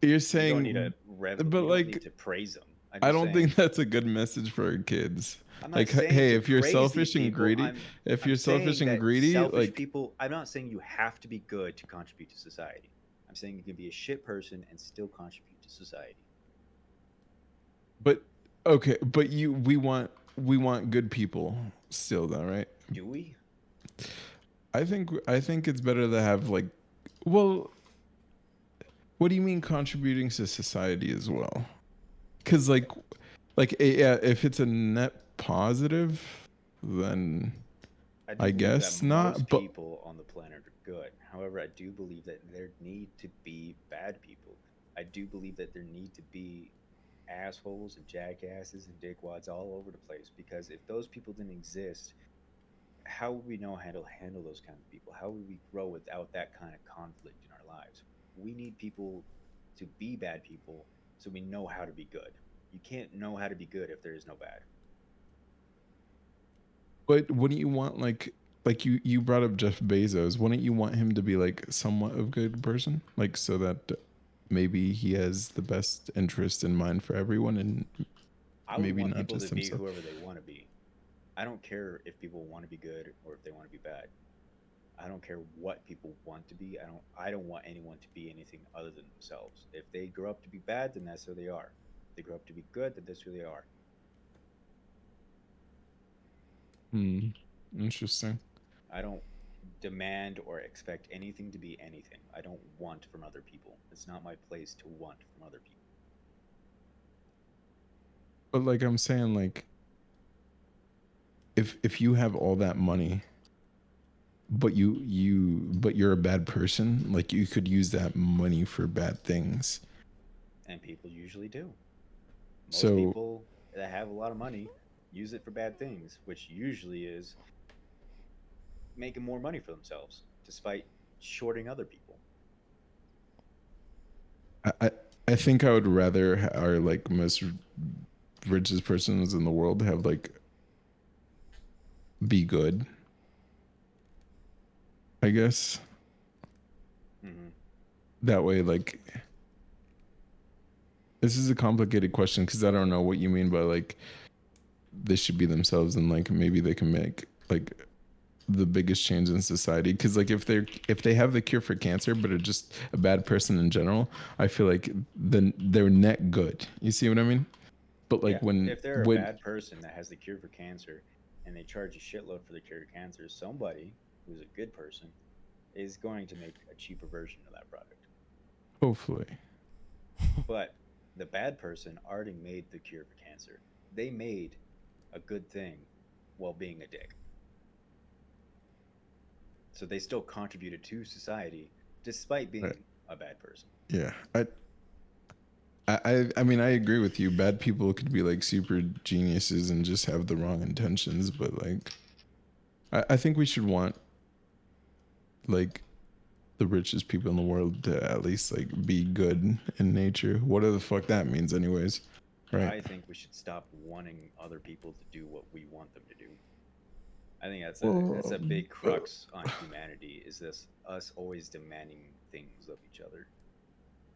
[SPEAKER 2] You're
[SPEAKER 4] You
[SPEAKER 2] saying,
[SPEAKER 4] don't need to
[SPEAKER 2] but
[SPEAKER 4] you don't
[SPEAKER 2] like,
[SPEAKER 4] need to praise them. I'm
[SPEAKER 2] I
[SPEAKER 4] just
[SPEAKER 2] don't
[SPEAKER 4] saying.
[SPEAKER 2] think that's a good message for our kids.
[SPEAKER 4] I'm not
[SPEAKER 2] Like,
[SPEAKER 4] saying
[SPEAKER 2] hey,
[SPEAKER 4] to
[SPEAKER 2] if you're
[SPEAKER 4] praise these
[SPEAKER 2] selfish and
[SPEAKER 4] people.
[SPEAKER 2] greedy,
[SPEAKER 4] I'm saying that selfish
[SPEAKER 2] like,
[SPEAKER 4] people. I'm not saying you have to be good to contribute to society. I'm saying you can be a shit person and still contribute to society.
[SPEAKER 2] but okay, but we want good people still, though, right?
[SPEAKER 4] Do we?
[SPEAKER 2] I think it's better to have like, well, What do you mean contributing to society as well? Because yeah, if it's a net positive, then
[SPEAKER 4] I do
[SPEAKER 2] I
[SPEAKER 4] believe that
[SPEAKER 2] guess
[SPEAKER 4] most
[SPEAKER 2] not. But
[SPEAKER 4] people on the planet are good. However, I do believe that there need to be bad people. I do believe that there need to be assholes and jackasses and dickwads all over the place, because if those people didn't exist, how would we know how to handle those kind of people? How would we grow without that kind of conflict in our lives? We need people to be bad people so we know how to be good. You can't know how to be good if there is no bad.
[SPEAKER 2] wouldn't you want like you brought up Jeff Bezos? Wouldn't you want him to be like somewhat of a good person, like so that maybe he has the best interest in mind for everyone and
[SPEAKER 4] I would
[SPEAKER 2] maybe
[SPEAKER 4] want
[SPEAKER 2] not
[SPEAKER 4] people
[SPEAKER 2] just
[SPEAKER 4] to be
[SPEAKER 2] himself?
[SPEAKER 4] whoever they want to be. I don't care if people want to be good or if they want to be bad. I don't care what people want to be. I don't want anyone to be anything other than themselves. If they grow up to be bad, then that's who they are. If they grow up to be good, then that's who they are.
[SPEAKER 2] Hmm. Interesting.
[SPEAKER 4] I don't demand or expect anything to be anything. I don't want from other people. It's not my place to want from other people.
[SPEAKER 2] But like I'm saying, like if you have all that money, but you're a bad person, like you could use that money for bad things.
[SPEAKER 4] And people usually do. Most
[SPEAKER 2] So
[SPEAKER 4] people that have a lot of money use it for bad things, which usually is making more money for themselves, despite shorting other people.
[SPEAKER 2] I I, I think I would rather our like most richest persons in the world have like be good, I guess.
[SPEAKER 4] Hmm.
[SPEAKER 2] That way, like this is a complicated question because I don't know what you mean by like they should be themselves and like maybe they can make like the biggest change in society. Because like if they have the cure for cancer but are just a bad person in general, I feel like then they're net good. You see what I mean? But like
[SPEAKER 4] Yeah, if they're a
[SPEAKER 2] when
[SPEAKER 4] bad person that has the cure for cancer and they charge a shitload for the cure to cancer, somebody who's a good person is going to make a cheaper version of that product.
[SPEAKER 2] hopefully.
[SPEAKER 4] But the bad person already made the cure for cancer. They made a good thing while being a dick. So they still contributed to society despite
[SPEAKER 2] Right.
[SPEAKER 4] being a bad person.
[SPEAKER 2] Yeah. I mean I agree with you. Bad people could be like super geniuses and just have the wrong intentions, but like I think we should want like the richest people in the world to at least like be good in nature. Whatever the fuck that means anyways. Right?
[SPEAKER 4] I think we should stop wanting other people to do what we want them to do. I think that's a
[SPEAKER 2] Well,
[SPEAKER 4] big crux on humanity, is this us always demanding things of each other.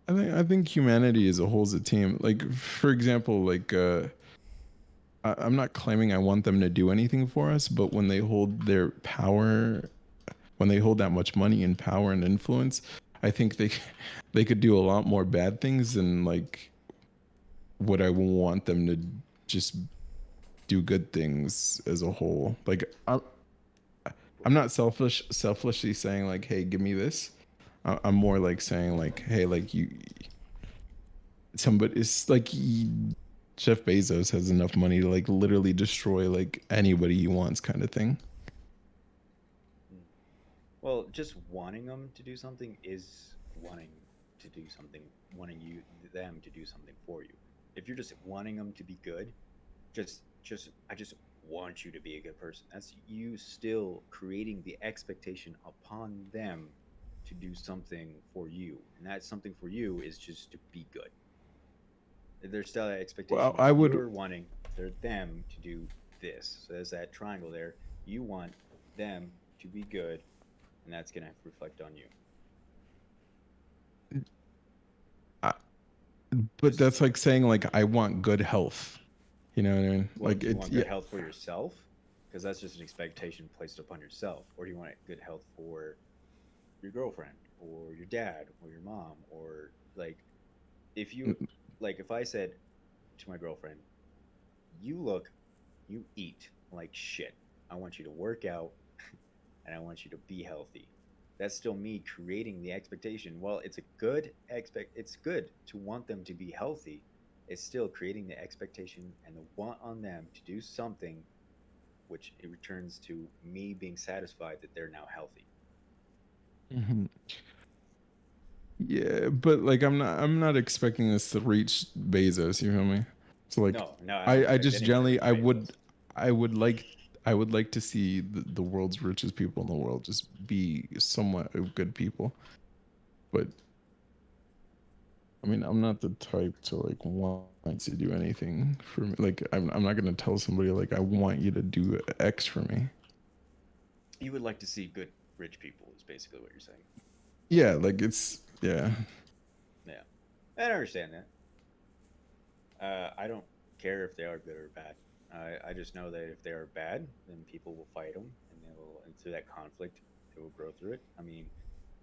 [SPEAKER 2] I think humanity as a whole is a team. Like for example, like I'm not claiming I want them to do anything for us, but when they hold their power, when they hold that much money and power and influence, I think they could do a lot more bad things than like what I want them to just do good things as a whole. Like I'm not selfishly saying like, hey, give me this. I'm more like saying like, hey, like you, somebody, it's like Jeff Bezos has enough money to like literally destroy like anybody he wants, kind of thing.
[SPEAKER 4] Mm. Well, just wanting them to do something is wanting to do something, wanting them to do something for you. If you're just wanting them to be good, just I just want you to be a good person. That's you still creating the expectation upon them to do something for you. And that something for you is just to be good. There's still that
[SPEAKER 2] Well,
[SPEAKER 4] expectation that
[SPEAKER 2] I would.
[SPEAKER 4] you're wanting for them to do this. So there's that triangle there. You want them to be good, and that's going to reflect on you.
[SPEAKER 2] I, but
[SPEAKER 4] Just
[SPEAKER 2] that's like saying like I want good health. You know what I mean?
[SPEAKER 4] well,
[SPEAKER 2] Like
[SPEAKER 4] do you
[SPEAKER 2] it.
[SPEAKER 4] want
[SPEAKER 2] Yeah.
[SPEAKER 4] good health for yourself? Because that's just an expectation placed upon yourself. Or do you want good health for your girlfriend or your dad or your mom? Or like, if you, like, if I said to my girlfriend, you eat like shit. I want you to work out and I want you to be healthy. That's still me creating the expectation. Well, it's a good it's good to want them to be healthy. It's still creating the expectation and the want on them to do something which it returns to me being satisfied that they're now healthy.
[SPEAKER 2] Mhm. Yeah, but like I'm not expecting this to reach Bezos, you feel me? So like
[SPEAKER 4] No, no, I don't
[SPEAKER 2] I
[SPEAKER 4] expect
[SPEAKER 2] just
[SPEAKER 4] anyone to
[SPEAKER 2] generally
[SPEAKER 4] reach Bezos.
[SPEAKER 2] I would like I would like to see the world's richest people in the world just be somewhat of good people. But I mean, I'm not the type to like want to do anything for me. Like I'm not gonna tell somebody like I want you to do X for me.
[SPEAKER 4] You would like to see good rich people is basically what you're saying.
[SPEAKER 2] Yeah, like it's yeah.
[SPEAKER 4] Yeah, I understand that. I don't care if they are good or bad. I just know that if they are bad, then people will fight them, and they will, and through that conflict, they will grow through it. I mean,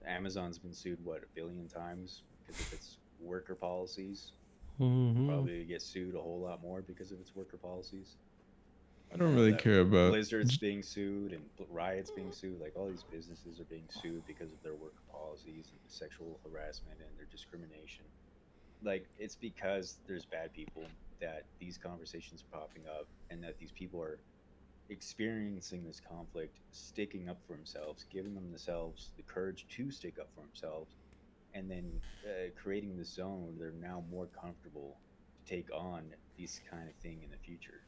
[SPEAKER 4] Amazon's been sued what 1 billion times because of its worker policies.
[SPEAKER 3] Mm-hmm.
[SPEAKER 4] Probably get sued a whole lot more because of its worker policies.
[SPEAKER 2] I don't
[SPEAKER 4] I know
[SPEAKER 2] really
[SPEAKER 4] that
[SPEAKER 2] care about
[SPEAKER 4] Blizzard's being sued and Riot's being sued. Like all these businesses are being sued because of their worker policies and the sexual harassment and their discrimination. Like it's because there's bad people that these conversations are popping up and that these people are experiencing this conflict, sticking up for themselves, giving themselves the courage to stick up for themselves, and then creating this zone where they're now more comfortable to take on this kind of thing in the future.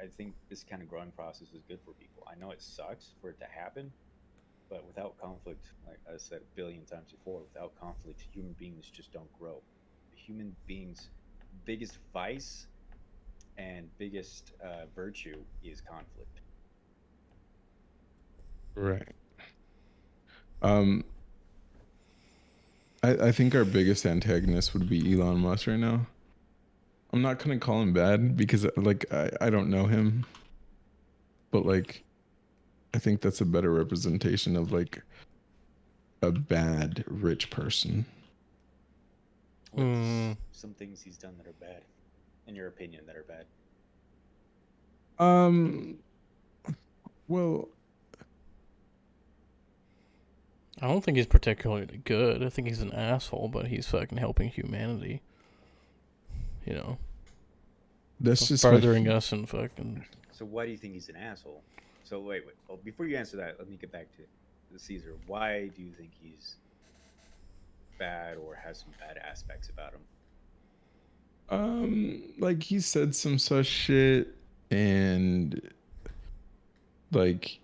[SPEAKER 4] I think this kind of growing process is good for people. I know it sucks for it to happen, but without conflict, like I said 1 billion times before, without conflict, human beings just don't grow. Human beings' biggest vice and biggest virtue is conflict.
[SPEAKER 2] right. Um, I think our biggest antagonist would be Elon Musk right now. I'm not gonna call him bad because like I don't know him, but like I think that's a better representation of like a bad rich person.
[SPEAKER 3] Hmm.
[SPEAKER 4] What's some things he's done that are bad, in your opinion, that are bad?
[SPEAKER 2] Um, well,
[SPEAKER 3] I don't think he's particularly good. I think he's an asshole, but he's fucking helping humanity. You know,
[SPEAKER 2] that's just how
[SPEAKER 3] furthering
[SPEAKER 2] he,
[SPEAKER 3] us and fucking.
[SPEAKER 4] So why do you think he's an asshole? So wait. Well, before you answer that, let me get back to the Caesar. Why do you think he's bad or has some bad aspects about him?
[SPEAKER 2] like he said some such shit and like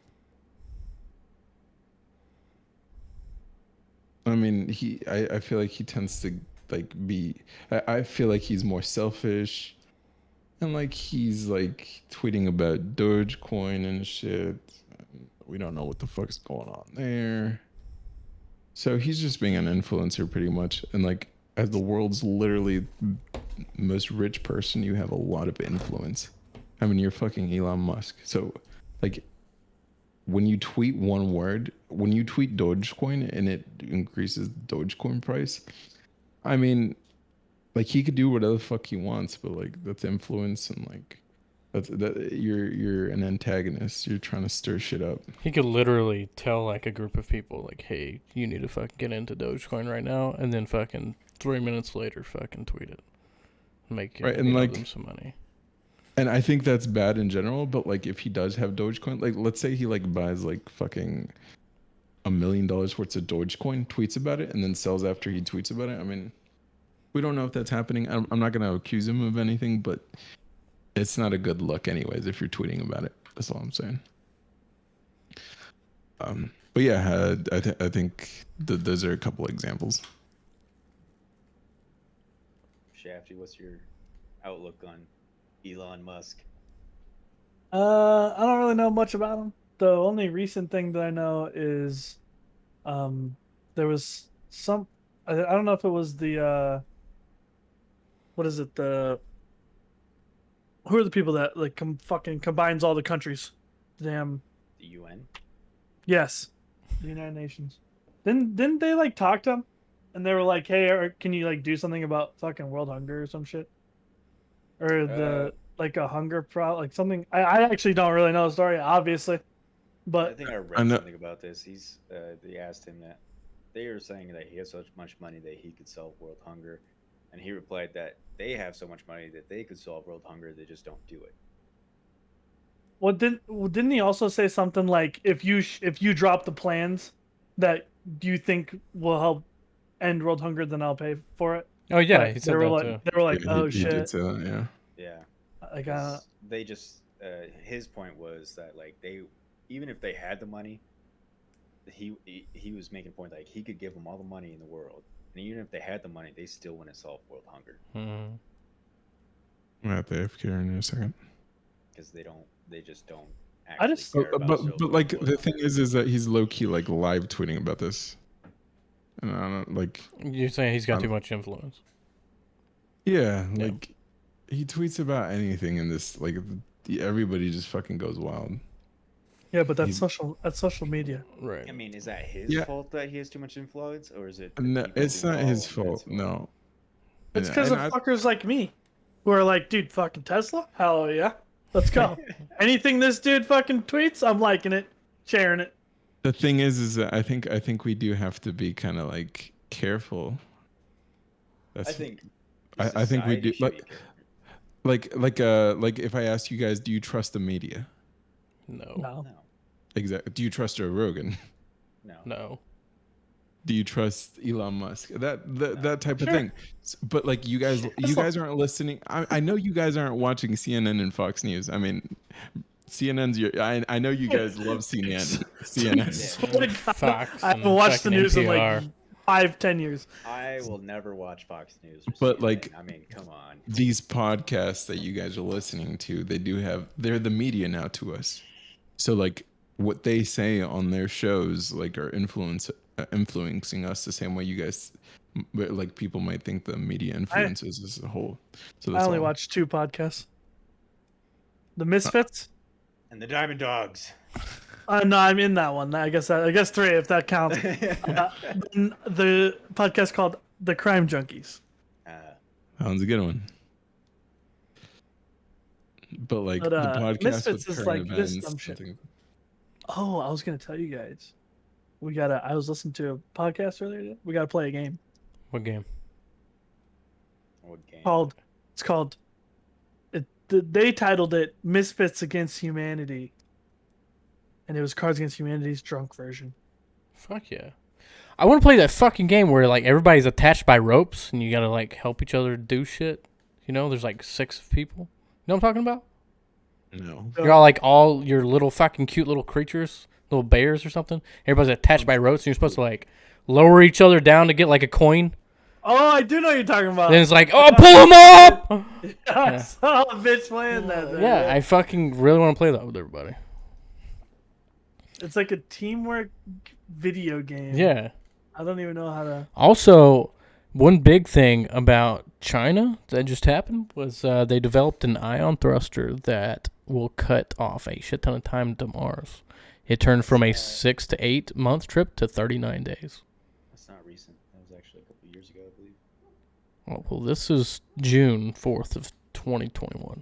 [SPEAKER 2] I mean I feel like he tends to like be I feel like he's more selfish and like he's like tweeting about Dogecoin and shit. We don't know what the fuck's going on there. So he's just being an influencer pretty much. And like as the world's literally most rich person, you have a lot of influence. I mean, you're fucking Elon Musk. So like when you tweet one word, when you tweet Dogecoin and it increases the Dogecoin price, I mean, like he could do whatever the fuck he wants, but like that's influence and like you're an antagonist. You're trying to stir shit up.
[SPEAKER 3] He could literally tell like a group of people like, "Hey, you need to fucking get into Dogecoin right now," and then fucking 3 minutes later, fucking tweet it, make
[SPEAKER 2] Right. And
[SPEAKER 3] them
[SPEAKER 2] like
[SPEAKER 3] some money.
[SPEAKER 2] and I think that's bad in general, but like if he does have Dogecoin, like let's say he like buys like fucking $1 million worth of Dogecoin, tweets about it, and then sells after he tweets about it. I mean, we don't know if that's happening. I'm not gonna accuse him of anything, but it's not a good look, anyways. If you're tweeting about it, that's all I'm saying. But yeah, I think those are a couple examples.
[SPEAKER 4] Shafty, what's your outlook on Elon Musk?
[SPEAKER 1] I don't really know much about him. The only recent thing that I know is, um, there was some. I don't know if it was the what is it? The who are the people that like fucking combines all the countries? Damn.
[SPEAKER 4] The UN?
[SPEAKER 1] Yes, the United Nations. Didn't they like talk to him, and they were like, "Hey, can you like do something about fucking world hunger or some shit, or
[SPEAKER 4] Uh,
[SPEAKER 1] the like a hunger pro like something?" I actually don't really know the story, obviously.
[SPEAKER 4] I
[SPEAKER 1] But
[SPEAKER 4] think I
[SPEAKER 2] I
[SPEAKER 4] read
[SPEAKER 2] know.
[SPEAKER 4] something about this. They asked him that they were saying that he has so much money that he could solve world hunger, and he replied that they have so much money that they could solve world hunger, they just don't do it.
[SPEAKER 1] didn't he also say something like if you drop the plans that you think will help end world hunger, then I'll pay for it.
[SPEAKER 3] Oh yeah,
[SPEAKER 1] But
[SPEAKER 3] he said that too.
[SPEAKER 1] they were like,
[SPEAKER 2] Yeah,
[SPEAKER 1] oh
[SPEAKER 2] he did
[SPEAKER 1] shit,
[SPEAKER 2] say that. Yeah.
[SPEAKER 4] Yeah,
[SPEAKER 1] like
[SPEAKER 4] because they just his point was that like they even if they had the money, he was making a point like he could give them all the money in the world, and even if they had the money, they still wouldn't solve world hunger
[SPEAKER 3] Mhm.
[SPEAKER 2] I'm at the AFK in a second.
[SPEAKER 4] because they just don't
[SPEAKER 1] I
[SPEAKER 4] actually
[SPEAKER 1] just
[SPEAKER 4] care about
[SPEAKER 2] But
[SPEAKER 4] solving
[SPEAKER 2] like
[SPEAKER 4] world
[SPEAKER 2] the thing
[SPEAKER 4] hunger.
[SPEAKER 2] is that he's low key like live tweeting about this, and I don't like.
[SPEAKER 3] You're saying he's got
[SPEAKER 2] I'm-
[SPEAKER 3] too much influence.
[SPEAKER 2] Yeah,
[SPEAKER 3] Yeah.
[SPEAKER 2] like he tweets about anything in this. Like everybody just fucking goes wild.
[SPEAKER 1] yeah, but
[SPEAKER 2] He's-
[SPEAKER 1] that's social media.
[SPEAKER 3] Right.
[SPEAKER 4] I mean, is that his
[SPEAKER 2] Yeah.
[SPEAKER 4] fault that he has too much influence, or is it the
[SPEAKER 2] No,
[SPEAKER 4] people
[SPEAKER 2] it's
[SPEAKER 4] who
[SPEAKER 2] not his
[SPEAKER 4] follow him that's
[SPEAKER 2] fault. No.
[SPEAKER 1] It's
[SPEAKER 2] And,
[SPEAKER 1] because
[SPEAKER 2] and
[SPEAKER 1] of
[SPEAKER 2] I,
[SPEAKER 1] fuckers like me, who are like, dude, fucking Tesla, hell yeah, let's go. Anything this dude fucking tweets, I'm liking it, sharing it.
[SPEAKER 2] the thing is that I think we do have to be kind of like careful.
[SPEAKER 4] I
[SPEAKER 2] That's
[SPEAKER 4] think
[SPEAKER 2] I think we
[SPEAKER 4] society
[SPEAKER 2] do
[SPEAKER 4] should be
[SPEAKER 2] like like if I ask you guys, do you trust the media?
[SPEAKER 3] No.
[SPEAKER 1] No,
[SPEAKER 4] No,
[SPEAKER 2] Exactly. Do you trust Joe Rogan?
[SPEAKER 4] no.
[SPEAKER 3] No.
[SPEAKER 2] Do you trust Elon Musk? That type of
[SPEAKER 1] Sure.
[SPEAKER 2] thing. But like you guys aren't listening. I know you guys aren't watching CNN and Fox News. I mean, CNN's your. I know you guys love CNN. CNN.
[SPEAKER 1] Swear to God,
[SPEAKER 3] Fox
[SPEAKER 1] I haven't
[SPEAKER 3] and
[SPEAKER 1] watched the
[SPEAKER 3] fucking
[SPEAKER 1] news in like
[SPEAKER 3] NPR.
[SPEAKER 1] 5-10 years.
[SPEAKER 4] I will never watch Fox News. Or
[SPEAKER 2] But,
[SPEAKER 4] CNN.
[SPEAKER 2] like-
[SPEAKER 4] I mean, come on.
[SPEAKER 2] These podcasts that you guys are listening to, they're the media now to us. So like what they say on their shows like are influencing us the same way you guys like people might think the media influences as a whole. So
[SPEAKER 1] I
[SPEAKER 2] that's
[SPEAKER 1] only
[SPEAKER 2] all.
[SPEAKER 1] watched 2 podcasts. The Misfits.
[SPEAKER 4] And the Diamond Dogs.
[SPEAKER 1] No, I'm in that one. I guess 3 if that counts. Then the podcast called The Crime Junkies.
[SPEAKER 2] That one's a good one. But like
[SPEAKER 1] But,
[SPEAKER 2] the podcast
[SPEAKER 1] Misfits
[SPEAKER 2] with
[SPEAKER 1] is
[SPEAKER 2] current
[SPEAKER 1] like this
[SPEAKER 2] events
[SPEAKER 1] dumb shit.
[SPEAKER 2] and things.
[SPEAKER 1] Oh, I was gonna tell you guys. I was listening to a podcast earlier today. We gotta play a game
[SPEAKER 3] What game?
[SPEAKER 4] What game?
[SPEAKER 1] called. It's called. They titled it "Misfits Against Humanity," and it was Cards Against Humanity's drunk version.
[SPEAKER 3] Fuck yeah. I want to play that fucking game where like everybody's attached by ropes and you gotta like help each other do shit. You know, there's like 6 people. You know what I'm talking about?
[SPEAKER 2] No.
[SPEAKER 3] You're all like all your little fucking cute little creatures, little bears or something. Everybody's attached by ropes and you're supposed to like lower each other down to get like a coin.
[SPEAKER 1] Oh, I do know what you're talking about.
[SPEAKER 3] Then it's like, oh, pull them up!
[SPEAKER 1] I saw a bitch playing that.
[SPEAKER 3] Yeah, I fucking really want to play that with everybody.
[SPEAKER 1] It's like a teamwork video game.
[SPEAKER 3] Yeah.
[SPEAKER 1] I don't even know how to.
[SPEAKER 3] Also, one big thing about China that just happened was they developed an ion thruster that will cut off a shit ton of time to Mars. It turned from a 6 to 8 month trip to 39 days.
[SPEAKER 4] That's not recent. That was actually a couple years ago, I believe.
[SPEAKER 3] Well, this is June 4th of 2021.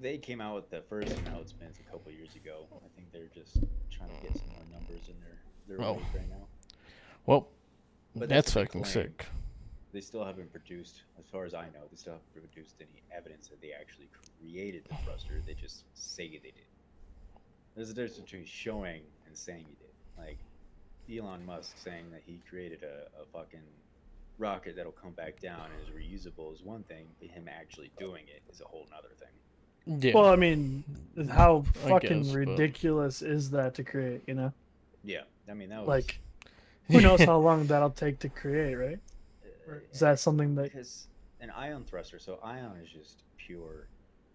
[SPEAKER 4] They came out with the first announcements a couple years ago. I think they're just trying to get some more numbers in their
[SPEAKER 3] Oh.
[SPEAKER 4] rate right now.
[SPEAKER 3] Well,
[SPEAKER 4] But
[SPEAKER 3] that's
[SPEAKER 4] the
[SPEAKER 3] fucking
[SPEAKER 4] claim.
[SPEAKER 3] sick.
[SPEAKER 4] They still haven't produced, as far as I know, they still haven't produced any evidence that they actually created the thruster. They just say they did. There's a difference between showing and saying you did. Like Elon Musk saying that he created a fucking rocket that'll come back down and is reusable is one thing, but him actually doing it is a whole nother thing.
[SPEAKER 3] Yeah.
[SPEAKER 1] Well, I mean, how
[SPEAKER 3] I
[SPEAKER 1] fucking
[SPEAKER 3] guess, but-
[SPEAKER 1] ridiculous is that to create? You know,
[SPEAKER 4] Yeah, I mean that was
[SPEAKER 1] like who knows how long that'll take to create, right? Or is that something that?
[SPEAKER 4] because an ion thruster. So ion is just pure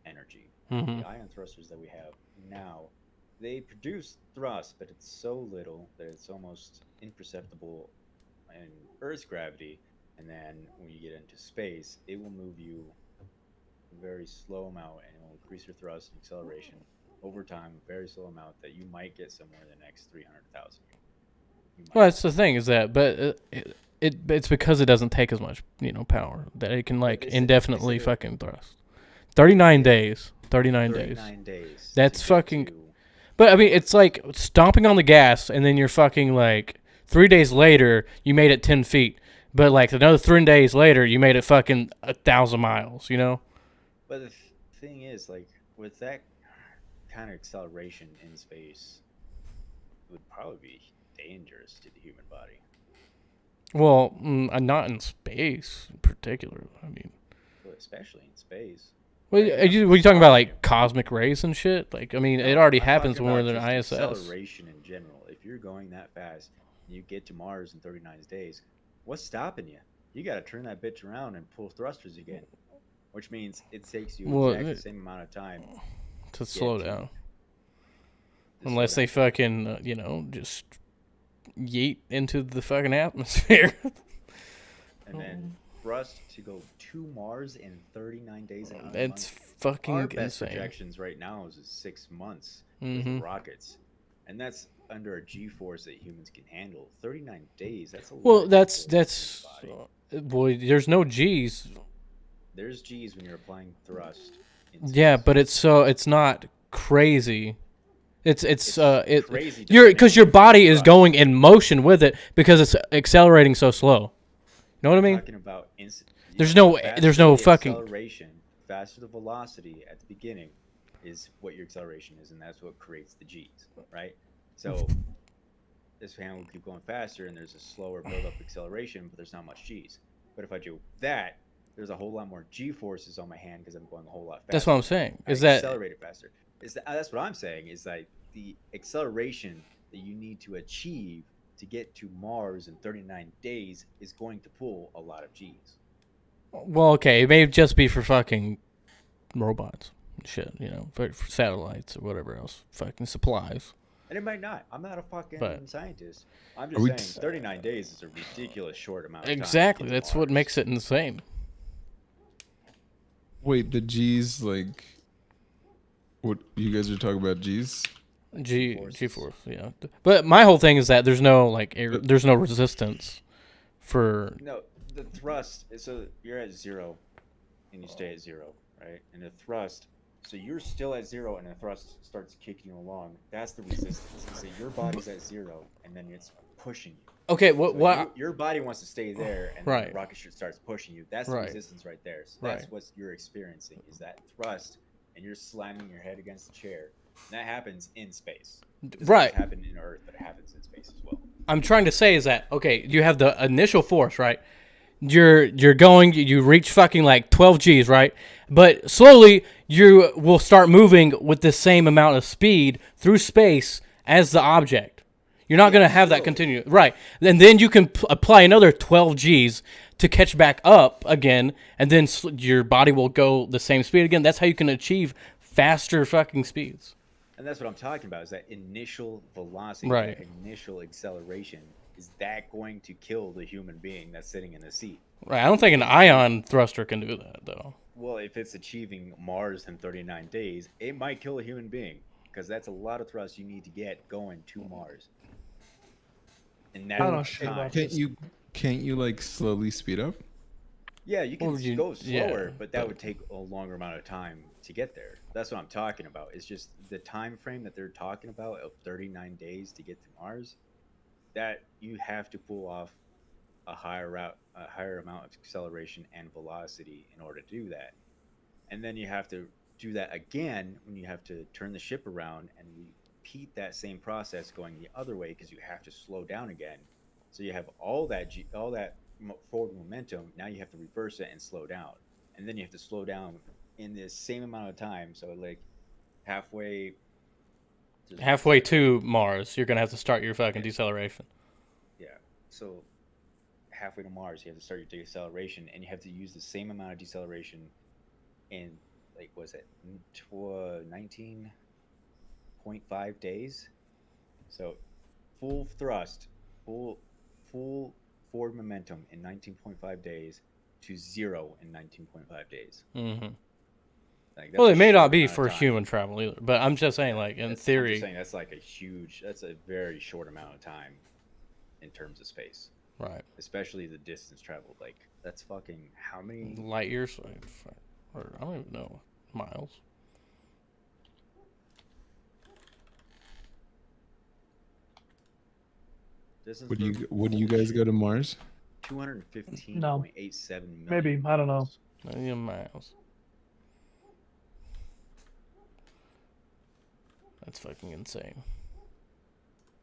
[SPEAKER 4] energy.
[SPEAKER 3] Mhm.
[SPEAKER 4] The ion thrusters that we have now, they produce thrust, but it's so little that it's almost imperceptible in Earth's gravity. And then when you get into space, it will move you a very slow amount, and it will increase your thrust and acceleration over time, a very slow amount that you might get somewhere in the next 300,000 years. You might.
[SPEAKER 3] Well, that's the thing is that, but it's because it doesn't take as much, power that it can like
[SPEAKER 4] they said- they
[SPEAKER 3] indefinitely
[SPEAKER 4] said it-
[SPEAKER 3] fucking thrust. 39 days. 39 days.
[SPEAKER 4] 39 days.
[SPEAKER 3] That's
[SPEAKER 4] to get
[SPEAKER 3] fucking-
[SPEAKER 4] to-
[SPEAKER 3] But I mean, it's like stomping on the gas, and then you're fucking like 3 days later, you made it 10 feet. But like another 3 days later, you made it fucking 1,000 miles. You know?
[SPEAKER 4] But the thing is, like, with that kind of acceleration in space, it would probably be dangerous to the human body.
[SPEAKER 3] Well, not in space in particular. I mean,
[SPEAKER 4] Well, especially in space.
[SPEAKER 3] what
[SPEAKER 4] Right?
[SPEAKER 3] are you talking about, like cosmic rays and shit? Like, I mean, it
[SPEAKER 4] No,
[SPEAKER 3] already
[SPEAKER 4] I'm
[SPEAKER 3] happens
[SPEAKER 4] talking
[SPEAKER 3] when we're
[SPEAKER 4] about
[SPEAKER 3] in
[SPEAKER 4] just
[SPEAKER 3] ISS.
[SPEAKER 4] acceleration in general. If you're going that fast and you get to Mars in 39 days, what's stopping you? You got to turn that bitch around and pull thrusters again, which means it takes you
[SPEAKER 3] Well,
[SPEAKER 4] exactly the same amount of time
[SPEAKER 3] To
[SPEAKER 4] get
[SPEAKER 3] slow
[SPEAKER 4] to-
[SPEAKER 3] down,
[SPEAKER 4] to
[SPEAKER 3] unless
[SPEAKER 4] slow
[SPEAKER 3] they
[SPEAKER 4] down.
[SPEAKER 3] fucking just yeet into the fucking atmosphere.
[SPEAKER 4] And then thrust to go to Mars in 39 days and 9
[SPEAKER 3] It's
[SPEAKER 4] months.
[SPEAKER 3] fucking
[SPEAKER 4] Our best
[SPEAKER 3] insane.
[SPEAKER 4] projections right now is 6 months
[SPEAKER 3] Mhm.
[SPEAKER 4] with rockets, and that's under a G-force that humans can handle. 39 days. That's a lot.
[SPEAKER 3] Well,
[SPEAKER 4] of
[SPEAKER 3] that's
[SPEAKER 4] G-force in the body.
[SPEAKER 3] boy. There's no G's.
[SPEAKER 4] There's G's when you're applying thrust. In
[SPEAKER 3] Yeah,
[SPEAKER 4] space.
[SPEAKER 3] but it's not crazy. It's
[SPEAKER 4] crazy.
[SPEAKER 3] you're
[SPEAKER 4] depending
[SPEAKER 3] because
[SPEAKER 4] on
[SPEAKER 3] your
[SPEAKER 4] the
[SPEAKER 3] body is
[SPEAKER 4] thrust.
[SPEAKER 3] going in motion with it because it's accelerating so slow. You know what I mean?
[SPEAKER 4] Talking about
[SPEAKER 3] There's
[SPEAKER 4] yeah,
[SPEAKER 3] no-
[SPEAKER 4] faster
[SPEAKER 3] there's no
[SPEAKER 4] the
[SPEAKER 3] fucking-
[SPEAKER 4] acceleration. Faster the velocity at the beginning is what your acceleration is, and that's what creates the G's, right? So this fan will keep going faster, and there's a slower build-up acceleration, but there's not much G's. But if I do that, there's a whole lot more G forces on my hand because I'm going a whole lot faster.
[SPEAKER 3] That's what I'm saying.
[SPEAKER 4] I
[SPEAKER 3] Is that
[SPEAKER 4] accelerate it faster? That's what I'm saying? Is like the acceleration that you need to achieve to get to Mars in 39 days is going to pull a lot of G's.
[SPEAKER 3] well, okay? It may just be for fucking robots, and shit. You know, for satellites or whatever else, fucking supplies.
[SPEAKER 4] And it might not. I'm not a fucking
[SPEAKER 3] But-
[SPEAKER 4] scientist. I'm
[SPEAKER 2] Are we
[SPEAKER 4] just saying 39 days is a ridiculous short amount of time. to
[SPEAKER 3] Exactly.
[SPEAKER 4] get to
[SPEAKER 3] That's what
[SPEAKER 4] Mars.
[SPEAKER 3] makes it insane.
[SPEAKER 2] Wait, the G's like what you guys are talking about? G's?
[SPEAKER 4] G-forces.
[SPEAKER 3] G-force, yeah. But my whole thing is that there's no like there's no resistance for
[SPEAKER 4] No, the thrust. So you're at 0, and you stay at 0, right? And the thrust. So you're still at 0, and the thrust starts kicking you along. That's the resistance. So your body's at 0, and then it's pushing you.
[SPEAKER 3] okay.
[SPEAKER 4] So
[SPEAKER 3] What
[SPEAKER 4] your body wants to stay there, and then
[SPEAKER 3] Right.
[SPEAKER 4] the rocket ship starts pushing you. That's the
[SPEAKER 3] Right.
[SPEAKER 4] resistance right there. So that's
[SPEAKER 3] Right.
[SPEAKER 4] what you're experiencing is that thrust, and you're slamming your head against the chair. And that happens in space. It doesn't
[SPEAKER 3] Right.
[SPEAKER 4] just happen in Earth, but it happens in space as well.
[SPEAKER 3] I'm trying to say is that okay? You have the initial force, right? You're going. You reach fucking like 12 G's, right? But slowly you will start moving with the same amount of speed through space as the object. You're not going to have that
[SPEAKER 4] slowly.
[SPEAKER 3] continue, right? And then you can apply another 12 G's to catch back up again, and then your body will go the same speed again. That's how you can achieve faster fucking speeds.
[SPEAKER 4] And that's what I'm talking about is that initial velocity,
[SPEAKER 3] Right.
[SPEAKER 4] that initial acceleration. Is that going to kill the human being that's sitting in the seat?
[SPEAKER 3] Right. I don't think an ion thruster can do that though.
[SPEAKER 4] Well, if it's achieving Mars in 39 days, it might kill a human being because that's a lot of thrust you need to get going to Mars. And that's
[SPEAKER 1] I don't know
[SPEAKER 4] much
[SPEAKER 1] shit
[SPEAKER 4] time.
[SPEAKER 1] about
[SPEAKER 2] Can't you like slowly speed up?
[SPEAKER 4] Yeah, you can
[SPEAKER 3] Well, you-
[SPEAKER 4] go
[SPEAKER 3] yeah,
[SPEAKER 4] slower, but that
[SPEAKER 3] but-
[SPEAKER 4] would take a longer amount of time to get there. That's what I'm talking about. It's just the time frame that they're talking about of 39 days to get to Mars. That you have to pull off a higher amount of acceleration and velocity in order to do that. And then you have to do that again when you have to turn the ship around and repeat that same process going the other way because you have to slow down again. So you have all that forward momentum. Now you have to reverse it and slow down, and then you have to slow down in the same amount of time. So like halfway
[SPEAKER 3] To Mars, you're gonna have to start your fucking deceleration.
[SPEAKER 4] Yeah. So halfway to Mars, you have to start your deceleration, and you have to use the same amount of deceleration in like was it 19.5 days. So full thrust, full forward momentum in 19.5 days to 0 in 19.5 days.
[SPEAKER 3] Mm-hmm.
[SPEAKER 4] Like,
[SPEAKER 3] Well,
[SPEAKER 4] that's
[SPEAKER 3] it
[SPEAKER 4] a
[SPEAKER 3] may
[SPEAKER 4] short
[SPEAKER 3] not be
[SPEAKER 4] amount of
[SPEAKER 3] for
[SPEAKER 4] time.
[SPEAKER 3] human travel either, but I'm just saying, like in
[SPEAKER 4] I'm just
[SPEAKER 3] theory,
[SPEAKER 4] saying that's like that's a very short amount of time in terms of space,
[SPEAKER 3] right?
[SPEAKER 4] especially the distance traveled. Like that's fucking how many?
[SPEAKER 3] Light years, or I don't even know miles.
[SPEAKER 4] Distance
[SPEAKER 2] Would
[SPEAKER 4] from
[SPEAKER 2] you would you guys go to Mars?
[SPEAKER 4] 215.87 million
[SPEAKER 1] Maybe. I don't know.
[SPEAKER 4] miles.
[SPEAKER 3] Million miles. That's fucking insane.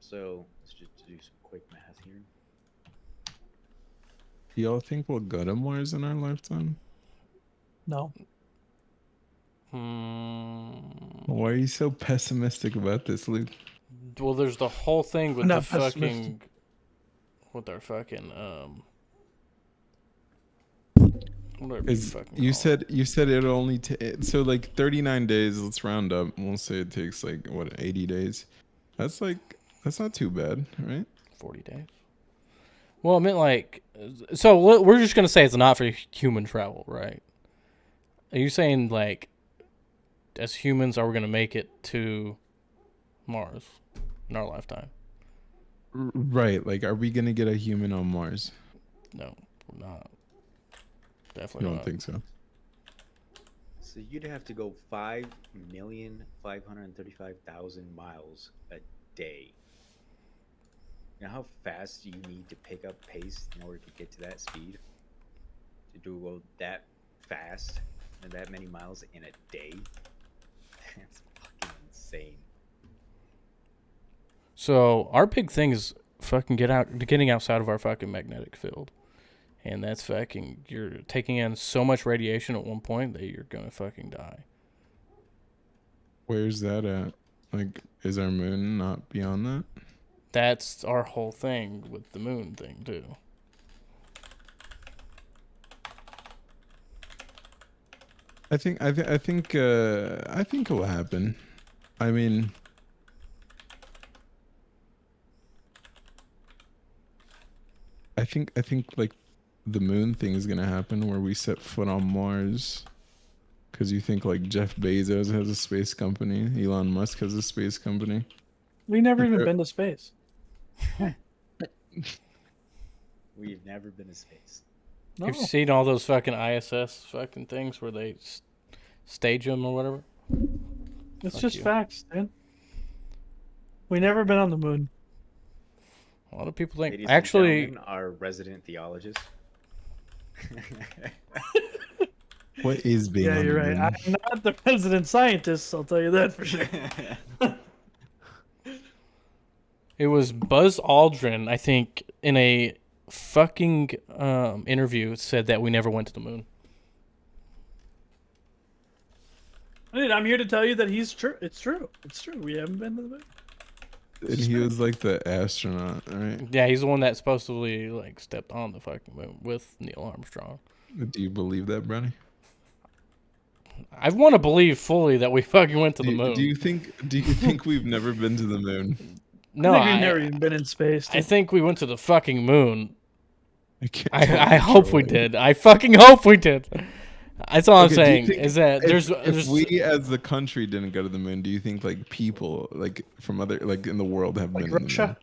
[SPEAKER 4] So let's just do some quick math here.
[SPEAKER 2] Do y'all think we'll go to Mars in our lifetime?
[SPEAKER 1] No.
[SPEAKER 2] Why are you so pessimistic about this, Luke?
[SPEAKER 3] Well, there's the whole thing with
[SPEAKER 1] I'm
[SPEAKER 3] the
[SPEAKER 1] not
[SPEAKER 3] fucking
[SPEAKER 1] pessimistic.
[SPEAKER 3] with our fucking whatever you
[SPEAKER 2] Is
[SPEAKER 3] fucking
[SPEAKER 2] you
[SPEAKER 3] call it.
[SPEAKER 2] said it'll only take so like 39 days. Let's round up. We'll say it takes like what 80 days. That's not too bad, right?
[SPEAKER 3] 40 days. Well, I meant like, so we're just gonna say it's not for human travel, right? Are you saying like, as humans, are we gonna make it to Mars in our lifetime?
[SPEAKER 2] Right. Like, are we gonna get a human on Mars?
[SPEAKER 3] No, we're not.
[SPEAKER 2] You
[SPEAKER 3] Definitely
[SPEAKER 2] don't
[SPEAKER 3] not.
[SPEAKER 2] think so?
[SPEAKER 4] So you'd have to go 5,535,000 miles a day. You know how fast you need to pick up pace in order to get to that speed? To go that fast and that many miles in a day? That's fucking insane.
[SPEAKER 3] So our big thing is fucking getting outside of our fucking magnetic field, and that's fucking, you're taking in so much radiation at one point that you're gonna fucking die.
[SPEAKER 2] Where's that at? Like, is our moon not beyond that?
[SPEAKER 3] That's our whole thing with the moon thing too.
[SPEAKER 2] I think it will happen. I mean, I think like the moon thing is gonna happen where we set foot on Mars. Because you think like Jeff Bezos has a space company, Elon Musk has a space company.
[SPEAKER 1] We never
[SPEAKER 2] Like,
[SPEAKER 1] even been to space.
[SPEAKER 4] We've never been to space.
[SPEAKER 1] No.
[SPEAKER 3] You've seen all those fucking ISS fucking things where they stage them or whatever.
[SPEAKER 1] It's
[SPEAKER 3] Fuck
[SPEAKER 1] just
[SPEAKER 3] you.
[SPEAKER 1] facts, dude. We never been on the moon.
[SPEAKER 3] A lot of people think
[SPEAKER 4] Ladies
[SPEAKER 3] actually.
[SPEAKER 4] and gentlemen, our resident theologist.
[SPEAKER 2] what is being
[SPEAKER 1] Yeah,
[SPEAKER 2] on
[SPEAKER 1] you're
[SPEAKER 2] the
[SPEAKER 1] right.
[SPEAKER 2] moon?
[SPEAKER 1] I'm not the resident scientist, I'll tell you that for sure.
[SPEAKER 3] It was Buzz Aldrin, I think, in a fucking interview said that we never went to the moon.
[SPEAKER 1] Dude, I'm here to tell you that he's true. It's true. It's true. We haven't been to the moon.
[SPEAKER 2] And he was like the astronaut, right?
[SPEAKER 3] Yeah, he's the one that supposedly like stepped on the fucking moon with Neil Armstrong.
[SPEAKER 2] Do you believe that, Brownie?
[SPEAKER 3] I want to believe fully that we fucking went to the moon.
[SPEAKER 2] Do you think we've never been to the moon?
[SPEAKER 3] No,
[SPEAKER 1] I think we've never even been in space.
[SPEAKER 3] I
[SPEAKER 1] Dude.
[SPEAKER 3] think we went to the fucking moon.
[SPEAKER 2] can't
[SPEAKER 3] I
[SPEAKER 2] totally
[SPEAKER 3] hope we
[SPEAKER 2] troll you.
[SPEAKER 3] did. I fucking hope we did. That's all I'm
[SPEAKER 2] Okay, do you
[SPEAKER 3] saying.
[SPEAKER 2] think
[SPEAKER 3] Is that
[SPEAKER 2] if we as the country didn't go to the moon, do you think like people like from other like in the world have
[SPEAKER 1] Like
[SPEAKER 2] been to the
[SPEAKER 1] Russia?
[SPEAKER 2] moon?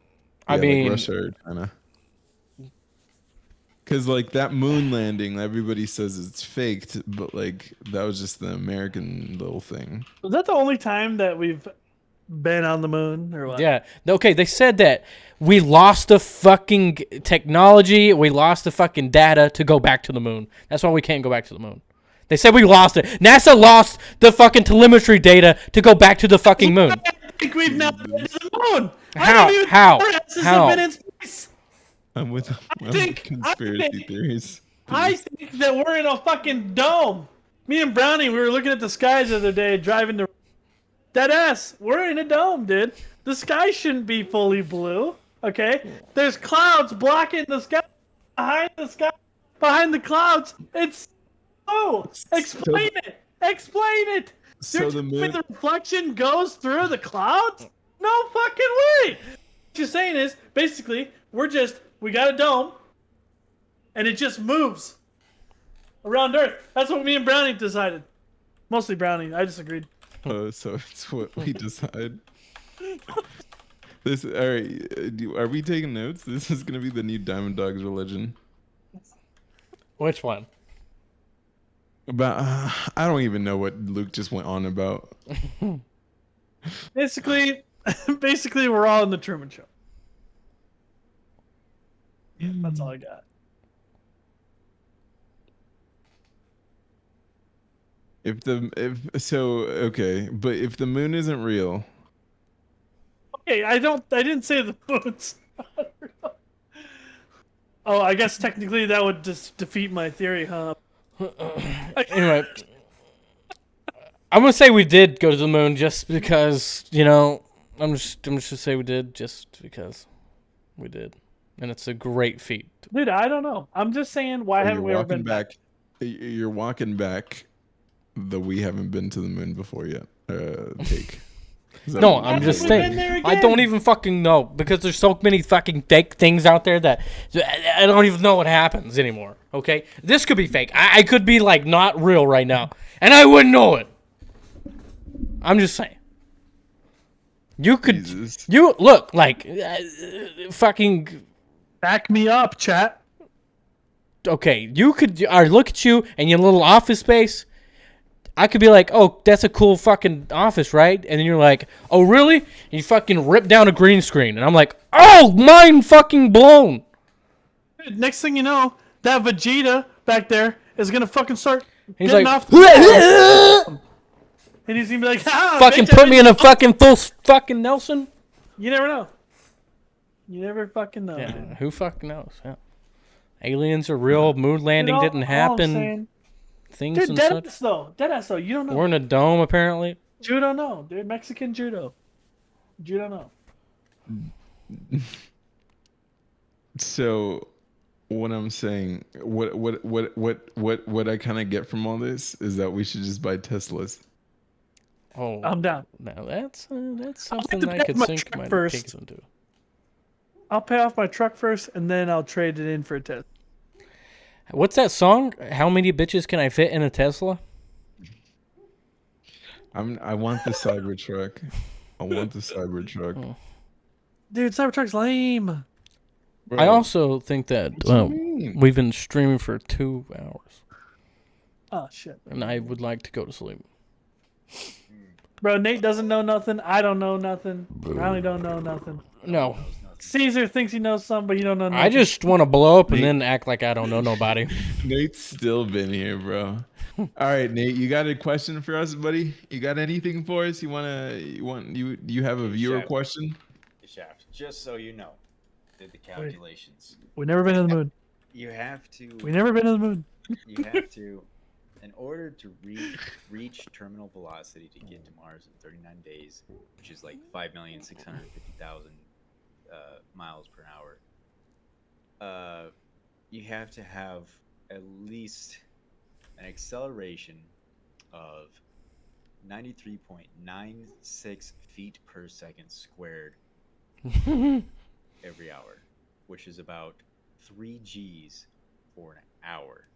[SPEAKER 3] I
[SPEAKER 2] Yeah,
[SPEAKER 3] mean,
[SPEAKER 2] like Russia or China. Because like that moon landing, everybody says it's faked, but like that was just the American little thing.
[SPEAKER 1] Was that the only time that we've been on the moon or what?
[SPEAKER 3] yeah. Okay, they said that we lost the fucking technology, we lost the fucking data to go back to the moon. That's why we can't go back to the moon. They said we lost it. NASA lost the fucking telemetry data to go back to the fucking moon.
[SPEAKER 1] I think we've never been to the moon. I
[SPEAKER 3] How?
[SPEAKER 1] don't even
[SPEAKER 3] How?
[SPEAKER 1] think our asses
[SPEAKER 3] How?
[SPEAKER 1] have been in space.
[SPEAKER 2] I'm with
[SPEAKER 1] think-
[SPEAKER 2] conspiracy
[SPEAKER 1] think-
[SPEAKER 2] theories.
[SPEAKER 1] I think that we're in a fucking dome. Me and Brownie, we were looking at the skies the other day, driving to that ass. We're in a dome, dude. The sky shouldn't be fully blue. Okay, there's clouds blocking the sky. Behind the clouds, it's blue. Explain it. Explain it.
[SPEAKER 2] So
[SPEAKER 1] You're
[SPEAKER 2] the
[SPEAKER 1] telling me
[SPEAKER 2] moon.
[SPEAKER 1] the reflection goes through the clouds? No fucking way. What you're saying is basically we got a dome, and it just moves around Earth. That's what me and Brownie decided. Mostly Brownie. I disagreed.
[SPEAKER 2] Oh, so it's what we decide. This all right? Are we taking notes? This is gonna be the new Diamond Dogs religion.
[SPEAKER 3] Which one?
[SPEAKER 2] About I don't even know what Luke just went on about.
[SPEAKER 1] Basically, we're all in the Truman Show. That's all I got.
[SPEAKER 2] Okay, but if the moon isn't real,
[SPEAKER 1] Okay, I didn't say the moon's not real. Oh, I guess technically that would just defeat my theory, huh?
[SPEAKER 3] Anyway, I'm gonna say we did go to the moon just because, I'm just gonna say we did just because we did, and it's a great feat.
[SPEAKER 1] Dude, I don't know. I'm just saying, why
[SPEAKER 2] or
[SPEAKER 1] haven't
[SPEAKER 2] you're
[SPEAKER 1] we ever
[SPEAKER 2] walking
[SPEAKER 1] been back?
[SPEAKER 2] you're walking back the we haven't been to the moon before yet. Take. Is that
[SPEAKER 3] No,
[SPEAKER 2] what
[SPEAKER 3] I'm
[SPEAKER 2] you're
[SPEAKER 3] just
[SPEAKER 1] We've
[SPEAKER 2] saying?
[SPEAKER 1] been
[SPEAKER 3] saying.
[SPEAKER 1] there
[SPEAKER 3] I don't
[SPEAKER 1] again.
[SPEAKER 3] even fucking know because there's so many fucking fake things out there that I don't even know what happens anymore. Okay, this could be fake. I could be like not real right now, and I wouldn't know it. I'm just saying. You could.
[SPEAKER 2] Jesus.
[SPEAKER 3] You look like fucking.
[SPEAKER 1] Back me up, chat.
[SPEAKER 3] Okay, you could. Or look at you and your little office space. I could be like, oh, that's a cool fucking office, right? And then you're like, oh, really? And you fucking rip down a green screen. And I'm like, oh, mind fucking blown.
[SPEAKER 1] Dude, next thing you know, that Vegeta back there is gonna fucking start
[SPEAKER 3] He's
[SPEAKER 1] getting
[SPEAKER 3] like,
[SPEAKER 1] off the and he's gonna be like, ah,
[SPEAKER 3] fucking
[SPEAKER 1] bitch, I
[SPEAKER 3] put me in
[SPEAKER 1] didn't
[SPEAKER 3] a
[SPEAKER 1] know."
[SPEAKER 3] fucking full fucking Nelson.
[SPEAKER 1] You never know. You never fucking know.
[SPEAKER 3] Yeah,
[SPEAKER 1] Dude.
[SPEAKER 3] who fucking knows? Yeah. Aliens are real. Moon landing
[SPEAKER 1] You know,
[SPEAKER 3] didn't
[SPEAKER 1] all I'm
[SPEAKER 3] happen.
[SPEAKER 1] saying-
[SPEAKER 3] Things
[SPEAKER 1] Dude,
[SPEAKER 3] and such.
[SPEAKER 1] deadass though. You don't know.
[SPEAKER 3] We're in a dome, apparently.
[SPEAKER 1] Judo, no, dude. Mexican judo. Judo, no.
[SPEAKER 2] So what I'm saying, what I kind of get from all this is that we should just buy Teslas.
[SPEAKER 3] Oh,
[SPEAKER 1] I'm down.
[SPEAKER 3] now that's something
[SPEAKER 1] to
[SPEAKER 3] I
[SPEAKER 1] pick
[SPEAKER 3] could
[SPEAKER 1] my
[SPEAKER 3] think
[SPEAKER 1] truck
[SPEAKER 3] might
[SPEAKER 1] first.
[SPEAKER 3] take us into.
[SPEAKER 1] I'll pay off my truck first, and then I'll trade it in for a Tesla.
[SPEAKER 3] What's that song? How many bitches can I fit in a Tesla?
[SPEAKER 2] I want the Cybertruck. I want the Cybertruck.
[SPEAKER 1] Dude, Cybertruck's lame.
[SPEAKER 2] Bro,
[SPEAKER 3] I also think that
[SPEAKER 2] what do you mean?
[SPEAKER 3] we've been streaming for 2 hours,
[SPEAKER 1] Oh shit,
[SPEAKER 3] and I would like to go to sleep.
[SPEAKER 1] bro. Nate doesn't know nothing. I don't know nothing. Riley don't know nothing.
[SPEAKER 3] No,
[SPEAKER 1] Caesar thinks he knows something, but you don't know nothing.
[SPEAKER 3] I just want to blow up and then act like I don't know nobody.
[SPEAKER 2] Nate's still been here, bro. All right, Nate, you got a question for us, buddy? You got anything for us? You have a viewer
[SPEAKER 4] Chef.
[SPEAKER 2] question?
[SPEAKER 4] Shaft, just so you know, did the calculations.
[SPEAKER 1] We've never been to the moon.
[SPEAKER 4] You have to.
[SPEAKER 1] We've never been to the moon.
[SPEAKER 4] You have to, in order to reach terminal velocity to get to Mars in 39 days, which is like 5,650,000 miles per hour. You have to have at least an acceleration of 93.96 feet per second squared every hour, which is about 3 Gs for an hour.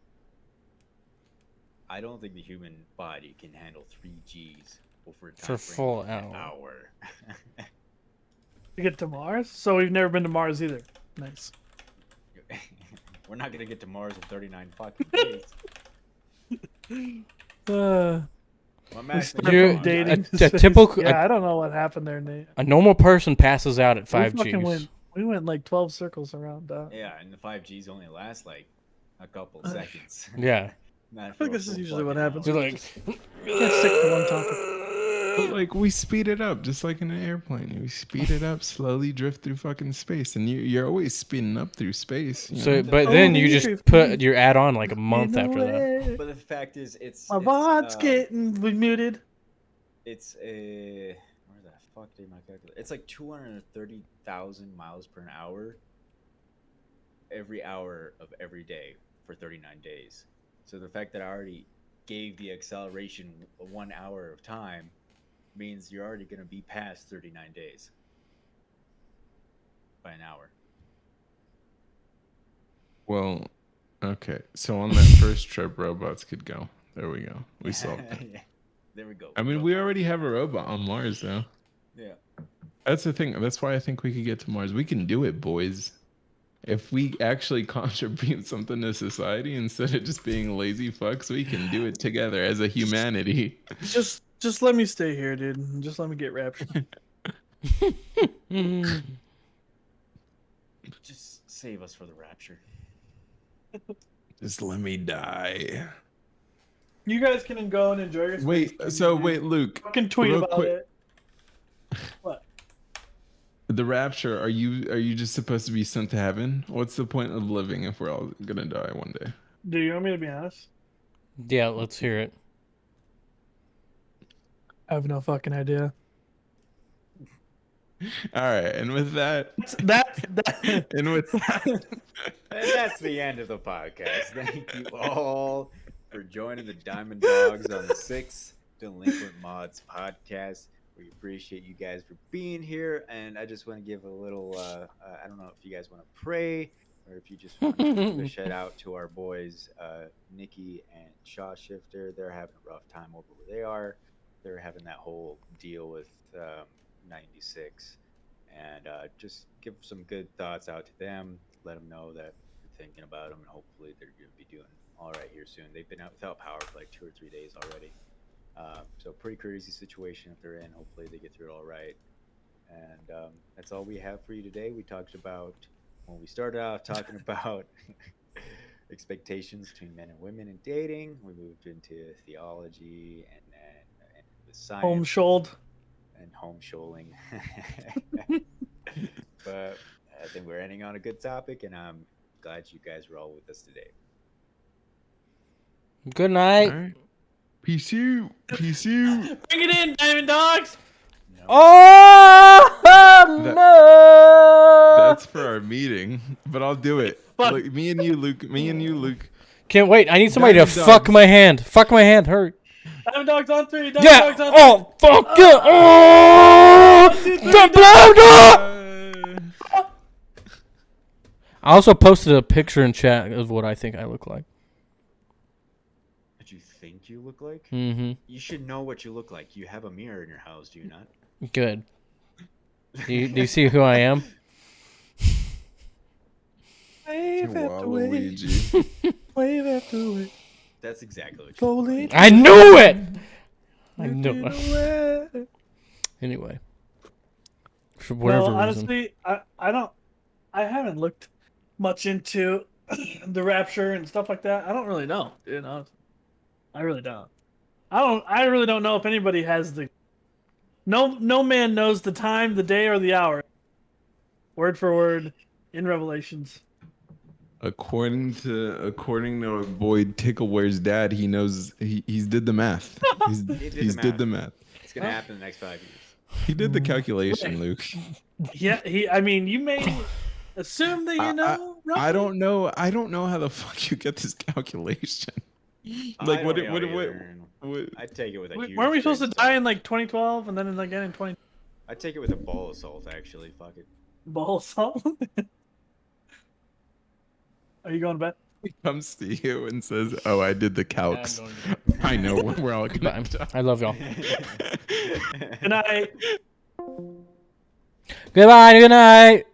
[SPEAKER 4] I don't think the human body can handle 3 Gs over a time
[SPEAKER 3] For
[SPEAKER 4] frame
[SPEAKER 3] full
[SPEAKER 4] of an
[SPEAKER 3] hour.
[SPEAKER 1] To get to Mars, so we've never been to Mars either. Nice.
[SPEAKER 4] We're not gonna get to Mars in 39 fucking days. My
[SPEAKER 1] We
[SPEAKER 4] math
[SPEAKER 1] start
[SPEAKER 4] makes
[SPEAKER 3] You're-
[SPEAKER 1] from
[SPEAKER 4] it
[SPEAKER 1] dating.
[SPEAKER 3] a
[SPEAKER 1] to space.
[SPEAKER 3] typical-
[SPEAKER 1] Yeah, I don't know what happened there, Nate.
[SPEAKER 3] A normal person passes out at 5
[SPEAKER 1] We fucking
[SPEAKER 3] Gs.
[SPEAKER 1] went like 12 circles around.
[SPEAKER 4] Yeah, and the 5 Gs only last like a couple seconds.
[SPEAKER 3] Yeah.
[SPEAKER 4] Not
[SPEAKER 1] I
[SPEAKER 4] for
[SPEAKER 1] think
[SPEAKER 4] a
[SPEAKER 1] this is
[SPEAKER 4] full
[SPEAKER 1] usually what
[SPEAKER 4] fucking
[SPEAKER 1] happens.
[SPEAKER 3] You're
[SPEAKER 4] hour.
[SPEAKER 3] like,
[SPEAKER 1] Can't stick to one topic.
[SPEAKER 2] But like we speed it up, just like in an airplane. We speed it up, slowly drift through fucking space, and you're always speeding up through space. You
[SPEAKER 3] so,
[SPEAKER 2] know?
[SPEAKER 3] but then you just put your add on like a month after that.
[SPEAKER 4] But the fact is, it's
[SPEAKER 1] My bot's getting muted.
[SPEAKER 4] It's a where the fuck did my calculator? It's like 230,000 miles per hour every hour of every day for 39 days. So the fact that I already gave the acceleration 1 hour of time means you're already going to be past 39 days by an hour.
[SPEAKER 2] Well, okay. So on that first trip, robots could go. There we go. We solved it.
[SPEAKER 4] Yeah. There we go.
[SPEAKER 2] I mean, we already have a robot on Mars, though.
[SPEAKER 4] Yeah.
[SPEAKER 2] That's the thing. That's why I think we could get to Mars. We can do it, boys. If we actually contribute something to society instead of just being lazy fucks, we can do it together as a humanity.
[SPEAKER 1] Just let me stay here, dude. Just let me get raptured.
[SPEAKER 4] Just save us for the rapture.
[SPEAKER 2] Just let me die.
[SPEAKER 1] You guys can go and enjoy your space.
[SPEAKER 2] Wait, Luke.
[SPEAKER 1] Fucking tweet
[SPEAKER 2] real
[SPEAKER 1] about
[SPEAKER 2] quick.
[SPEAKER 1] it. What?
[SPEAKER 2] The rapture, are you just supposed to be sent to heaven? What's the point of living if we're all gonna die one day?
[SPEAKER 1] Do you want me to be honest?
[SPEAKER 3] Yeah, let's hear it.
[SPEAKER 1] I have no fucking idea.
[SPEAKER 2] All right, and with that,
[SPEAKER 1] That
[SPEAKER 2] and with that,
[SPEAKER 4] And that's the end of the podcast. Thank you all for joining the Diamond Dogs on the 6th Delinquent Mods podcast. We appreciate you guys for being here. And I just want to give a little, I don't know if you guys want to pray or if you just want to give a shout out to our boys, Nikki and Shaw Shifter. They're having a rough time over where they are. They're having that whole deal with 96. And just give some good thoughts out to them. Let them know that you're thinking about them, and hopefully they're going to be doing all right here soon. They've been out without power for like 2 or 3 days already. So pretty crazy situation if they're in. Hopefully they get through it all right. And that's all we have for you today. We talked about, when we started off talking about expectations between men and women in dating. We moved into theology and then the science.
[SPEAKER 1] home-shouled.
[SPEAKER 4] And homeschooling. But I think we're ending on a good topic, and I'm glad you guys were all with us today.
[SPEAKER 3] Good night.
[SPEAKER 2] all right. Peace out. Peace out.
[SPEAKER 1] Bring it in, Diamond Dogs.
[SPEAKER 4] No.
[SPEAKER 3] Oh no!
[SPEAKER 2] That's for our meeting, but I'll do it.
[SPEAKER 1] Fuck.
[SPEAKER 2] Look, me and you, Luke.
[SPEAKER 3] Can't wait. I need somebody to
[SPEAKER 2] Diamond
[SPEAKER 3] fuck
[SPEAKER 2] Dogs.
[SPEAKER 3] my hand. Fuck my hand. Hurry.
[SPEAKER 1] Diamond Dogs on 3. Diamond
[SPEAKER 3] Yeah.
[SPEAKER 1] Dogs on 3.
[SPEAKER 3] Oh fuck yeah. Oh. The blood. I also posted a picture in chat of what I think I look like.
[SPEAKER 4] What you think you look like?
[SPEAKER 3] Mm-hmm.
[SPEAKER 4] You should know what you look like. You have a mirror in your house, do you not?
[SPEAKER 3] Good. Do you see who I am?
[SPEAKER 1] Wave after wave.
[SPEAKER 2] Waluigi.
[SPEAKER 1] Wave after wave.
[SPEAKER 4] That's exactly what you
[SPEAKER 1] Slowly.
[SPEAKER 3] I knew it. I knew it.
[SPEAKER 1] Well,
[SPEAKER 3] Anyway, for whatever reason.
[SPEAKER 1] honestly, I haven't looked much into the rapture and stuff like that. I don't really know, dude. I really don't. I really don't know if anybody has the. No man knows the time, the day, or the hour. Word for word, in Revelations.
[SPEAKER 2] According to our boy Tickleware's dad, he knows he's did the math. He's did the math.
[SPEAKER 4] It's going to happen in the next 5 years.
[SPEAKER 2] He did the calculation, Luke.
[SPEAKER 1] Yeah, I mean, you may assume that you know.
[SPEAKER 2] I
[SPEAKER 1] roughly.
[SPEAKER 2] don't know how the fuck you get this calculation.
[SPEAKER 4] I
[SPEAKER 2] Like
[SPEAKER 4] don't
[SPEAKER 2] what
[SPEAKER 4] know either. I'd take it with a huge
[SPEAKER 1] Weren't we supposed to
[SPEAKER 4] grain of
[SPEAKER 1] die
[SPEAKER 4] salt.
[SPEAKER 1] in like 2012 and then again in 20
[SPEAKER 4] I'd take it with a ball of salt, actually. Fuck it.
[SPEAKER 1] ball salt? Are you going to bed?
[SPEAKER 2] He comes to you and says, "Oh, I did the calcs. I know when we're all gonna die."
[SPEAKER 3] I love y'all.
[SPEAKER 1] Good night.
[SPEAKER 3] Goodbye. Good night.